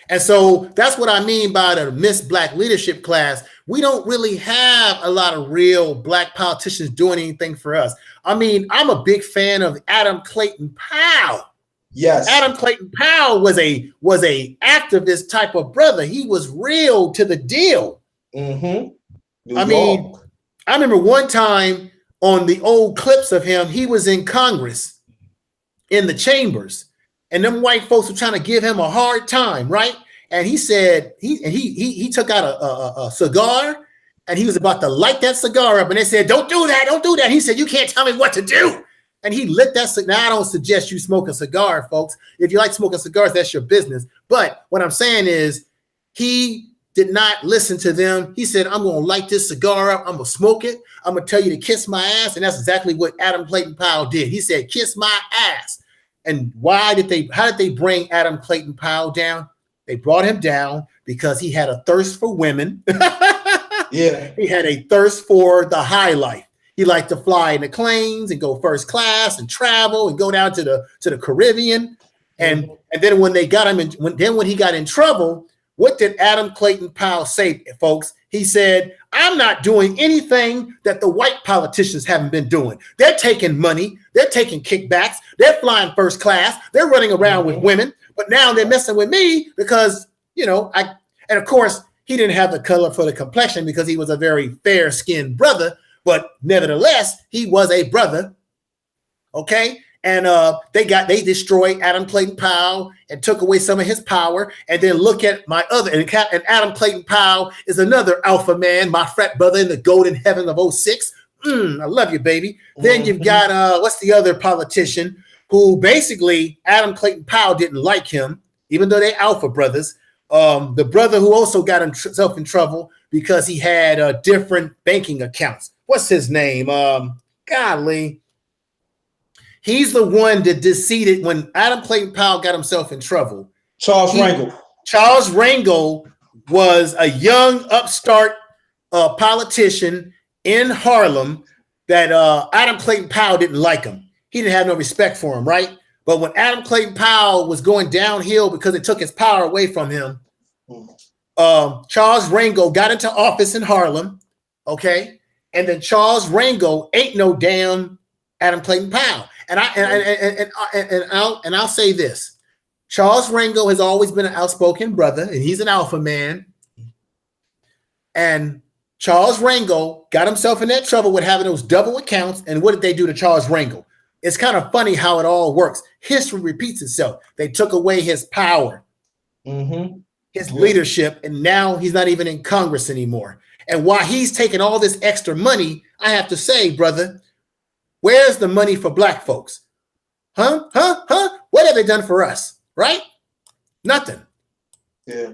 S1: And so that's what I mean by the Miss Black Leadership class. We don't really have a lot of real Black politicians doing anything for us. I mean, I'm a big fan of Adam Clayton Powell.
S2: Yes.
S1: Adam Clayton Powell was a activist type of brother. He was real to the deal.
S2: Mm-hmm.
S1: I mean, I remember one time on the old clips of him, he was in Congress in the chambers, and them white folks were trying to give him a hard time, right? And he said he took out a cigar, and he was about to light that cigar up, and they said, "Don't do that, don't do that." He said, "You can't tell me what to do." And he lit that cigar. Now, I don't suggest you smoke a cigar, folks. If you like smoking cigars, that's your business. But what I'm saying is, he did not listen to them. He said, "I'm going to light this cigar up. I'm going to smoke it. I'm going to tell you to kiss my ass." And that's exactly what Adam Clayton Powell did. He said, "Kiss my ass." And how did they bring Adam Clayton Powell down? They brought him down because he had a thirst for women.
S2: Yeah.
S1: He had a thirst for the high life. He liked to fly in the planes and go first class and travel and go down to the Caribbean. And then when they got him when he got in trouble, what did Adam Clayton Powell say, folks? He said, "I'm not doing anything that the white politicians haven't been doing. They're taking money. They're taking kickbacks. They're flying first class. They're running around with women. But now they're messing with me because, and of course, he didn't have the color for the complexion because he was a very fair-skinned brother. But nevertheless, he was a brother. Okay. And they destroyed Adam Clayton Powell and took away some of his power. And then look at my other, and Adam Clayton Powell is another alpha man, my frat brother in the golden heaven of 06. I love you, baby. Then you've got, what's the other politician who basically Adam Clayton Powell didn't like him, even though they're alpha brothers. The brother who also got himself in trouble because he had different banking accounts. What's his name? Golly. He's the one that deceded when Adam Clayton Powell got himself in trouble.
S2: Charles Rangel.
S1: Charles Rangel was a young upstart politician in Harlem that Adam Clayton Powell didn't like him. He didn't have no respect for him, right? But when Adam Clayton Powell was going downhill because it took his power away from him, Charles Rangel got into office in Harlem, okay? And then Charles Rangel ain't no damn Adam Clayton Powell. And I'll say this: Charles Rangel has always been an outspoken brother, and he's an alpha man. And Charles Rangel got himself in that trouble with having those double accounts. And what did they do to Charles Rangel? It's kind of funny how it all works. History repeats itself. They took away his power, his leadership, and now he's not even in Congress anymore. And while he's taking all this extra money, I have to say, brother, where's the money for black folks? Huh? What have they done for us? Right? Nothing.
S2: Yeah.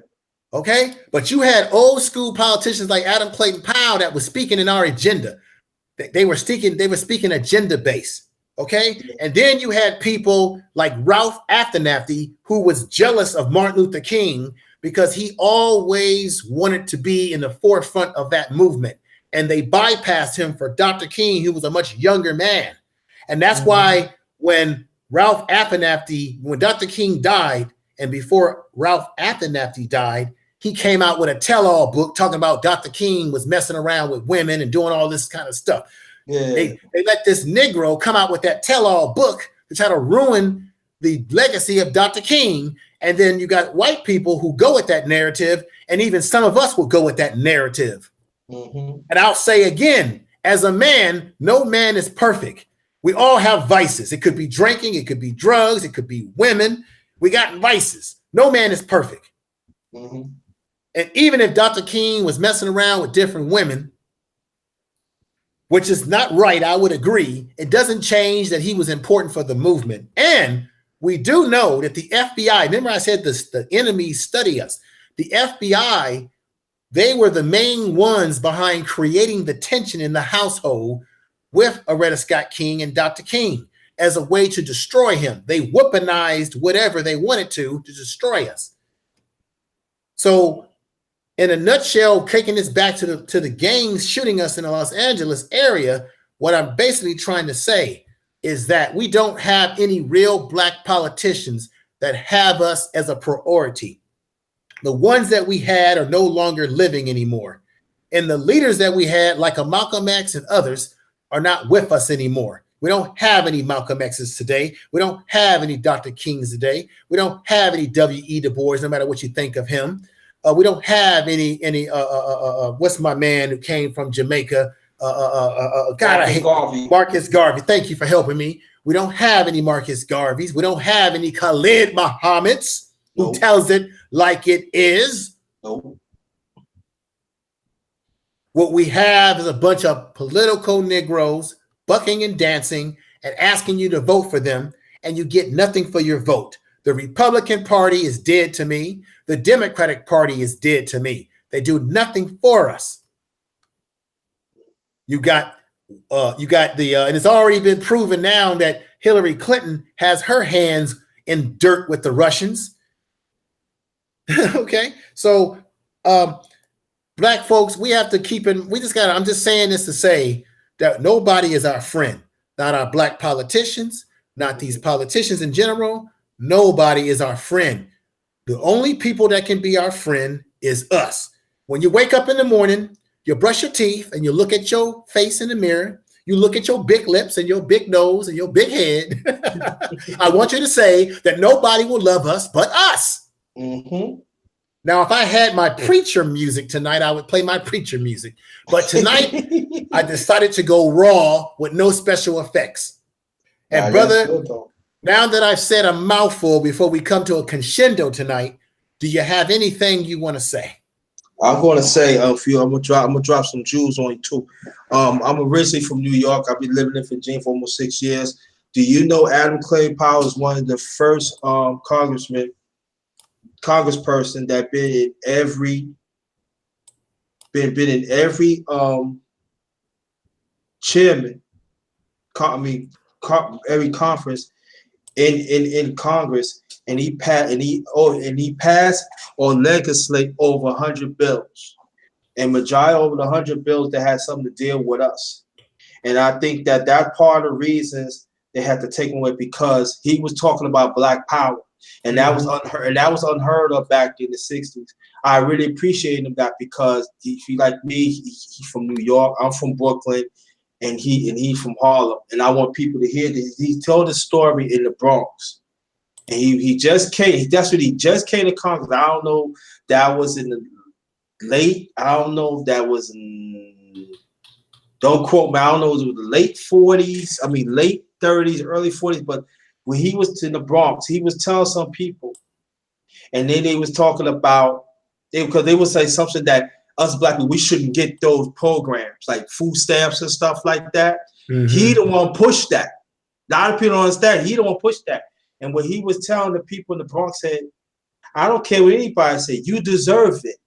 S1: Okay. But you had old school politicians like Adam Clayton Powell that was speaking in our agenda. They were speaking agenda based. Okay. And then you had people like Ralph Abernathy, who was jealous of Martin Luther King because he always wanted to be in the forefront of that movement. And they bypassed him for Dr. King, who was a much younger man. And that's why when Dr. King died, and before Ralph Abernathy died, he came out with a tell-all book talking about Dr. King was messing around with women and doing all this kind of stuff. Yeah. They let this Negro come out with that tell-all book to try to ruin the legacy of Dr. King. And then you got white people who go with that narrative, and even some of us will go with that narrative. And I'll say again, as a man, no man is perfect. We all have vices. It could be drinking, it could be drugs, it could be women. We got vices. No man is perfect. And even if Dr. King was messing around with different women, which is not right, I would agree, it doesn't change that he was important for the movement. And we do know that the FBI, remember I said this, the enemies study us. The FBI, they were the main ones behind creating the tension in the household with Coretta Scott King and Dr. King as a way to destroy him. They weaponized whatever they wanted to destroy us. So in a nutshell, taking this back to the gangs shooting us in the Los Angeles area, what I'm basically trying to say is that we don't have any real black politicians that have us as a priority. The ones that we had are no longer living anymore. And the leaders that we had, like a Malcolm X and others, are not with us anymore. We don't have any Malcolm X's today. We don't have any Dr. Kings today. We don't have any W.E. Du Bois, no matter what you think of him. We don't have any what's my man who came from Jamaica? God, I hate
S2: Garvey.
S1: Marcus Garvey. Thank you for helping me. We don't have any Marcus Garveys. We don't have any Khalid Muhammad's who tells it like it is.
S2: Nope.
S1: What we have is a bunch of political Negroes bucking and dancing and asking you to vote for them, and you get nothing for your vote. The Republican Party is dead to me. The Democratic Party is dead to me. They do nothing for us. You got the and it's already been proven now that Hillary Clinton has her hands in dirt with the Russians. Okay, so Black folks, we have to keep in. I'm just saying this to say that nobody is our friend. Not our Black politicians, not these politicians in general. Nobody is our friend. The only people that can be our friend is us. When you wake up in the morning, you brush your teeth and you look at your face in the mirror. You look at your big lips and your big nose and your big head. I want you to say that nobody will love us but us.
S2: Mm-hmm.
S1: Now, if I had my preacher music tonight, I would play my preacher music. But tonight, I decided to go raw with no special effects. And brother, now that I've said a mouthful before we come to a crescendo tonight, do you have anything you want to say?
S2: I'm going to say a few. I'm gonna drop some jewels on you too. I'm originally from New York. I've been living in Virginia for almost 6 years. Do you know Adam Clay Powell is one of the first congressperson that been in every chairman, every conference in Congress, and he passed or legislate over 100 bills, and majority over the 100 bills that had something to deal with us. And I think that part of the reasons they had to take him away because he was talking about Black power. And that was unheard. And that was unheard of back in the 60s. I really appreciate him that because he like me, he's from New York. I'm from Brooklyn, and he's from Harlem. And I want people to hear this. He told the story in the Bronx, and he just came. That's what he just came to Congress. I don't know. That was in the late. I don't know if that was in. Don't quote me. I don't know if it was the late 40s. I mean late 30s, early 40s, but. When he was in the Bronx, he was telling some people, and then they was talking about because they would say something that us Black people, we shouldn't get those programs like food stamps and stuff like that. Mm-hmm. He the one pushed that. A lot of people don't understand. He the one pushed that. And what he was telling the people in the Bronx said, I don't care what anybody say, you deserve it,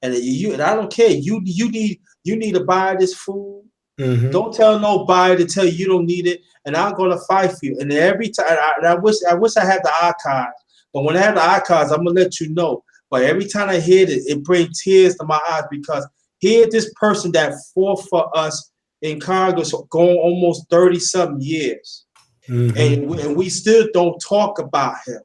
S2: and I don't care. You need to buy this food. Mm-hmm. Don't tell nobody to tell you don't need it, and I'm gonna fight for you. And every time, I wish I had the archives, but when I have the archives, I'm gonna let you know. But every time I hear it, it brings tears to my eyes because here this person that fought for us in Congress going almost 30-something years, mm-hmm. and we still don't talk about him.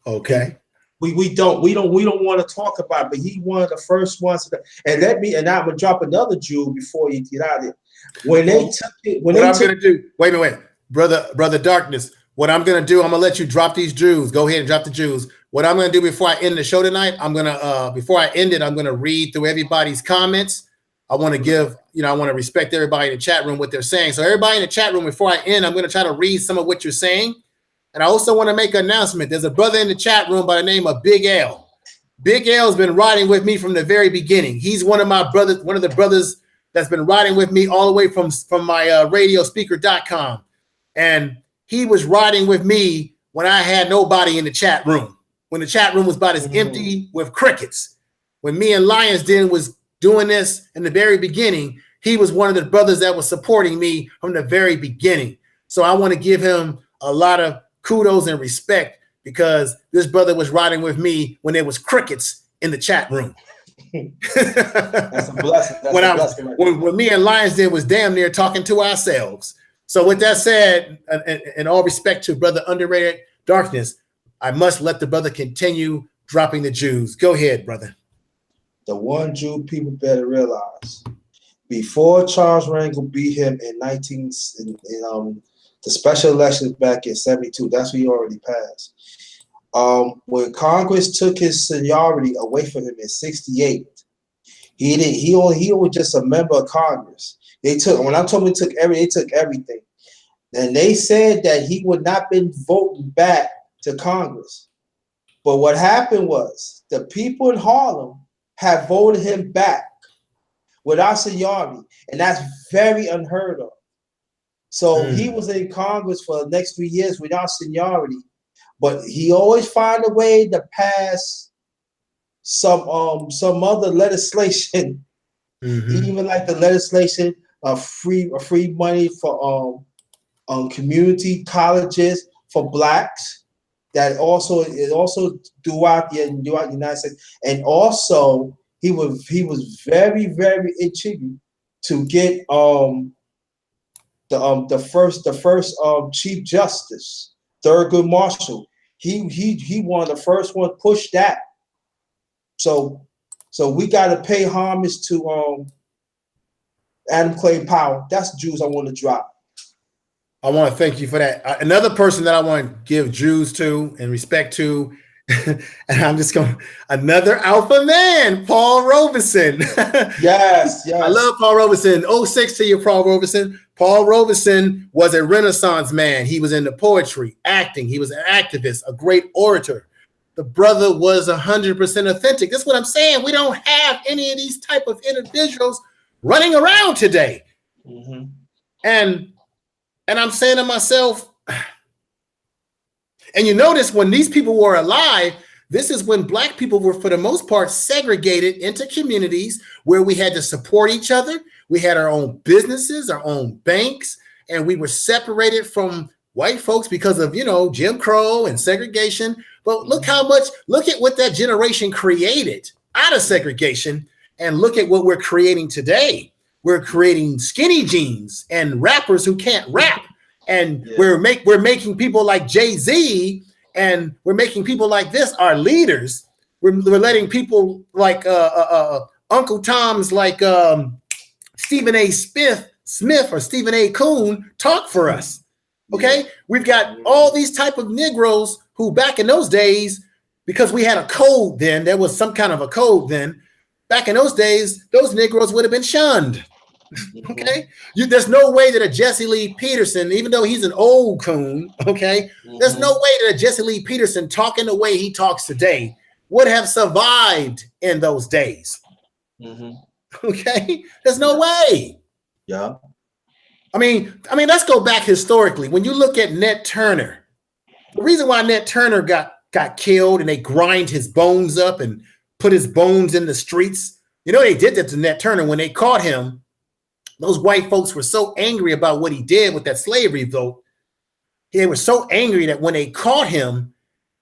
S1: Okay.
S2: We don't want to talk about it, but he one of the first ones. And I'm gonna drop another jewel before you get out of here. When they took it,
S1: gonna do, wait a minute, brother Darkness. What I'm gonna do, I'm gonna let you drop these jewels. Go ahead and drop the jewels. What I'm gonna do before I end the show tonight, before I end it, I'm gonna read through everybody's comments. I want to respect everybody in the chat room what they're saying. So everybody in the chat room, before I end, I'm gonna try to read some of what you're saying. And I also want to make an announcement. There's a brother in the chat room by the name of Big L. Big L has been riding with me from the very beginning. He's one of the brothers that's been riding with me all the way from my radiospeaker.com. And he was riding with me when I had nobody in the chat room, when the chat room was about as empty with crickets. When me and Lions Den was doing this in the very beginning, he was one of the brothers that was supporting me from the very beginning. So I want to give him a lot of kudos and respect because this brother was riding with me when there was crickets in the chat room.
S2: That's a blessing.
S1: When me and Lions Den was damn near talking to ourselves. So with that said, and all respect to brother Underrated Darkness, I must let the brother continue dropping the Jews. Go ahead, brother.
S2: The one Jew people better realize, before Charles Rangel beat him in the special elections back in '72, that's what he already passed. When Congress took his seniority away from him in '68, he was just a member of Congress. They took, when I'm talking, they took everything. And they said that he would not been voting back to Congress. But what happened was the people in Harlem have voted him back without seniority. And that's very unheard of. So he was in Congress for the next 3 years without seniority. But he always find a way to pass some other legislation, even like the legislation of free money for community colleges for blacks. That also throughout the United States, and also he was very, very intriguing to get the first Chief Justice, Thurgood Marshall. He one of the first one pushed that. So we got to pay homage to Adam Clay Powell. That's the Jews I want to drop.
S1: I want to thank you for that. Another person that I want to give Jews to and respect to, and I'm just going, another alpha man, Paul Robeson.
S2: Yes.
S1: I love Paul Robeson. 06 to you, Paul Robeson. Paul Robeson was a Renaissance man. He was into poetry, acting. He was an activist, a great orator. The brother was 100% authentic. That's what I'm saying. We don't have any of these type of individuals running around today. And I'm saying to myself, and you notice when these people were alive, this is when black people were, for the most part, segregated into communities where we had to support each other. We had our own businesses, our own banks, and we were separated from white folks because of, Jim Crow and segregation. But look at what that generation created out of segregation, and look at what we're creating today. We're creating skinny jeans and rappers who can't rap. And we're making people like Jay-Z, and we're making people like this our leaders. We're letting people like Uncle Tom's, like Stephen A. Smith or Stephen A. Coon talk for us. Okay, we've got all these type of Negroes who back in those days, because we had a code then, there was some kind of a code then. Back in those days, those Negroes would have been shunned. Okay, there's no way that a Jesse Lee Peterson, even though he's an old coon, okay, there's no way that a Jesse Lee Peterson talking the way he talks today would have survived in those days. Okay, there's no way.
S2: Yeah.
S1: I mean, let's go back historically. When you look at Nat Turner, the reason why Nat Turner got killed and they grind his bones up and put his bones in the streets, they did that to Nat Turner when they caught him. Those white folks were so angry about what he did with that slavery vote. They were so angry that when they caught him,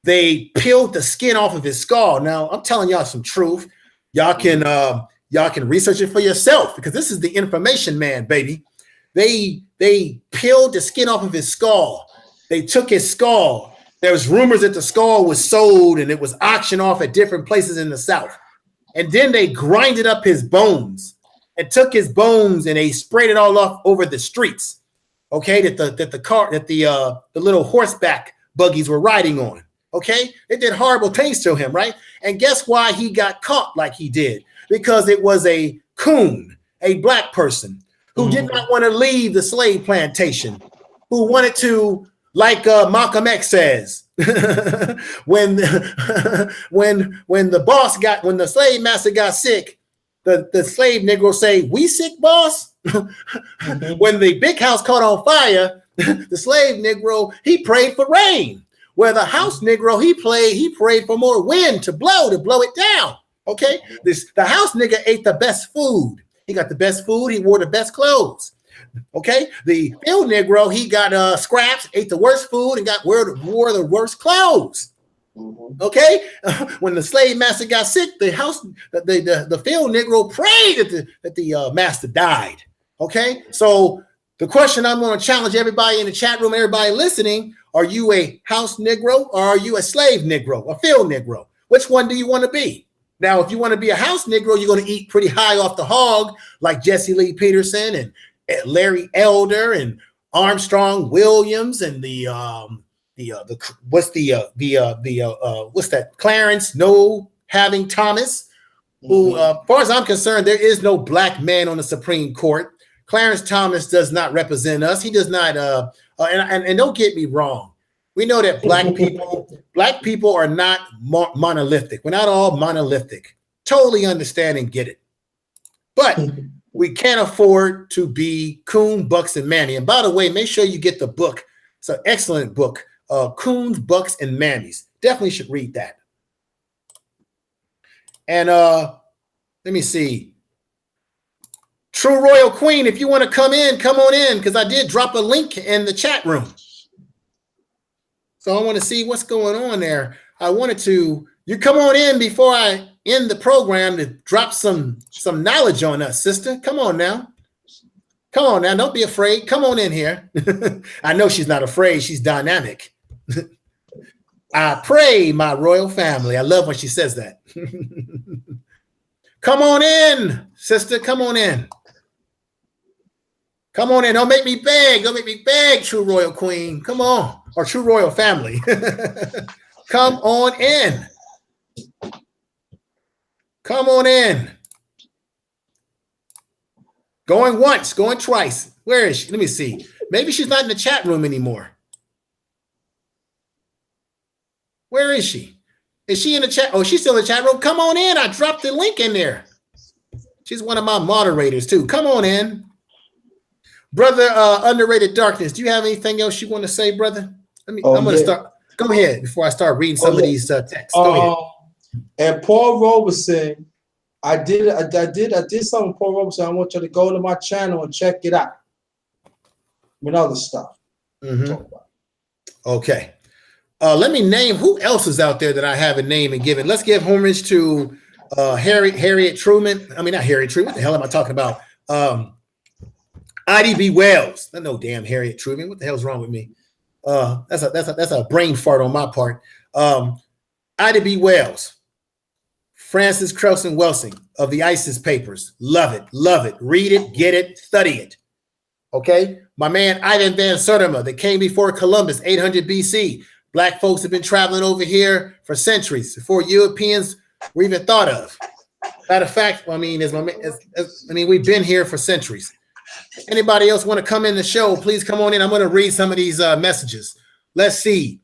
S1: they peeled the skin off of his skull. Now, I'm telling y'all some truth. Y'all can research it for yourself, because this is the information man, baby. They peeled the skin off of his skull. They took his skull. There was rumors that the skull was sold and it was auctioned off at different places in the South. And then they grinded up his bones and took his bones and they sprayed it all off over the streets. Okay, that the little horseback buggies were riding on. Okay, it did horrible things to him, right? And guess why he got caught like he did? Because it was a coon, a black person who did not want to leave the slave plantation, who wanted to, like Malcolm X says, when the slave master got sick, the slave Negro say, "We sick, boss?" When the big house caught on fire, the slave Negro, he prayed for rain. Where the house Negro, he prayed for more wind to blow it down. Okay, the house nigga ate the best food. He got the best food. He wore the best clothes. Okay, the field Negro, he got scraps, ate the worst food, and wore the worst clothes. Okay, when the slave master got sick, the field Negro prayed that the master died. Okay, so the question I'm going to challenge everybody in the chat room, everybody listening: are you a house Negro or are you a slave Negro, a field Negro? Which one do you want to be? Now, if you want to be a house Negro, you're going to eat pretty high off the hog, like Jesse Lee Peterson and Larry Elder and Armstrong Williams and what's that? Clarence No Having Thomas, who, as far as I'm concerned, there is no black man on the Supreme Court. Clarence Thomas does not represent us. He does not. And don't get me wrong. We know that black people are not monolithic. We're not all monolithic. Totally understand and get it. But we can't afford to be Coon, Bucks, and Mammy. And by the way, make sure you get the book. It's an excellent book, Coons, Bucks, and Mammies. Definitely should read that. And let me see. True Royal Queen, if you want to come on in, because I did drop a link in the chat room. So I want to see what's going on there. I wanted to, you come on in before I end the program to drop some knowledge on us, sister. Come on now. Come on now. Don't be afraid. Come on in here. I know she's not afraid. She's dynamic. I pray, my royal family. I love when she says that. Come on in, sister. Come on in. Come on in. Don't make me beg. Don't make me beg, True Royal Queen. Come on. Or True Royal Family. Come on in. Come on in. Going once, going twice. Where is she? Let me see. Maybe she's not in the chat room anymore. Where is she? Is she in the chat? Oh, she's still in the chat room. Come on in. I dropped the link in there. She's one of my moderators too. Come on in. Brother Underrated Darkness, do you have anything else you want to say, brother? I'm going to start. Go ahead before I start reading some of these texts. Go ahead.
S2: And Paul Robeson, I did something with Paul Robeson. I want you to go to my channel and check it out. With other stuff.
S1: Okay. Let me name who else is out there that I haven't named and given. Let's give homage to Harriet Truman. I mean, not Harriet Truman. What the hell am I talking about? IDB Wells. No damn Harriet Truman. What the hell's wrong with me? That's a brain fart on my part. IDB Wells, Francis Krelson Welsing of the ISIS Papers. Love it, love it. Read it, get it, study it. Okay, my man Ivan Van Sertima that came before Columbus, 800 BC. Black folks have been traveling over here for centuries before Europeans were even thought of. Matter of fact, I mean, we've been here for centuries. Anybody else want to come in the show? Please come on in. I'm going to read some of these messages. Let's see.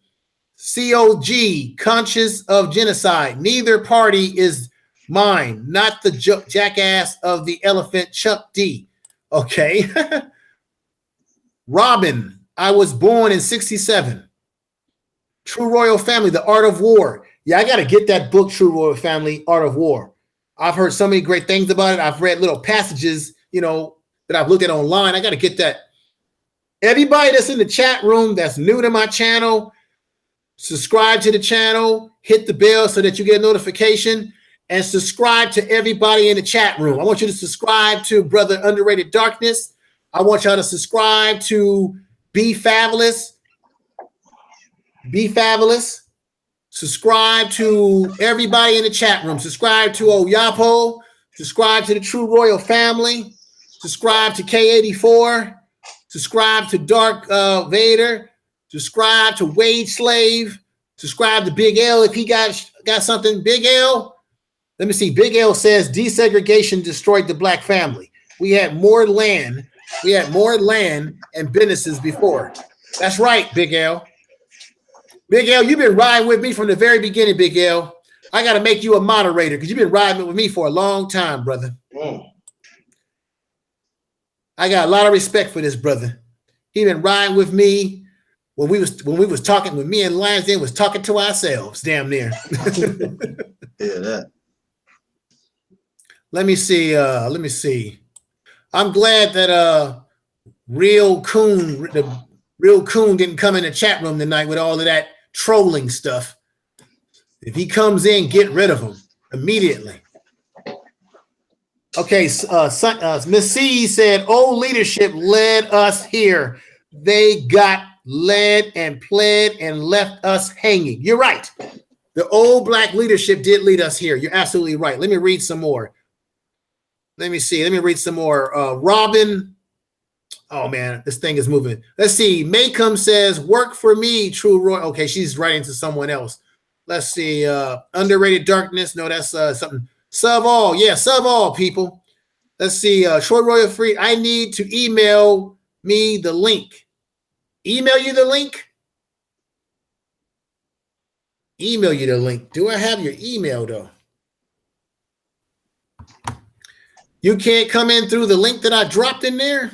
S1: COG, conscious of genocide. Neither party is mine. Not the jackass of the elephant, Chuck D. Okay. Robin, I was born in 67. True Royal Family, The Art of War. Yeah, I got to get that book, True Royal Family, Art of War. I've heard so many great things about it. I've read little passages, that I've looked at online. I got to get that. Everybody that's in the chat room that's new to my channel, subscribe to the channel, hit the bell so that you get a notification, and subscribe to everybody in the chat room. I want you to subscribe to Brother Underrated Darkness. I want y'all to subscribe to Be Fabulous. Be Fabulous. Subscribe to everybody in the chat room. Subscribe to Oyapo. Subscribe to the True Royal Family. Subscribe to K84. Subscribe to Dark Vader. Subscribe to Wage Slave. Subscribe to Big L if he got something. Big L. Let me see. Big L says desegregation destroyed the black family. We had more land. We had more land and businesses before. That's right, Big L. Big L, you've been riding with me from the very beginning, Big L. I got to make you a moderator because you've been riding with me for a long time, brother. I got a lot of respect for this brother. He been riding with me when we was talking, when me and Lions Den was talking to ourselves, damn near.
S2: Yeah, that.
S1: Let me see. I'm glad that Real Coon didn't come in the chat room tonight with all of that trolling stuff. If he comes in, get rid of him immediately. Okay, Miss C said, old leadership led us here. They got led and pled and left us hanging. You're right. The old black leadership did lead us here. You're absolutely right. Let me read some more. Let me see. Let me read some more. Robin. Oh man, this thing is moving. Let's see. Maycom says, work for me, True Roy. Okay, she's writing to someone else. Let's see. Underrated darkness. No, that's something. Sub all. Yeah, sub all, people. Let's see. Troy Royal Free. I need to email me the link. Email you the link? Email you the link. Do I have your email though? You can't come in through the link that I dropped in there?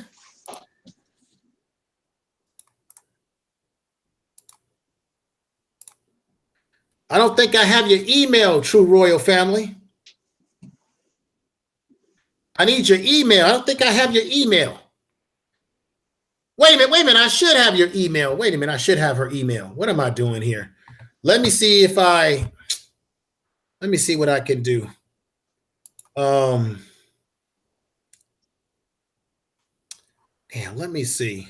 S1: I don't think I have your email, True Royal Family. I need your email. I don't think I have your email. Wait a minute. I should have your email. Wait a minute. I should have her email. What am I doing here? Let me see if let me see what I can do. Damn, let me see.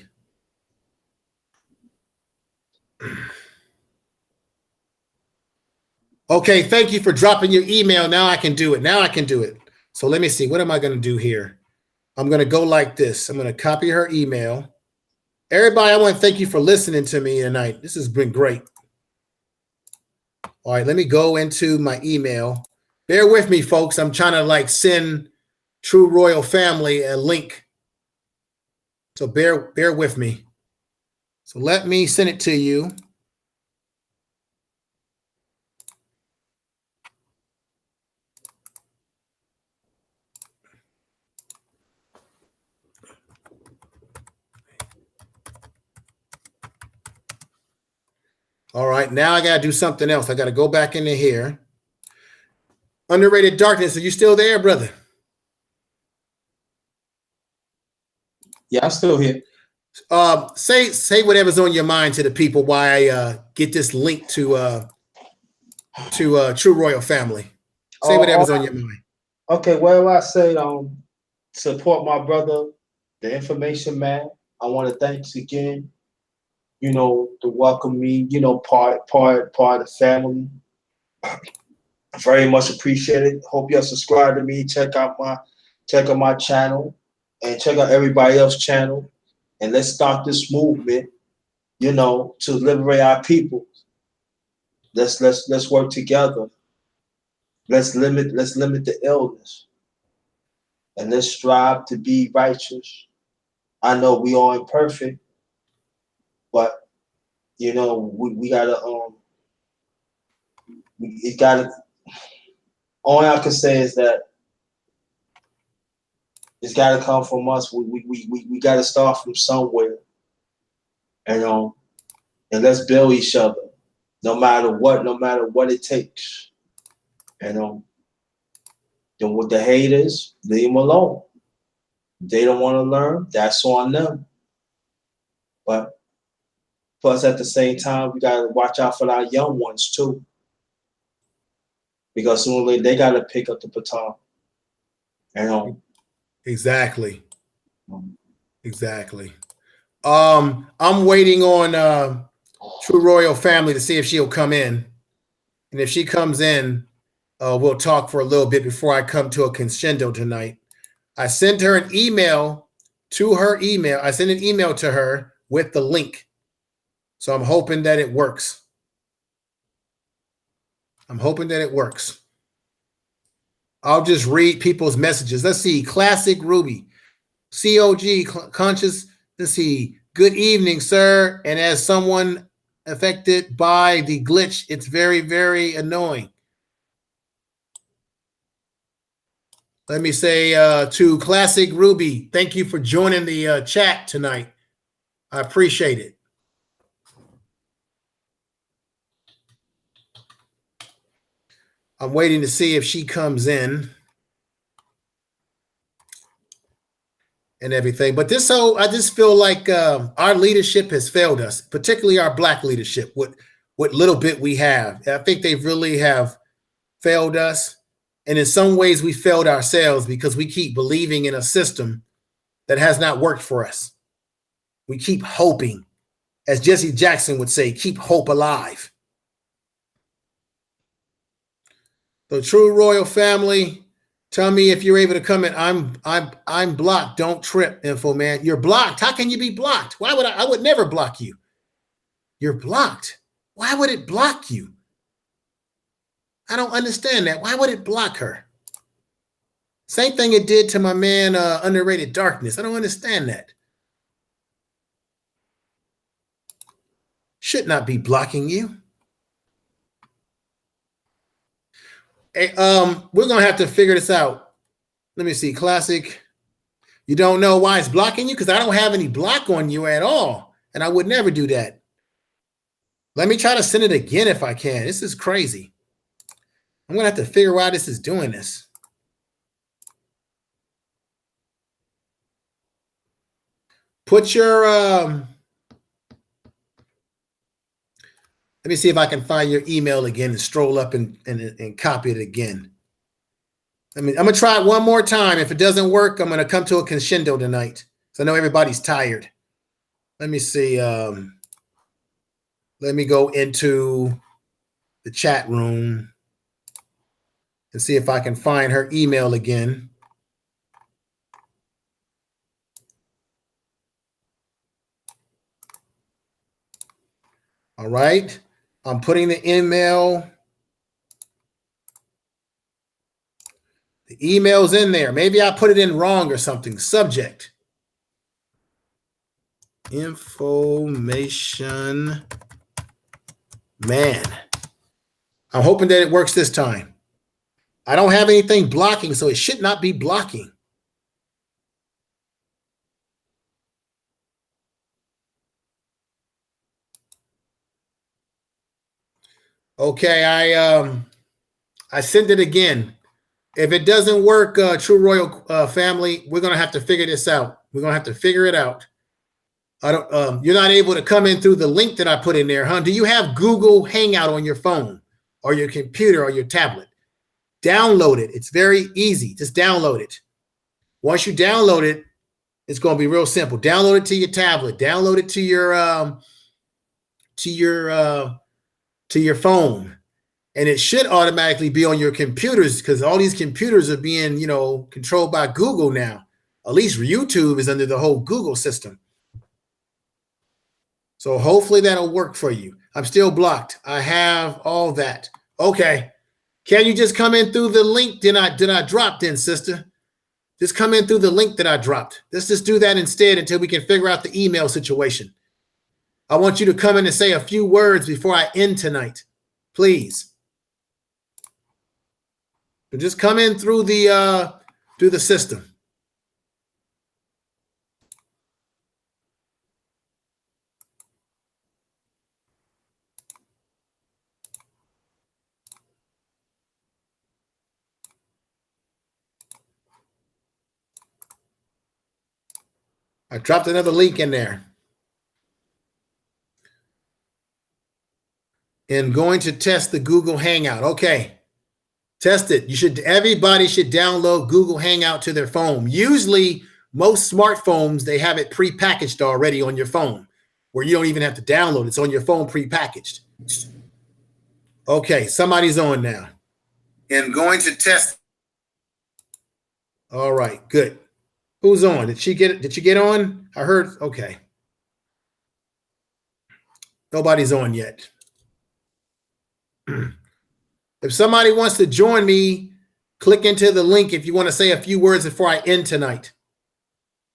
S1: Okay, thank you for dropping your email. Now I can do it. So let me see. What am I going to do here? I'm going to go like this. I'm going to copy her email. Everybody, I want to thank you for listening to me tonight. This has been great. All right, let me go into my email. Bear with me, folks. I'm trying to send True Royal Family a link. So bear with me. So let me send it to you. All right, now I got to do something else. I got to go back into here. Underrated darkness, are you still there, brother?
S2: Yeah, I'm still here.
S1: Say whatever's on your mind to the people while I get this link to True Royal Family. Say whatever's on your mind.
S2: Okay, well, I say support my brother, the information man. I want to thanks again, to welcome me, part of the family. Very much appreciated. Hope y'all subscribe to me. Check out my channel and check out everybody else's channel. And let's start this movement, to liberate our people. Let's work together. Let's limit the illness. And let's strive to be righteous. I know we are imperfect, but we gotta it gotta. All I can say is that it's gotta come from us. We gotta start from somewhere, and let's build each other, no matter what it takes. Then with the haters, leave them alone. If they don't want to learn, that's on them. But plus, at the same time, we gotta watch out for our young ones too, because soon or later they gotta pick up the baton.
S1: Exactly. I'm waiting on True Royal Family to see if she'll come in, and if she comes in, we'll talk for a little bit before I come to a crescendo tonight. I sent her an email to her email. I sent an email to her with the link. So I'm hoping that it works. I'll just read people's messages. Let's see. Classic Ruby. COG Conscious. Let's see. Good evening, sir. And as someone affected by the glitch, it's very, very annoying. Let me say to Classic Ruby, thank you for joining the chat tonight. I appreciate it. I'm waiting to see if she comes in and everything. But I just feel like our leadership has failed us, particularly our Black leadership, what little bit we have. I think they really have failed us. And in some ways, we failed ourselves because we keep believing in a system that has not worked for us. We keep hoping, as Jesse Jackson would say, keep hope alive. The True Royal family, tell me if you're able to come in. I'm blocked. Don't trip, info man. You're blocked. How can you be blocked? Why would I would never block you. You're blocked. Why would it block you? I don't understand that. Why would it block her? Same thing it did to my man, Underrated Darkness. I don't understand that. Should not be blocking you. Hey, we're gonna have to figure this out. Let me see. Classic. You don't know why it's blocking you? Because I don't have any block on you at all. And I would never do that. Let me try to send it again if I can. This is crazy. I'm gonna have to figure out why this is doing this. Put your let me see if I can find your email again and stroll up and copy it again. I'm gonna try it one more time. If it doesn't work, I'm gonna come to a crescendo tonight. So I know everybody's tired. Let me see. Let me go into the chat room and see if I can find her email again. All right. I'm putting the email. The email's in there. Maybe I put it in wrong or something. Subject. Information man. I'm hoping that it works this time. I don't have anything blocking, so it should not be blocking. Okay, I sent it again. If it doesn't work, True Royal family, we're gonna have to figure this out. We're gonna have to figure it out. I don't. You're not able to come in through the link that I put in there, huh? Do you have Google Hangout on your phone or your computer or your tablet? Download it. It's very easy. Just download it. Once you download it, it's going to be real simple. Download it to your tablet. Download it to your phone, and it should automatically be on your computers because all these computers are being, controlled by Google now. At least YouTube is under the whole Google system. So hopefully that'll work for you. I'm still blocked. I have all that. Okay. Can you just come in through the link? Did I drop then, sister? Just come in through the link that I dropped. Let's just do that instead until we can figure out the email situation. I want you to come in and say a few words before I end tonight, please. So just come in through the system. I dropped another link in there. And going to test the Google Hangout. Okay. Test it. Everybody should download Google Hangout to their phone. Usually, most smartphones, they have it prepackaged already on your phone, where you don't even have to download it. It's on your phone prepackaged. Okay, somebody's on now. And going to test. All right, good. Who's on? Did you get on? I heard. Okay. Nobody's on yet. If somebody wants to join me, click into the link if you want to say a few words before I end tonight.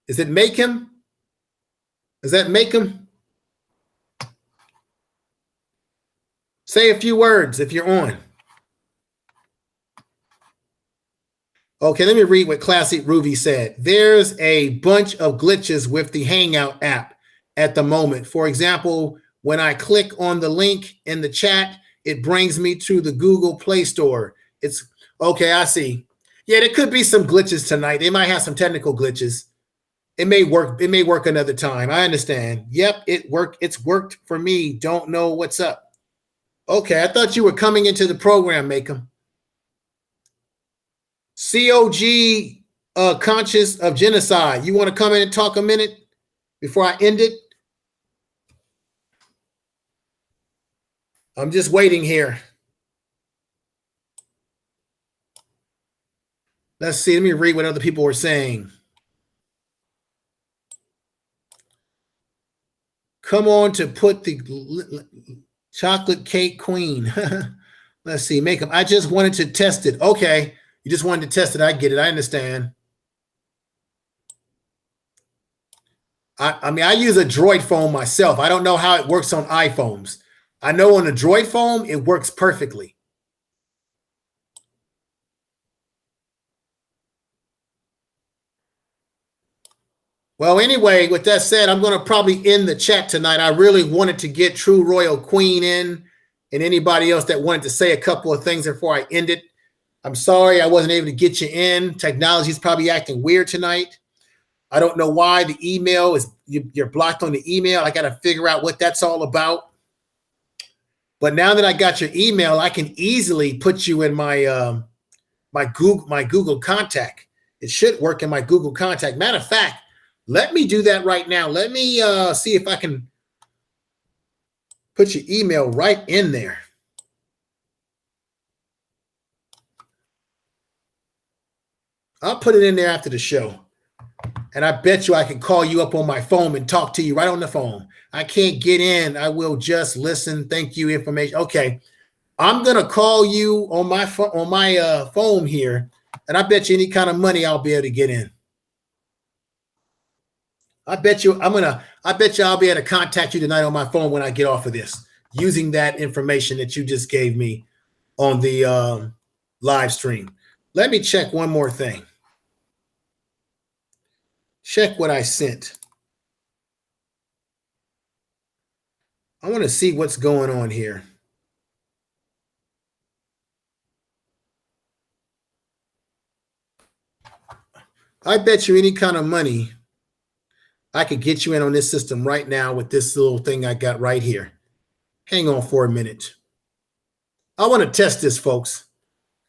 S1: Is it make him? Does that make him? Say a few words if you're on. Okay, let me read what Classic Ruby said. There's a bunch of glitches with the Hangout app at the moment. For example, when I click on the link in the chat, it brings me to the Google Play Store. It's okay, I see. Yeah, there could be some glitches tonight. They might have some technical glitches. It may work. It may work another time. I understand. Yep, it worked. It's worked for me. Don't know what's up. Okay, I thought you were coming into the program, Makem. COG, conscious of genocide. You want to come in and talk a minute before I end it? I'm just waiting here. Let's see. Let me read what other people were saying. Come on to put the chocolate cake queen. Let's see. Make them. I just wanted to test it. Okay. You just wanted to test it. I get it. I understand. I mean, I use a Droid phone myself. I don't know how it works on iPhones. I know on a Droid phone, it works perfectly. Well, anyway, with that said, I'm going to probably end the chat tonight. I really wanted to get True Royal Queen in and anybody else that wanted to say a couple of things before I end it. I'm sorry I wasn't able to get you in. Technology is probably acting weird tonight. I don't know why the email is, you're blocked on the email. I got to figure out what that's all about. But now that I got your email, I can easily put you in my my Google contact. It should work in my Google contact. Matter of fact, let me do that right now. Let me see if I can put your email right in there. I'll put it in there after the show. And I bet you I can call you up on my phone and talk to you right on the phone. I can't get in. I will just listen. Thank you. Information. Okay. I'm going to call you on my phone here. And I bet you any kind of money I'll be able to get in. I bet you I'll be able to contact you tonight on my phone when I get off of this, using that information that you just gave me on the live stream. Let me check one more thing. Check what I sent. I want to see what's going on here. I bet you any kind of money I could get you in on this system right now with this little thing I got right here. Hang on for a minute. I want to test this, folks.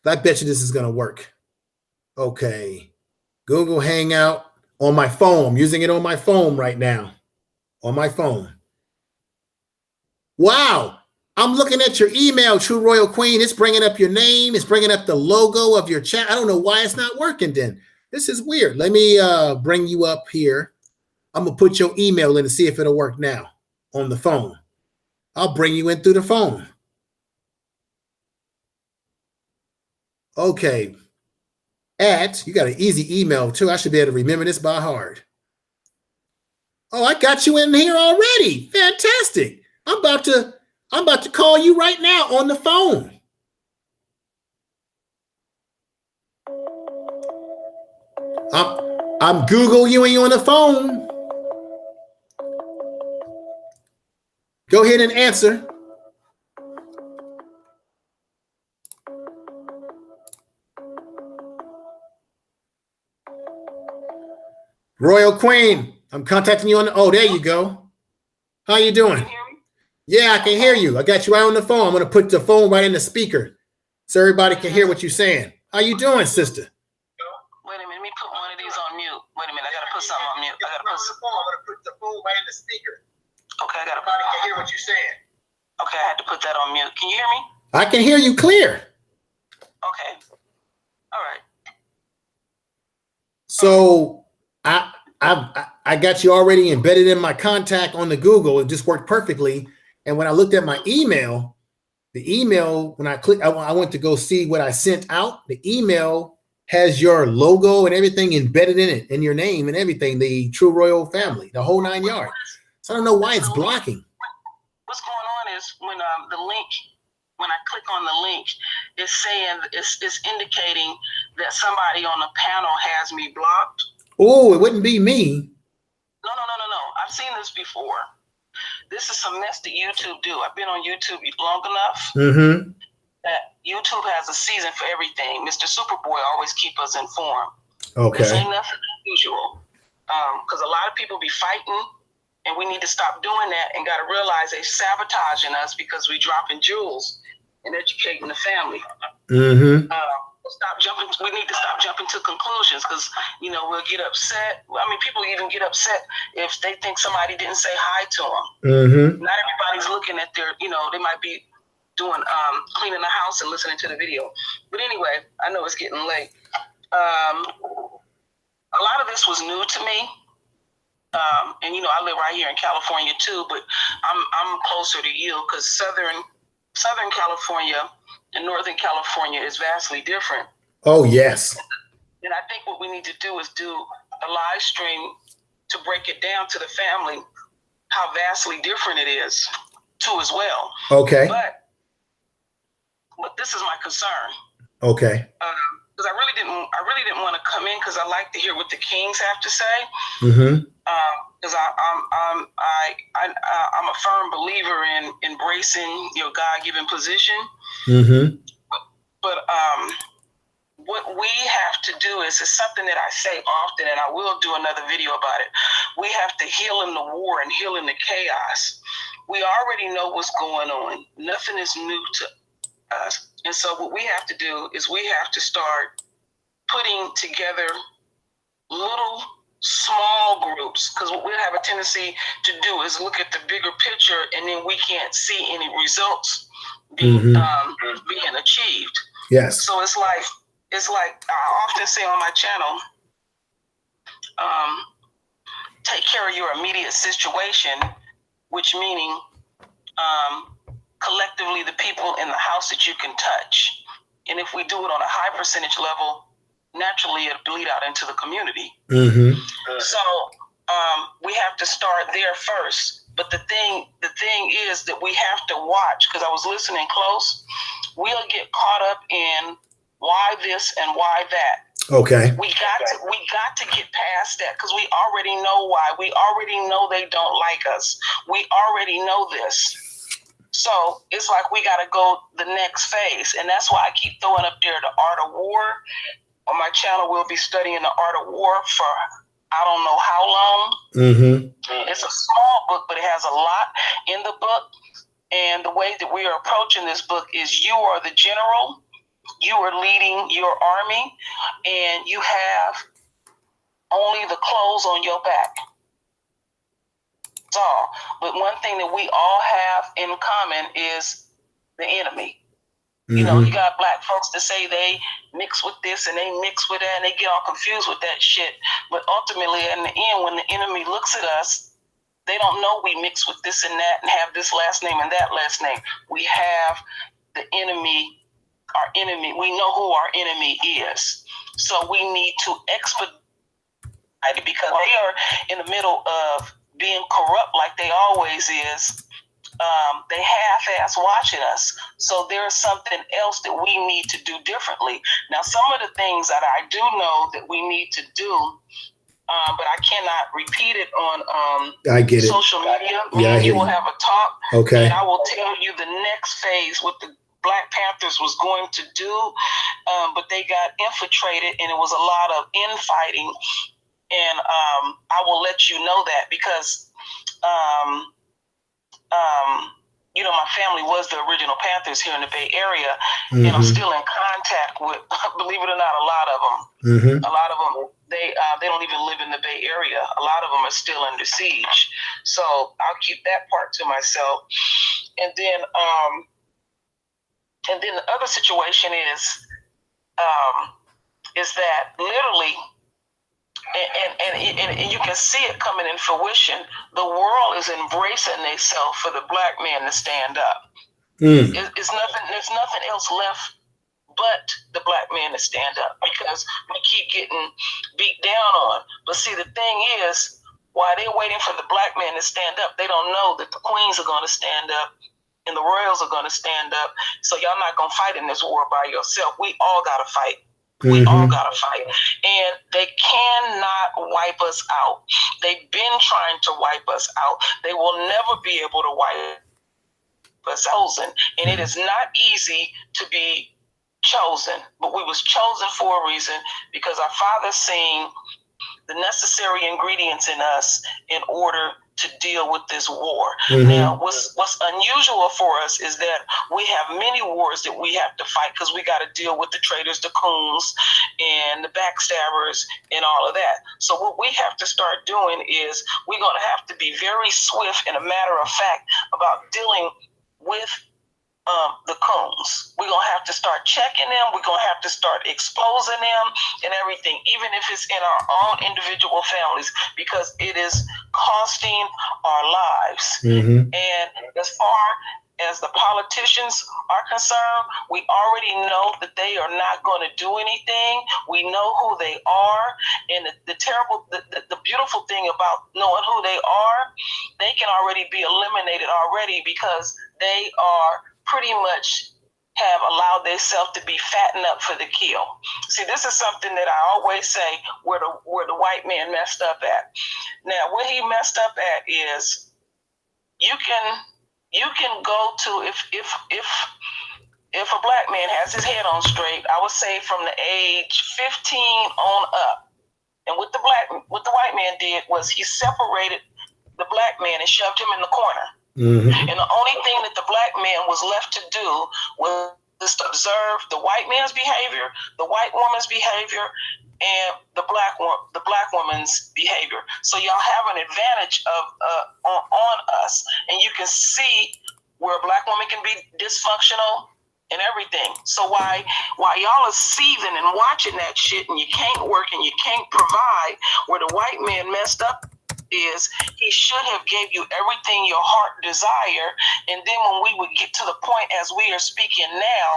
S1: I bet you this is going to work. Okay. Google Hangout on my phone. I'm using it on my phone right now. On my phone. Wow. I'm looking at your email, True Royal Queen. It's bringing up your name. It's bringing up the logo of your chat. I don't know why it's not working then. This is weird. Let me bring you up here. I'm going to put your email in and see if it'll work now on the phone. I'll bring you in through the phone. Okay. You got an easy email too. I should be able to remember this by heart. Oh, I got you in here already. Fantastic. I'm about to call you right now on the phone. I'm Googling you on the phone. Go ahead and answer. Royal Queen, I'm contacting you on the, oh, there you go. How you doing?
S5: Can you hear me?
S1: Yeah, I can hear you. I got you right on the phone. I'm going to put the phone right in the speaker so everybody can hear what you're saying. How you doing, sister?
S5: Wait a minute, let me put one of these on mute. Wait a minute, I gotta put something on mute.
S1: I'm going to put the phone right in the speaker.
S5: Okay, I gotta
S1: Everybody can hear what you're saying.
S5: Okay, I had to put that on mute. Can you hear me?
S1: I can hear you clear.
S5: Okay. All right.
S1: So I got you already embedded in my contact on the Google. It just worked perfectly. And when I looked at my email, when I clicked, I went to go see what I sent out. The email has your logo and everything embedded in it, and your name and everything, the True Royal family, the whole 9 yards. So I don't know why it's blocking.
S5: What's going on is when the link, when I click on the link, it's saying, it's indicating that somebody on the panel has me blocked.
S1: Oh, it wouldn't be me.
S5: No. I've seen this before. This is some mess that YouTube do. I've been on YouTube long enough that YouTube has a season for everything. Mr. Superboy always keep us informed.
S1: Okay.
S5: This ain't nothing unusual. Because a lot of people be fighting, and we need to stop doing that and got to realize they sabotaging us because we dropping jewels and educating the family. Stop jumping. We need to stop jumping to conclusions because, we'll get upset. I mean, people even get upset if they think somebody didn't say hi to them. Not everybody's looking at their, they might be doing cleaning the house and listening to the video. But anyway, I know it's getting late. A lot of this was new to me. And I live right here in California too, but I'm closer to you because Southern California and Northern California is vastly different.
S1: Oh, yes.
S5: And I think what we need to do is do a live stream to break it down to the family how vastly different it is too as well.
S1: Okay.
S5: But this is my concern.
S1: Okay.
S5: Because I really didn't want to come in because I like to hear what the Kings have to say.
S1: Mm-hmm.
S5: Because I'm a firm believer in embracing your God-given position.
S1: Mm-hmm.
S5: But what we have to do is something that I say often, and I will do another video about it. We have to heal in the war and heal in the chaos. We already know what's going on. Nothing is new to us. And so what we have to do is we have to start putting together little small groups, because what we have a tendency to do is look at the bigger picture and then we can't see any results being achieved.
S1: Yes.
S5: So it's like I often say on my channel, take care of your immediate situation, which meaning collectively the people in the house that you can touch. And if we do it on a high percentage level, naturally it'll bleed out into the community.
S1: Mm-hmm.
S5: So we have to start there first. But the thing is that we have to watch, because I was listening close. We'll get caught up in why this and why that.
S1: Okay.
S5: We got to get past that, because we already know why. We already know they don't like us. We already know this. So it's like we got to go the next phase. And that's why I keep throwing up there the art of war. On my channel, we'll be studying the art of war for I don't know how long.
S1: Mm-hmm.
S5: It's a small book, but it has a lot in the book. And the way that we are approaching this book is you are the general. You are leading your army, and you have only the clothes on your back. That's all. But one thing that we all have in common is the enemy.
S1: Mm-hmm.
S5: You know, you got black folks that say they mix with this and they mix with that, and they get all confused with that shit. But ultimately, in the end, when the enemy looks at us, they don't know we mix with this and that and have this last name and that last name. We have the enemy. Our enemy, we know who our enemy is. So we need to expedite it, because they are in the middle of being corrupt like they always is. They half-ass watching us. So there's something else that we need to do differently. Now, some of the things that I do know that we need to do, but I cannot repeat it on
S1: I get it.
S5: social media.
S1: Yeah,
S5: You will have a talk.
S1: Okay.
S5: And I will tell you the next phase, what the Black Panthers was going to do, but they got infiltrated, and it was a lot of infighting. And I will let you know that, because my family was the original Panthers here in the Bay Area,
S1: Mm-hmm.
S5: and I'm still in contact with, believe it or not, a lot of them.
S1: Mm-hmm.
S5: A lot of them, they don't even live in the Bay Area. A lot of them are still under siege. So I'll keep that part to myself. And then the other situation is that literally, and you can see it coming in fruition, the world is embracing themselves for the black man to stand up.
S1: Mm.
S5: There's nothing else left but the black man to stand up, because we keep getting beat down on. But see, the thing is, while they're waiting for the black man to stand up, they don't know that the queens are going to stand up and the royals are going to stand up. So y'all not going to fight in this war by yourself. We all got to fight. We
S1: Mm-hmm.
S5: all got to fight. And they cannot wipe us out. They've been trying to wipe us out. They will never be able to wipe us out. And it is not easy to be chosen, but we was chosen for a reason, because our Father seen the necessary ingredients in us in order to deal with this war.
S1: Mm-hmm.
S5: Now, what's unusual for us is that we have many wars that we have to fight, because we got to deal with the traitors, the coons, and the backstabbers, and all of that. So what we have to start doing is we're going to have to be very swift and a matter of fact about dealing with the coons. We're going to have to start checking them. We're going to have to start exposing them and everything, even if it's in our own individual families, because it is costing our lives. And as far as the politicians are concerned, we already know that they are not going to do anything. We know who they are. And the beautiful thing about knowing who they are, they can already be eliminated already, because they are pretty much have allowed themselves to be fattened up for the kill. See, this is something that I always say where the white man messed up at. Now, what he messed up at is you can go to, if a black man has his head on straight, I would say from the age 15 on up. And what the white man did was he separated the black man and shoved him in the corner. And the only thing that the black man was left to do was to observe the white man's behavior, the white woman's behavior, and the black woman's behavior. So y'all have an advantage on us, and you can see where a black woman can be dysfunctional and everything. So while y'all are seething and watching that shit, and you can't work and you can't provide, where the white man messed up is he should have gave you everything your heart desire, and then when we would get to the point as we are speaking now,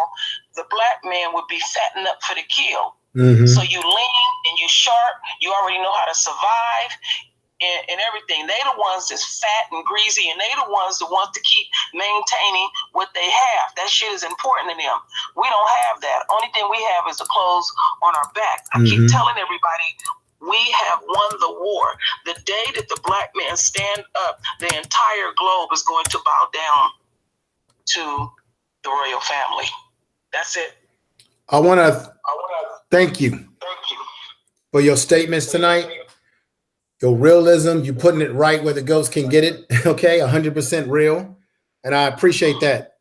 S5: the black man would be fattened up for the kill. So you lean and you sharp, you already know how to survive and everything. They the ones that's fat and greasy, and they the ones that want to keep maintaining what they have. That shit is important to them. We don't have that. Only thing we have is the clothes on our back. I keep telling everybody, we have won the war. The day that the black man stand up, the entire globe is going to bow down to the royal family. That's it.
S1: I want to thank you for your statements tonight. Your realism, you putting it right where the ghost can get it. Okay, 100% real. And I appreciate that.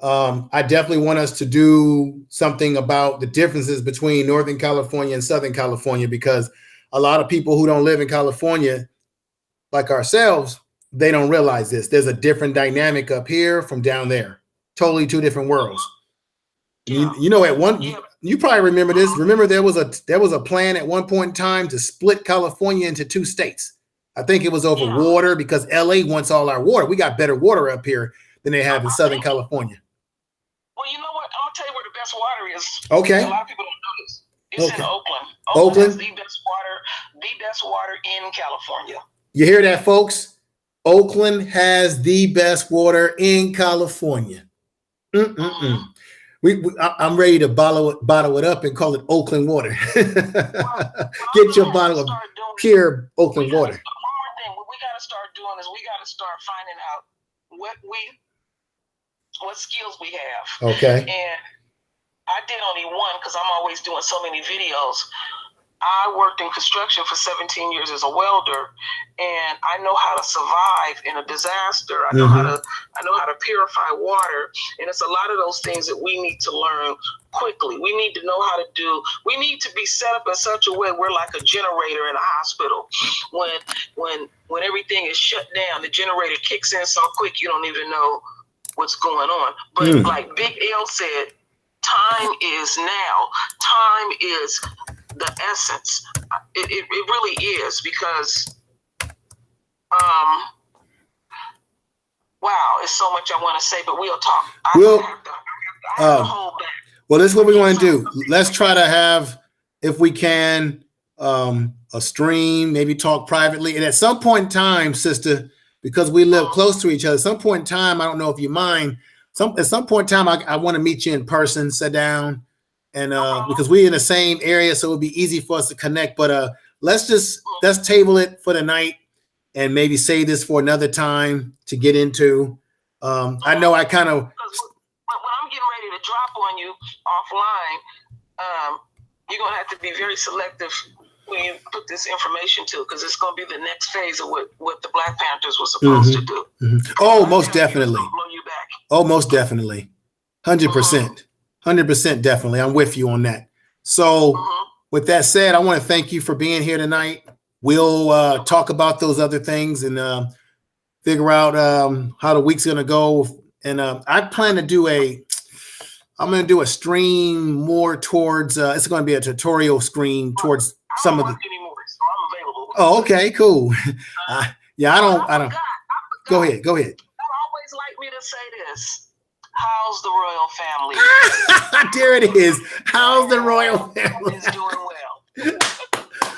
S1: I definitely want us to do something about the differences between Northern California and Southern California, because a lot of people who don't live in California, like ourselves, they don't realize this. There's a different dynamic up here from down there. Totally two different worlds. You know, you probably remember this. Remember, there was a plan at one point in time to split California into two states. I think it was over water, because LA wants all our water. We got better water up here than they have in Southern California.
S5: Well, you know what? I'm gonna tell you where the best water is.
S1: Okay.
S5: A lot of people don't know this. It's in Oakland.
S1: Oakland
S5: has the best water in California.
S1: You hear that, folks? Oakland has the best water in California. I'm ready to bottle it up and call it Oakland water. Get your bottle of pure Oakland water.
S5: One more thing, what we got to start doing is we got to start finding out what skills we have.
S1: Okay.
S5: And I did only one because I'm always doing so many videos. I worked in construction for 17 years as a welder, and I know how to survive in a disaster. I know how to purify water, and it's a lot of those things that we need to learn quickly. We need to know how to do. We need to be set up in such a way we're like a generator in a hospital. When everything is shut down, the generator kicks in so quick you don't even know what's going on. But like Big L said, time is now. Time is the essence. It really is, because wow, it's so much I want to say, but we'll talk. I have to hold back.
S1: Well, this is what we want to do. Let's try to have, if we can, a stream, maybe talk privately. And at some point in time, sister, because we live close to each other, some point in time, I don't know if you mind, at some point in time, I want to meet you in person, sit down, and because we're in the same area, so it would be easy for us to connect. But let's table it for the night, and maybe save this for another time to get into. I know I kind of.
S5: When I'm getting ready to drop on you offline, you're gonna have to be very selective when you put this information to, because it's gonna be the next phase of what the Black Panthers were supposed to do.
S1: Oh, most definitely.
S5: Blow you back.
S1: Oh, most definitely. 100%. 100% definitely. I'm with you on that. So with that said, I want to thank you for being here tonight. We'll talk about those other things and figure out how the week's going to go And I plan to do I'm going to do a stream more towards, it's going to be a tutorial screen towards some of the.
S5: Anymore, so I'm available.
S1: Oh, okay, cool. Yeah, I don't.
S5: I forgot.
S1: Go ahead.
S5: You always like me to say this. How's the royal family?
S1: There it is. How's the royal family?
S5: Is doing well.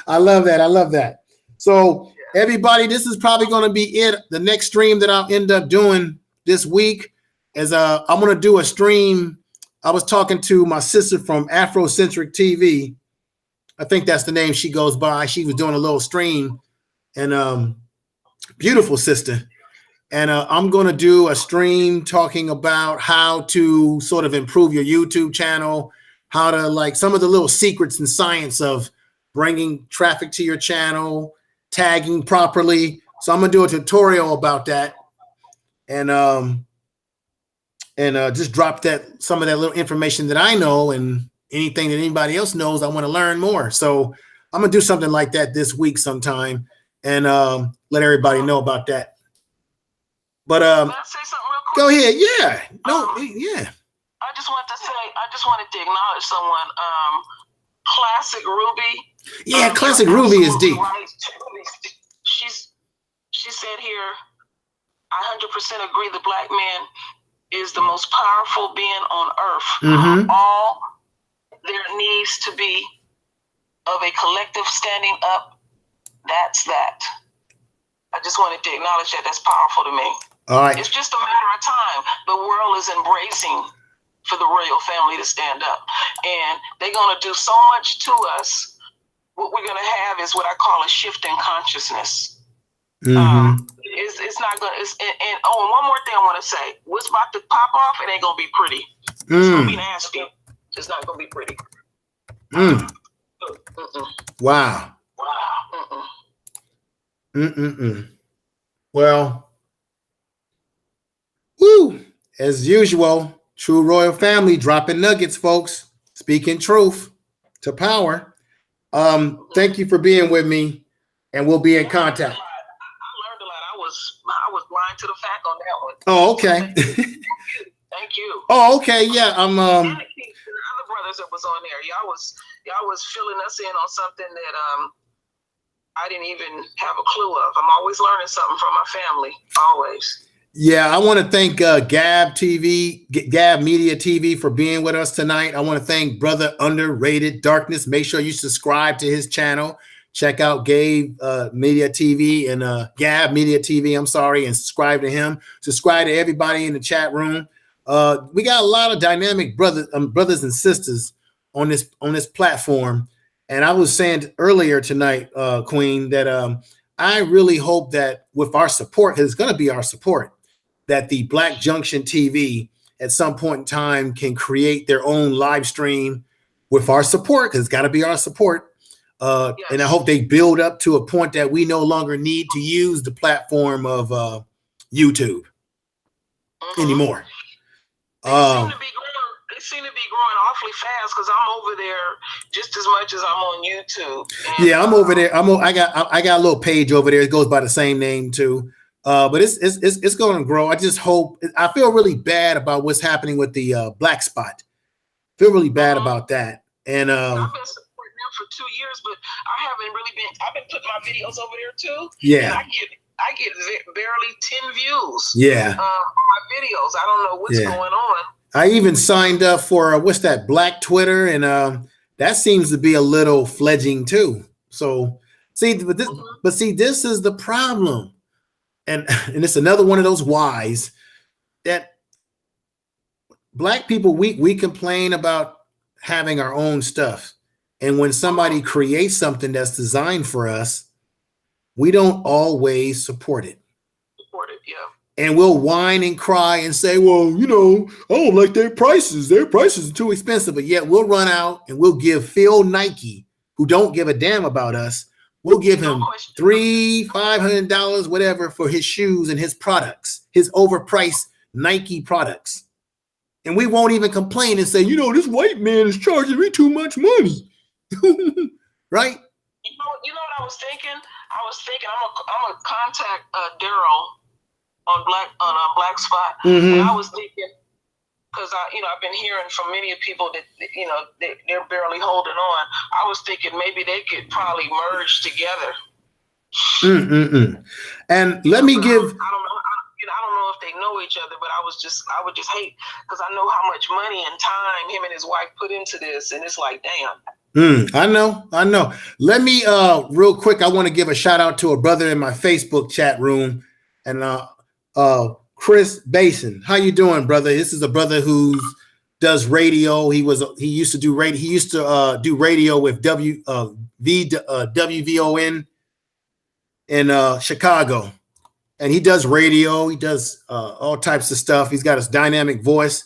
S1: I love that. So everybody, this is probably going to be it. The next stream that I'll end up doing this week is I'm going to do a stream. I was talking to my sister from Afrocentric TV. I think that's the name she goes by. She was doing a little stream, and beautiful sister. And I'm going to do a stream talking about how to sort of improve your YouTube channel, how to like some of the little secrets and science of bringing traffic to your channel, tagging properly. So I'm going to do a tutorial about that. And just drop some of that little information that I know, and anything that anybody else knows, I want to learn more. So I'm gonna do something like that this week sometime, and let everybody know about that. But
S5: Can I say something real quick?
S1: go ahead. Yeah. No. Yeah.
S5: I just wanted to acknowledge someone. Classic Ruby.
S1: Yeah. Classic Ruby is deep.
S5: Right. She said here, I 100% agree. The black man is the most powerful being on earth.
S1: Mm-hmm.
S5: All there needs to be of a collective standing up. That's that. I just wanted to acknowledge that. That's powerful to me.
S1: All right.
S5: It's just a matter of time. The world is embracing for the royal family to stand up, and they're going to do so much to us. What we're going to have is what I call a shift in consciousness.
S1: Mm-hmm.
S5: It's not gonna. And one more thing I want to say: what's about to pop off? It ain't gonna be pretty. It's gonna be nasty. It's not gonna be pretty.
S1: Wow. Well, woo. As usual, true royal family dropping nuggets, folks. Speaking truth to power. Thank you for being with me, and we'll be in contact.
S5: I was blind to the fact on that one.
S1: Oh, okay.
S5: Thank you.
S1: Oh, okay. Yeah, I'm.
S5: The other brothers that was on there, y'all was filling us in on something that I didn't even have a clue of. I'm always learning something from my family. Always.
S1: Yeah, I want to thank Gab Media TV for being with us tonight. I want to thank Brother Underrated Darkness. Make sure you subscribe to his channel. Check out Gabe Media TV and Gab Media TV, I'm sorry, and subscribe to him. Subscribe to everybody in the chat room. We got a lot of dynamic brothers and sisters on this platform. And I was saying earlier tonight, Queen, that I really hope that with our support, because it's going to be our support, that the Black Junction TV at some point in time can create their own live stream with our support, because it's got to be our support. Yes. And I hope they build up to a point that we no longer need to use the platform of YouTube anymore.
S5: They seem to be growing awfully fast, because I'm over there just as much as I'm on YouTube. And,
S1: yeah, I'm over there. I got a little page over there. It goes by the same name too. But it's going to grow. I just hope. I feel really bad about what's happening with the Black Spot. Feel really bad about that. And
S5: I've been supporting them for 2 years, but I haven't really been. I've been putting my videos over there too.
S1: Yeah.
S5: And I get barely 10 views.
S1: Yeah.
S5: My videos. I don't know what's going on.
S1: I even signed up for what's that, Black Twitter, and that seems to be a little fledging too. So see, this is the problem, and it's another one of those whys that Black people we complain about having our own stuff, and when somebody creates something that's designed for us, we don't always support it.
S5: Yeah.
S1: And we'll whine and cry and say, well, you know, I don't like their prices. Their prices are too expensive. But yet we'll run out and we'll give Phil Nike, who don't give a damn about us, we'll give him $300-$500, whatever, for his shoes and his products, his overpriced Nike products. And we won't even complain and say, you know, this white man is charging me too much money. Right?
S5: You know what I was thinking? I'm gonna contact Daryl on Black Spot, and I was thinking, because I've been hearing from many people that they're barely holding on. I was thinking maybe they could probably merge together.
S1: And let me give.
S5: I don't know. I don't know if they know each other, but I would just hate, because I know how much money and time him and his wife put into this, and it's like, damn.
S1: I know. Let me real quick. I want to give a shout out to a brother in my Facebook chat room, and Chris Basin. How you doing, brother? This is a brother who does radio. He used to do radio. He used to do radio with WVON in Chicago, and he does radio. He does all types of stuff. He's got his dynamic voice.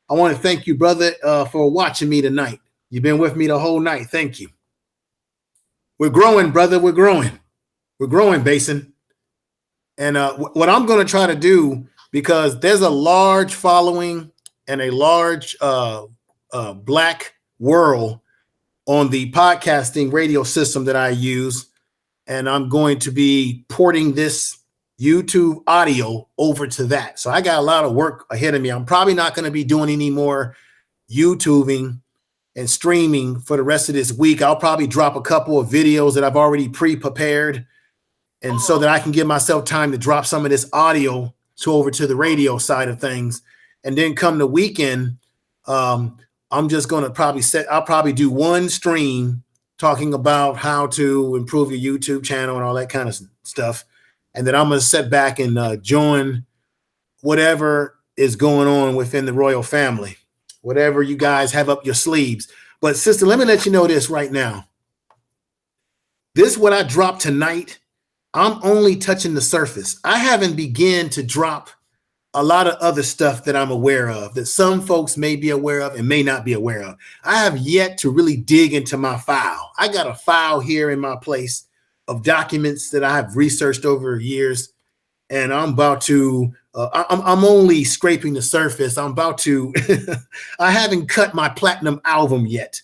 S1: I want to thank you, brother, for watching me tonight. You've been with me the whole night. Thank you. We're growing, brother. We're growing. We're growing, Basin. And what I'm going to try to do, because there's a large following and a large Black world on the podcasting radio system that I use, and I'm going to be porting this YouTube audio over to that. So I got a lot of work ahead of me. I'm probably not going to be doing any more YouTubing and streaming for the rest of this week. I'll probably drop a couple of videos that I've already pre-prepared, and so that I can give myself time to drop some of this audio over to the radio side of things. And then come the weekend, I'm just going to I'll probably do one stream talking about how to improve your YouTube channel and all that kind of stuff. And then I'm going to sit back and join whatever is going on within the royal family, whatever you guys have up your sleeves. But sister, let me let you know this right now. This, what I dropped tonight, I'm only touching the surface. I haven't begun to drop a lot of other stuff that I'm aware of, that some folks may be aware of and may not be aware of. I have yet to really dig into my file. I got a file here in my place of documents that I have researched over years, and I'm about to, I'm only scraping the surface. I'm about to, I haven't cut my platinum album yet.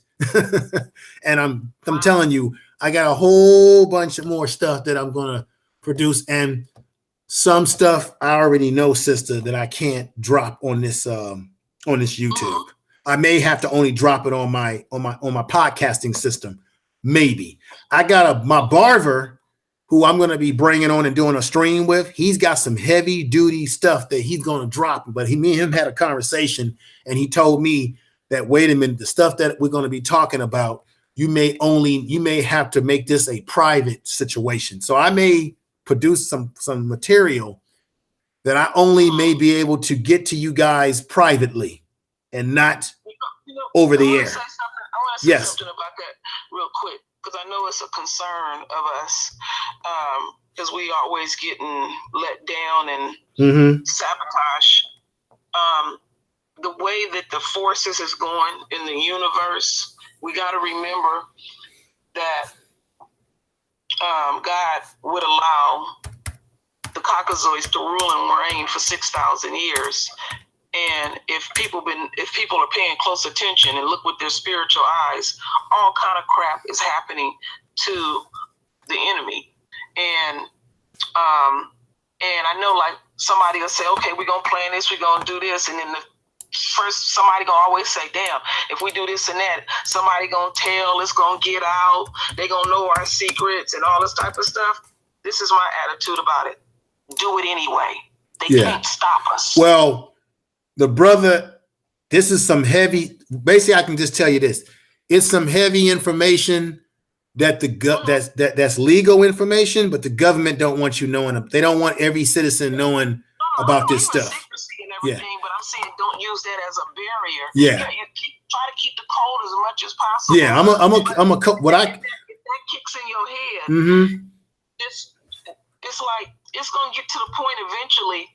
S1: And I'm telling you, I got a whole bunch of more stuff that I'm going to produce, and some stuff I already know, sister, that I can't drop on this YouTube. I may have to only drop it on my podcasting system. Maybe. I got my barber who I'm going to be bringing on and doing a stream with. He's got some heavy duty stuff that he's going to drop, but me and him had a conversation, and he told me that, wait a minute, the stuff that we're going to be talking about, you may have to make this a private situation. So I may produce some material that I only may be able to get to you guys privately and not over the air.
S5: I want to say something about that real quick, because I know it's a concern of us, because we always getting let down and sabotage. The way that the forces is going in the universe, we got to remember that God would allow the Caucasoids to rule and reign for 6,000 years. And if people are paying close attention and look with their spiritual eyes, all kind of crap is happening to the enemy. And I know, like, somebody will say, okay, we're going to plan this, we're going to do this. And then first somebody gonna always say, damn, if we do this and that, somebody gonna tell, it's gonna get out, they gonna know our secrets and all this type of stuff. This is my attitude about it. Do it anyway. They can't stop us.
S1: Well, the brother, this is some heavy, basically I can just tell you this. It's some heavy information that that's legal information, but the government don't want you knowing. They don't want every citizen knowing about this stuff.
S5: But I'm saying don't use that as a barrier.
S1: Yeah.
S5: Try to keep the code as much as possible.
S1: Yeah, I'm a what I.
S5: If that kicks in your head, it's like it's gonna get to the point eventually,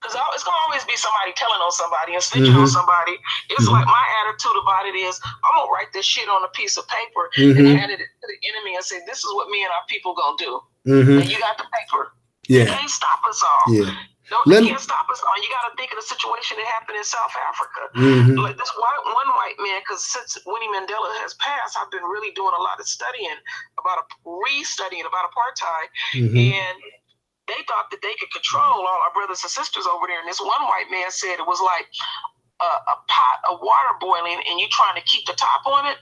S5: because it's gonna always be somebody telling on somebody and snitching on somebody. It's like my attitude about it is I'm gonna write this shit on a piece of paper and hand it to the enemy and say, this is what me and our people gonna do. And you got the paper.
S1: Yeah.
S5: You can't stop us all.
S1: Yeah.
S5: No, you can't stop us all. You got to think of the situation that happened in South Africa. Like this one white man, because since Winnie Mandela has passed, I've been really doing a lot of restudying about apartheid. And they thought that they could control all our brothers and sisters over there. And this one white man said it was like a pot of water boiling and you trying to keep the top on it.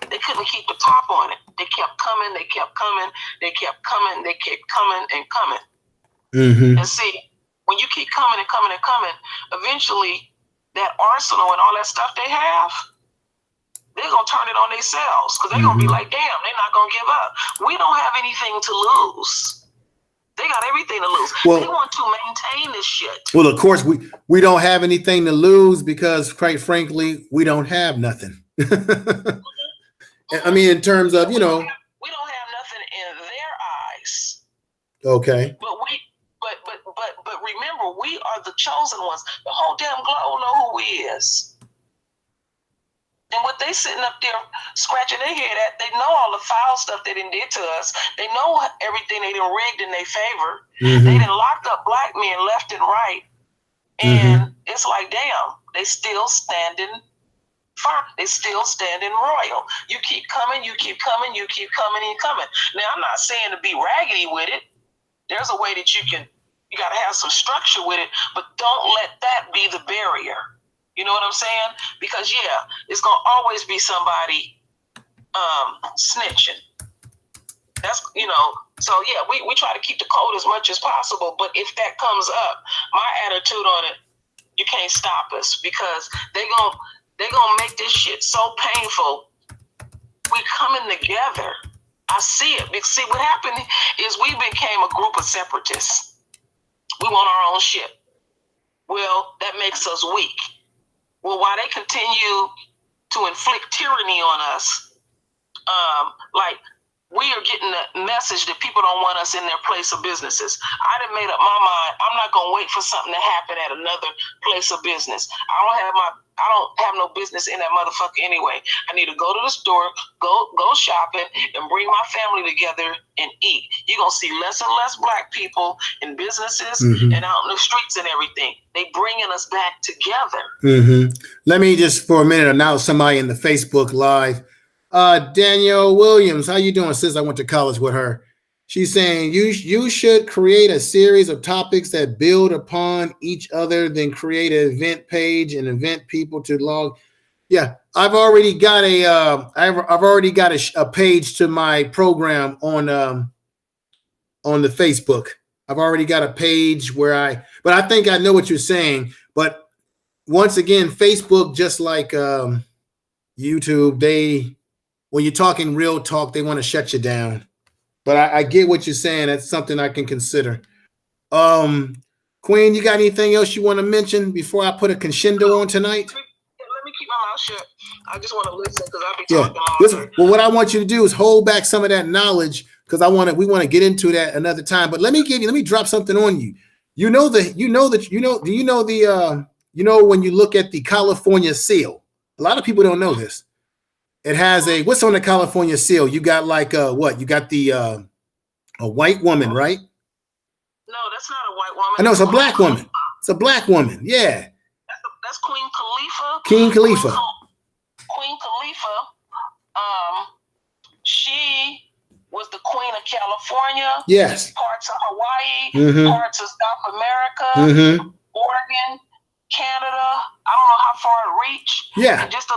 S5: They couldn't keep the top on it. They kept coming, they kept coming, they kept coming, they kept coming and coming.
S1: Mm-hmm.
S5: And see, when you keep coming and coming and coming, eventually that arsenal and all that stuff they have, they're going to turn it on themselves because they're going to be like, damn, they're not going to give up. We don't have anything to lose. They got everything to lose. Well, they want to maintain this shit.
S1: Well, of course, we don't have anything to lose because, quite frankly, we don't have nothing. I mean, in terms of, you know,
S5: we don't have nothing in their eyes.
S1: Okay.
S5: But remember, we are the chosen ones. The whole damn globe know who we is. And what they sitting up there scratching their head at, they know all the foul stuff they done did to us. They know everything they done rigged in their favor. Mm-hmm. They done locked up black men left and right. And it's like, damn, they still standing firm. They still standing royal. You keep coming, you keep coming, you keep coming and coming. Now, I'm not saying to be raggedy with it. There's a way that you got to have some structure with it, but don't let that be the barrier. You know what I'm saying? Because, yeah, it's going to always be somebody snitching. That's, you know, so, yeah, we try to keep the code as much as possible. But if that comes up, my attitude on it, you can't stop us because they're gonna make this shit so painful. We coming together. I see it. Because, see, what happened is we became a group of separatists. We want our own shit. Well, that makes us weak. Well, while they continue to inflict tyranny on us, like we are getting the message that people don't want us in their place of businesses. I done made up my mind. I'm not gonna wait for something to happen at another place of business. I don't have no business in that motherfucker anyway. I need to go to the store, go shopping, and bring my family together and eat. You're gonna see less and less black people in businesses and out in the streets and everything. They bringing us back together.
S1: Let me just for a minute announce somebody in the Facebook Live. Danielle Williams, how you doing, sis? I went to college with her. She's saying you should create a series of topics that build upon each other, then create an event page and event people to log. Yeah, I've already got a page to my program on the Facebook. I've already got a page where but I think I know what you're saying. But once again, Facebook, just like YouTube, when you're talking real talk, they want to shut you down. But I get what you're saying. That's something I can consider. Queen, you got anything else you want to mention before I put a crescendo on tonight?
S5: Let me keep my mouth shut. I just want to listen because I'll be talking all day.
S1: Well, what I want you to do is hold back some of that knowledge because we want to get into that another time. But let me drop something on you. You know when you look at the California seal, a lot of people don't know this. It has what's on the California seal? You got like what? You got the a white woman, right?
S5: No, that's not a white woman.
S1: I know it's a black woman. It's a black woman. Yeah.
S5: That's Queen Khalifa.
S1: King Khalifa.
S5: Queen Khalifa. She was the Queen of California.
S1: Yes.
S5: Parts of Hawaii. Parts of South America. Oregon, Canada. I don't know how far it reached.
S1: Yeah.
S5: And just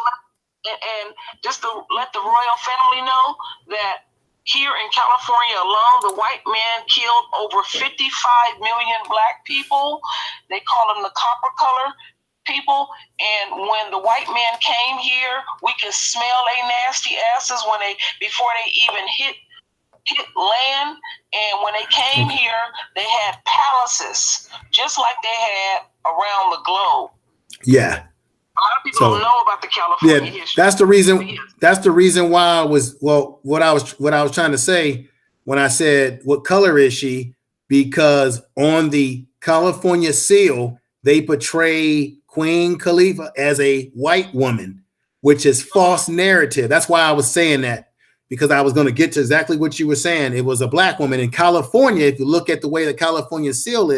S5: to let the royal family know that here in California alone, the white man killed over 55 million black people. They call them the copper color people. And when the white man came here, we could smell their nasty asses before they even hit land. And when they came here, they had palaces, just like they had around the globe.
S1: Yeah.
S5: A lot of people don't know about the California history.
S1: That's the reason why what I was trying to say when I said what color is she, because on the California seal, they portray Queen Khalifa as a white woman, which is false narrative. That's why I was saying that, because I was going to get to exactly what you were saying. It was a black woman in California. If you look at the way the California seal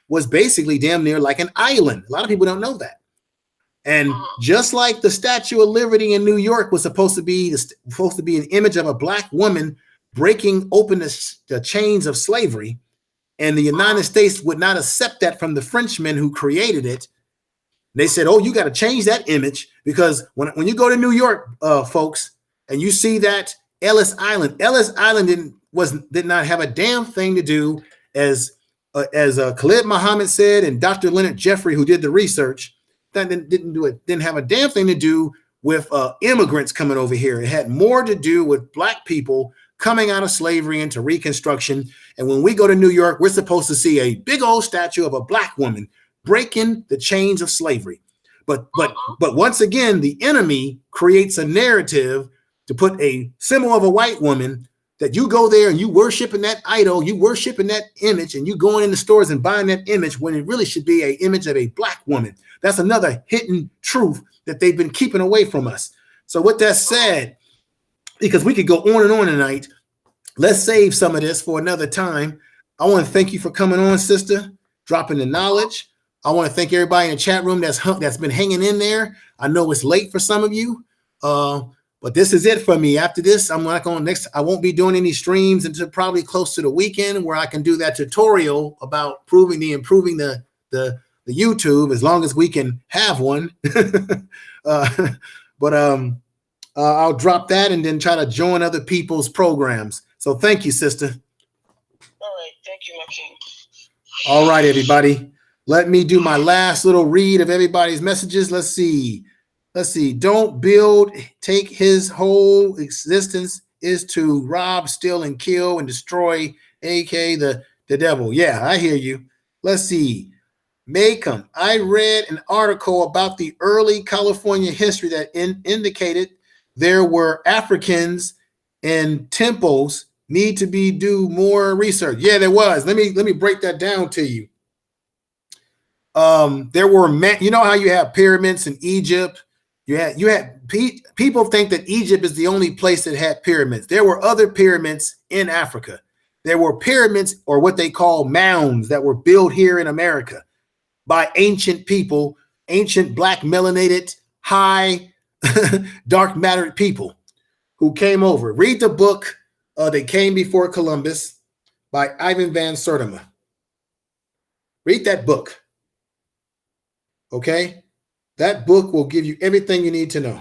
S1: was basically damn near like an island. A lot of people don't know that. And just like the Statue of Liberty in New York was supposed to be an image of a black woman breaking open the chains of slavery, And the United States would not accept that from the Frenchmen who created it. They said, oh, you got to change that image, because when you go to New York, folks, and you see that Ellis Island did not have a damn thing to do, as Khalid Muhammad said, and Dr. Leonard Jeffrey, who did the research, that didn't have a damn thing to do with immigrants coming over here. It had more to do with black people coming out of slavery into Reconstruction. And when we go to New York, we're supposed to see a big old statue of a black woman breaking the chains of slavery. But once again, the enemy creates a narrative to put a symbol of a white woman, that you go there and you worship in that idol, you worship in that image, and you going in the stores and buying that image, when it really should be an image of a black woman. That's another hidden truth that they've been keeping away from us. So with that said, because we could go on and on tonight, let's save some of this for another time. I want to thank you for coming on, sister, dropping the knowledge. I want to thank everybody in the chat room that's been hanging in there. I know it's late for some of you, but this is it for me. After this, I won't be doing any streams until probably close to the weekend, where I can do that tutorial about improving the YouTube, as long as we can have one. But I'll drop that and then try to join other people's programs. So thank you, sister.
S5: All right. Thank you, my king.
S1: All right, everybody. Let me do my last little read of everybody's messages. Let's see. Don't build, take his whole existence is to rob, steal, and kill and destroy, aka the devil. Yeah, I hear you. Let's see. Maycomb, I read an article about the early California history that indicated there were Africans in temples. Need to do more research. Yeah, there was. Let me break that down to you. There were you know how you have pyramids in Egypt. You had people think that Egypt is the only place that had pyramids. There were other pyramids in Africa. There were pyramids, or what they call mounds, that were built here in America by ancient people, ancient black melanated, high dark mattered people who came over. Read the book, They Came Before Columbus by Ivan Van Sertima. Read that book. Okay? That book will give you everything you need to know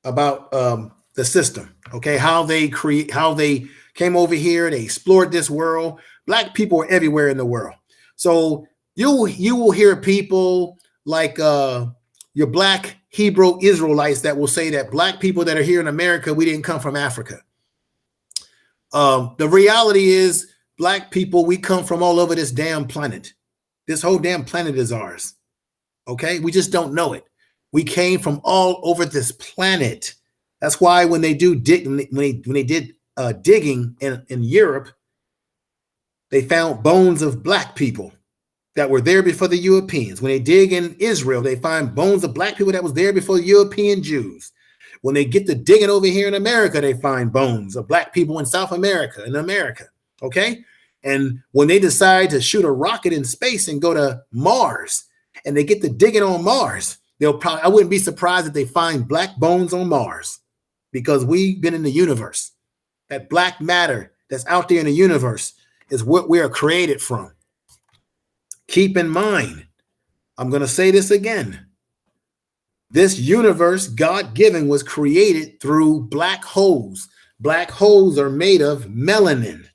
S1: about the system. Okay? How they came over here, they explored this world. Black people are everywhere in the world. So you will hear people like your black Hebrew Israelites that will say that black people that are here in America, we didn't come from Africa. The reality is, black people, we come from all over this damn planet. This whole damn planet is ours. Okay, we just don't know it. We came from all over this planet. That's why when they did digging in Europe, they found bones of black people that were there before the Europeans. When they dig in Israel, they find bones of black people that was there before European Jews. When they get to digging over here in America, they find bones of black people in South America, in America. Okay, and when they decide to shoot a rocket in space and go to Mars, and they get to digging on Mars, I wouldn't be surprised if they find black bones on Mars, because we've been in the universe. That black matter that's out there in the universe is what we are created from. Keep in mind, I'm going to say this again. This universe, God-given, was created through black holes. Black holes are made of melanin.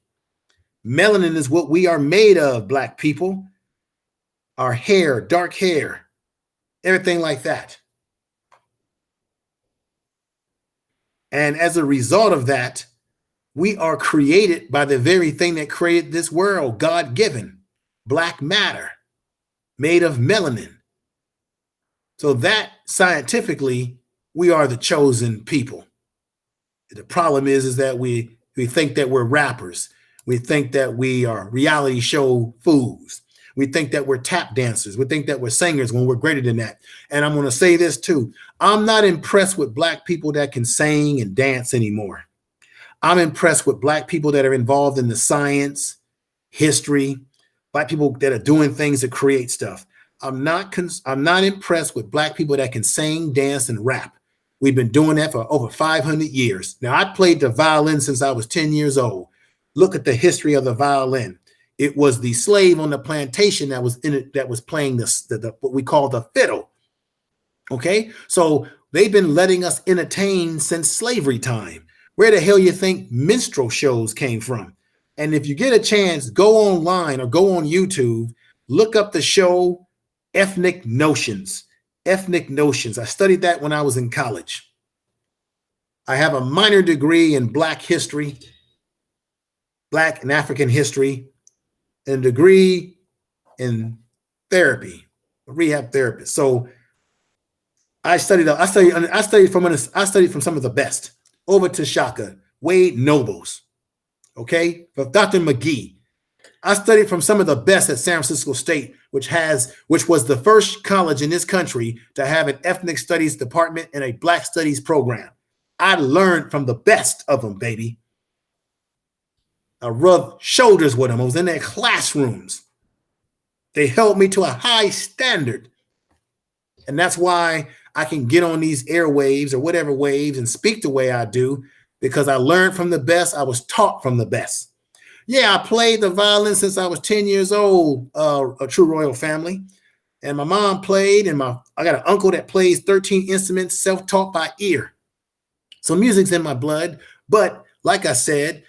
S1: Melanin is what we are made of, black people. Our hair, dark hair, everything like that. And as a result of that, we are created by the very thing that created this world, God-given, black matter, made of melanin. So that scientifically, we are the chosen people. The problem is that we think that we're rappers. We think that we are reality show fools. We think that we're tap dancers. We think that we're singers when we're greater than that. And I'm going to say this too. I'm not impressed with black people that can sing and dance anymore. I'm impressed with black people that are involved in the science, history, black people that are doing things to create stuff. I'm not impressed with black people that can sing, dance, and rap. We've been doing that for over 500 years. Now, I played the violin since I was 10 years old. look at the history of the violin. It was the slave on the plantation that was in it, that was playing the what we call the fiddle. Okay, so they've been letting us entertain since slavery time. Where the hell you think minstrel shows came from? And if you get a chance, go online or go on YouTube, look up the show Ethnic Notions. Ethnic Notions. I studied that when I was in college. I have a minor degree in Black history, Black and African history, and a degree in therapy, rehab therapist. So I studied from some of the best. Over to Shaka, Wade Nobles, okay, but Dr. McGee. I studied from some of the best at San Francisco State, which was the first college in this country to have an ethnic studies department and a Black studies program. I learned from the best of them, baby. I rubbed shoulders with them. I was in their classrooms. They held me to a high standard. And that's why I can get on these airwaves or whatever waves and speak the way I do, because I learned from the best. I was taught from the best. Yeah, I played the violin since I was 10 years old, a true royal family. And my mom played, and I got an uncle that plays 13 instruments, self-taught by ear. So music's in my blood. But like I said,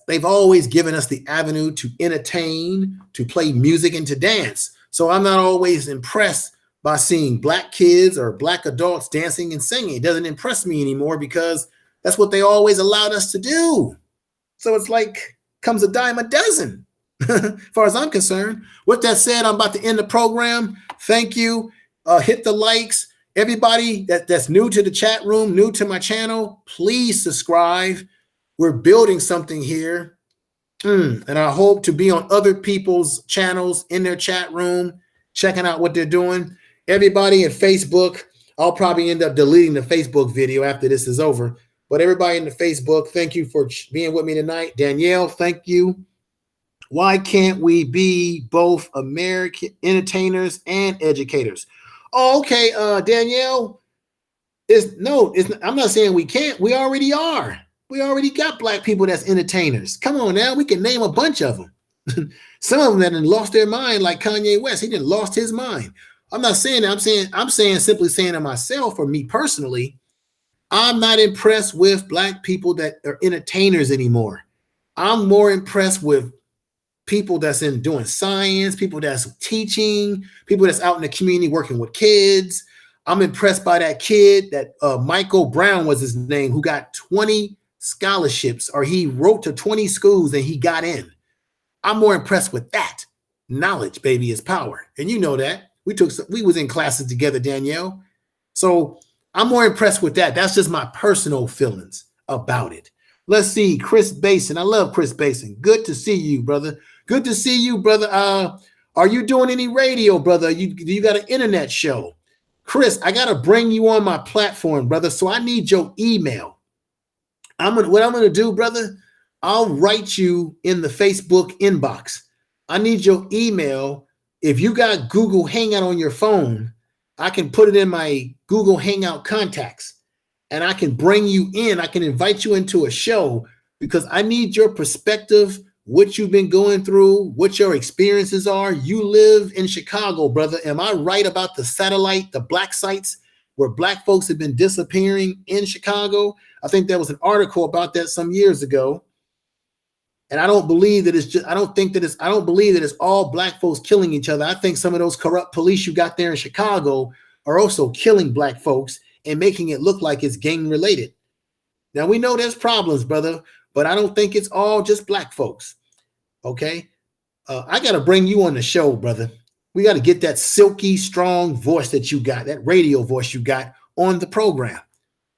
S1: they've always given us the avenue to entertain, to play music, and to dance. So I'm not always impressed by seeing Black kids or Black adults dancing and singing. It doesn't impress me anymore because that's what they always allowed us to do. So it's like, comes a dime a dozen, as far as I'm concerned. With that said, I'm about to end the program. Thank you. Hit the likes. Everybody that's new to the chat room, new to my channel, please subscribe. We're building something here. And I hope to be on other people's channels in their chat room, checking out what they're doing. Everybody in Facebook, I'll probably end up deleting the Facebook video after this is over. But everybody in the Facebook, thank you for being with me tonight. Danielle, thank you. Why can't we be both American entertainers and educators? Oh, okay, Danielle. I'm not saying we can't. We already are. We already got Black people that's entertainers. Come on now, we can name a bunch of them. Some of them that done lost their mind, like Kanye West. He didn't lost his mind. I'm not saying that. I'm saying simply saying to myself, or me personally, I'm not impressed with Black people that are entertainers anymore. I'm more impressed with people that's doing science, people that's teaching, people that's out in the community working with kids. I'm impressed by that kid that Michael Brown was his name, who got 20 scholarships, or he wrote to 20 schools and he got in. I'm more impressed with that. Knowledge, baby, is power. And you know that. We was in classes together, Danielle. So I'm more impressed with that. That's just my personal feelings about it. Let's see, Chris Basin. I love Chris Basin. Good to see you, brother. Good to see you, brother. Are you doing any radio, brother? You got an internet show? Chris, I got to bring you on my platform, brother. So I need your email. What I'm going to do, brother, I'll write you in the Facebook inbox. I need your email. If you got Google Hangout on your phone, I can put it in my Google Hangout contacts, and I can bring you in. I can invite you into a show because I need your perspective, what you've been going through, what your experiences are. You live in Chicago, brother. Am I right about the satellite, the Black sites where Black folks have been disappearing in Chicago? I think there was an article about that some years ago. And I don't believe that I don't believe that it's all Black folks killing each other. I think some of those corrupt police you got there in Chicago are also killing Black folks and making it look like it's gang related. Now we know there's problems, brother, but I don't think it's all just Black folks. Okay. I got to bring you on the show, brother. We got to get that silky, strong voice that you got, that radio voice you got on the program.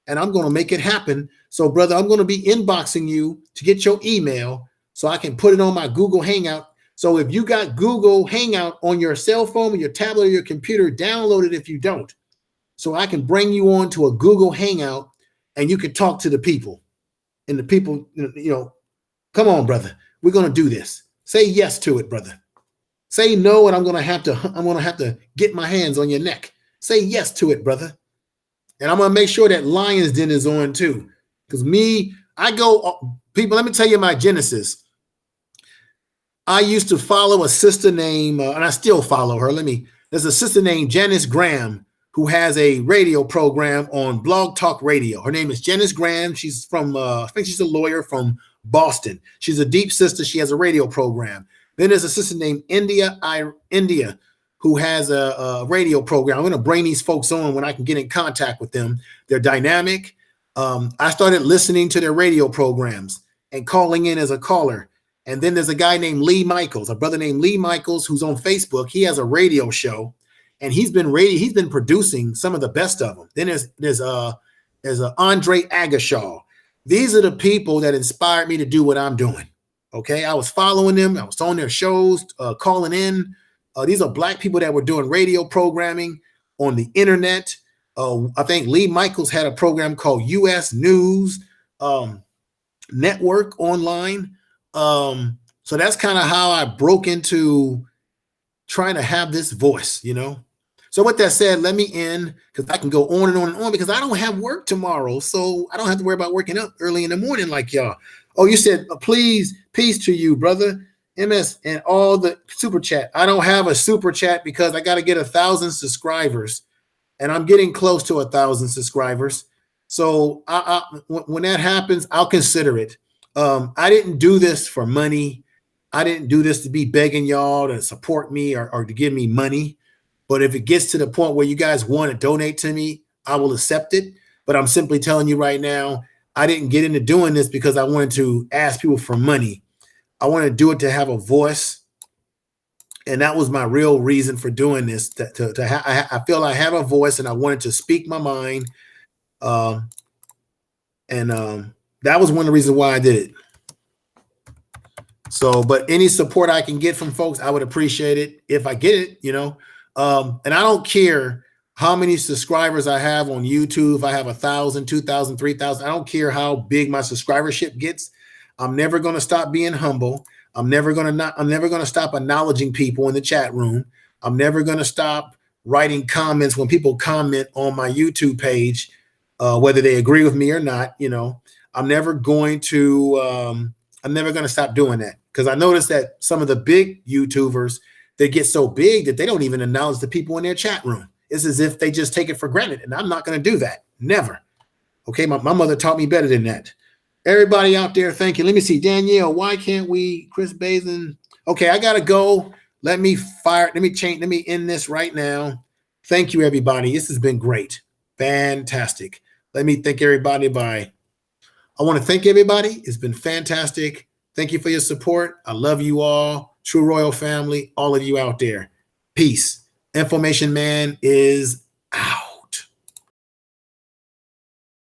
S1: And I'm going to make it happen. So, brother, I'm going to be inboxing you to get your email so I can put it on my Google Hangout. So if you got Google Hangout on your cell phone or your tablet or your computer, download it if you don't. So I can bring you on to a Google Hangout and you can talk to the people. And the people, come on, brother. We're going to do this. Say yes to it, brother. Say no, and I'm going to have to get my hands on your neck. Say yes to it, brother. And I'm going to make sure that Lions Den is on too. Because people, let me tell you my genesis. I used to follow a sister named, and I still follow her. There's a sister named Janice Graham who has a radio program on Blog Talk Radio. Her name is Janice Graham. She's from, I think she's a lawyer from Boston. She's a deep sister. She has a radio program. Then there's a sister named India, who has a radio program. I'm going to bring these folks on when I can get in contact with them. They're dynamic. I started listening to their radio programs and calling in as a caller. And then there's a guy named Lee Michaels, a brother named Lee Michaels, who's on Facebook. He has a radio show, and he's been producing some of the best of them. Then there's Andre Agashaw. These are the people that inspired me to do what I'm doing. Okay, I was following them. I was on their shows, calling in. These are Black people that were doing radio programming on the internet. I think Lee Michaels had a program called U.S. News Network online. So that's kind of how I broke into trying to have this voice, you know. So with that said, let me end, because I can go on and on and on, because I don't have work tomorrow. So I don't have to worry about waking up early in the morning like y'all. Oh, you said, please, peace to you, brother. MS and all the super chat. I don't have a super chat because I got to get 1,000 subscribers, and I'm getting close to 1,000 subscribers. So when that happens, I'll consider it. I didn't do this for money. I didn't do this to be begging y'all to support me or to give me money. But if it gets to the point where you guys want to donate to me, I will accept it. But I'm simply telling you right now, I didn't get into doing this because I wanted to ask people for money. I want to do it to have a voice. And that was my real reason for doing this. I feel I have a voice, and I wanted to speak my mind. That was one of the reasons why I did it. So, but any support I can get from folks, I would appreciate it if I get it, you know. And I don't care how many subscribers I have on YouTube. If I have 1,000, 2,000, 3,000, I don't care how big my subscribership gets. I'm never going to stop being humble. I'm never going to stop acknowledging people in the chat room. I'm never going to stop writing comments when people comment on my YouTube page, whether they agree with me or not. You know, I'm never going to stop doing that, because I noticed that some of the big YouTubers, they get so big that they don't even acknowledge the people in their chat room. It's as if they just take it for granted, and I'm not going to do that. Never. Okay, my mother taught me better than that. Everybody out there, thank you. Let me see, Danielle, why can't we, Chris Bazin? Okay, I got to go. Let me end this right now. Thank you, everybody. This has been great. Fantastic. Let me thank everybody I want to thank everybody. It's been fantastic. Thank you for your support. I love you all. True Royal family, all of you out there. Peace. Information Man is